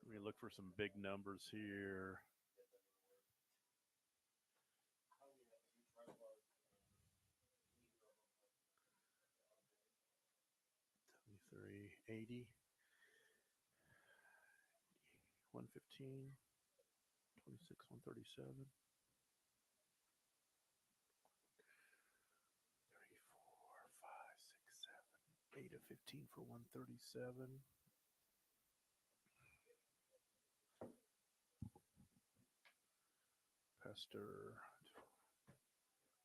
Let me look for some big numbers here. $80, 115, 26, 137, 34, 5, 6, 7, 8 of 15 for 137. Pester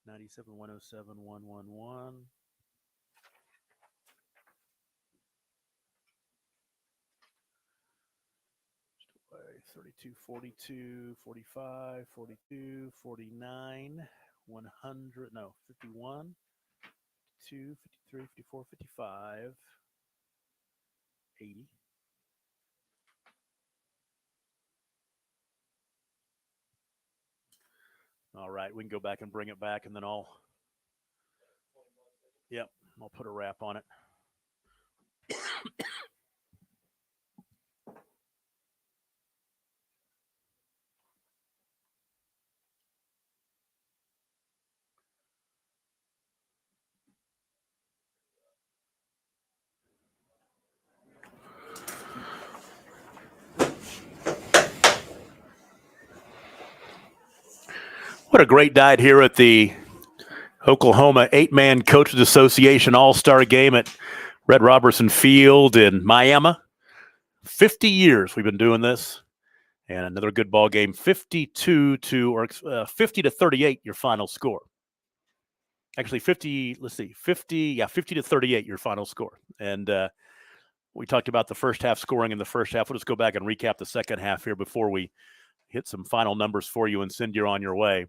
97, 107, 111. 32, 42, 45, 42, 49, 100, no, 51, 52, 53, 54, 55, 80. All right, we can go back and bring it back, and then I'll put a wrap on it. What a great night here at the Oklahoma 8-Man Coaches Association All-Star Game at Red Robertson Field in Miami. 50 years we've been doing this, and another good ball game. 50 to 38 your final score. Actually 50 to 38 your final score. And we talked about the first half scoring in the first half. We'll just go back and recap the second half here before we hit some final numbers for you and send you on your way.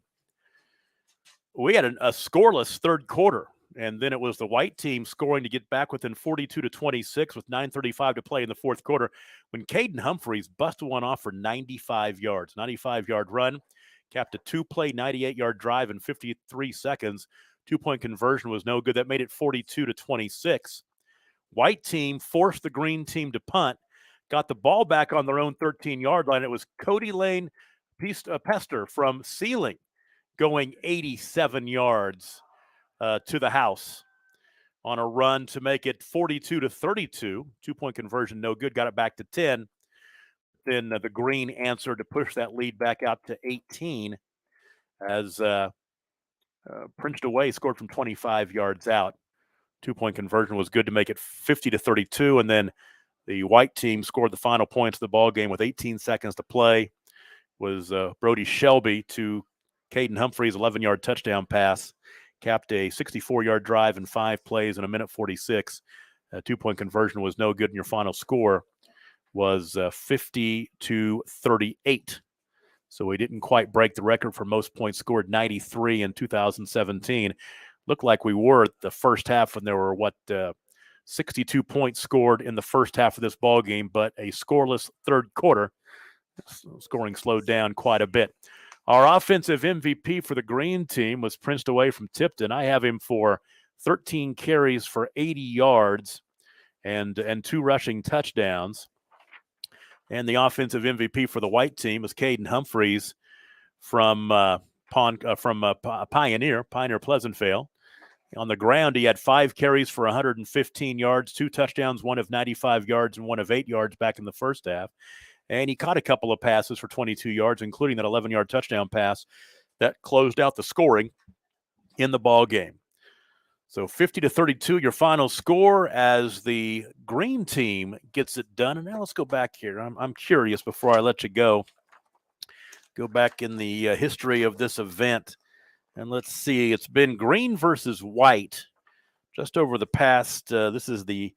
We had a scoreless third quarter, and then it was the white team scoring to get back within 42 to 26 with 9:35 to play in the fourth quarter when Caden Humphreys busted one off for 95 yards. 95-yard run, capped a 2-play, 98-yard drive in 53 seconds. 2-point conversion was no good. That made it 42 to 26. White team forced the green team to punt, got the ball back on their own 13-yard line. It was Cody Lane Pester from Sealing going 87 yards to the house on a run to make it 42 to 32. 2-point conversion, no good. Got it back to 10. Then the green answered to push that lead back out to 18 as Prince DeWay scored from 25 yards out. 2-point conversion was good to make it 50 to 32. And then the white team scored the final points of the ball game with 18 seconds to play. Was Brody Shelby to Caden Humphreys' 11-yard touchdown pass, capped a 64-yard drive in 5 plays in a minute 46. 2-point conversion was no good, and your final score was 50 to 38. So we didn't quite break the record for most points scored, 93 in 2017. Looked like we were at the first half when there were 62 points scored in the first half of this ball game, but a scoreless third quarter. Scoring slowed down quite a bit. Our offensive MVP for the green team was Prince DeWay from Tipton. I have him for 13 carries for 80 yards and 2 rushing touchdowns. And the offensive MVP for the white team was Caden Humphreys from Pioneer Pleasantville. On the ground, he had 5 carries for 115 yards, 2 touchdowns, one of 95 yards and one of 8 yards back in the first half. And he caught a couple of passes for 22 yards, including that 11-yard touchdown pass that closed out the scoring in the ball game. So 50 to 32, your final score as the green team gets it done. And now let's go back here. I'm curious before I let you go. Go back in the history of this event. And let's see, it's been green versus white just over the past, this is the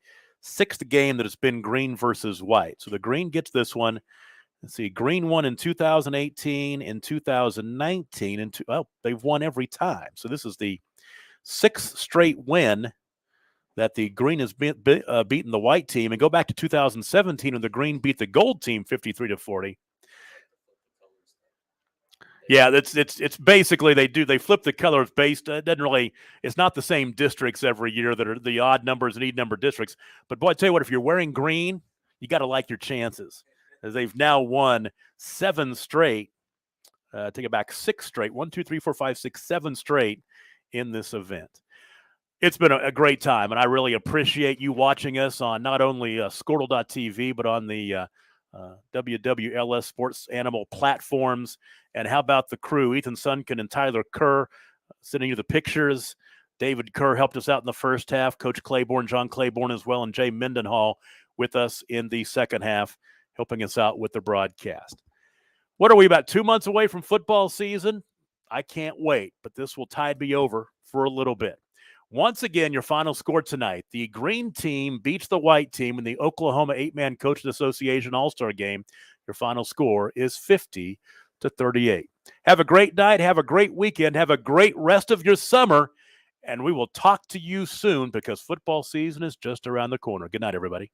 6th game that it's been green versus white. So the green gets this one. Let's see, green won in 2018, in 2019, and they've won every time. So this is the 6th straight win that the green has beaten the white team. And go back to 2017 when the green beat the gold team 53 to 40. Yeah, it's basically they flip the colors based. It doesn't really. It's not the same districts every year that are the odd numbers and even number districts. But boy, I tell you what, if you're wearing green, you got to like your chances, as they've now won 7 straight. Take it back, 6 straight. 1, 2, 3, 4, 5, 6, 7 straight in this event. It's been a great time, and I really appreciate you watching us on not only Squirtle.tv but on the WWLS Sports Animal platforms. And how about the crew, Ethan Sunken and Tyler Kerr, sending you the pictures. David Kerr helped us out in the first half. Coach Claiborne, John Claiborne as well, and Jay Mendenhall with us in the second half, helping us out with the broadcast. What are we, about 2 months away from football season? I can't wait, but this will tide me over for a little bit. Once again, your final score tonight. The green team beats the white team in the Oklahoma 8-Man Coaches Association All-Star Game. Your final score is 50-38. Have a great night. Have a great weekend. Have a great rest of your summer. And we will talk to you soon because football season is just around the corner. Good night, everybody.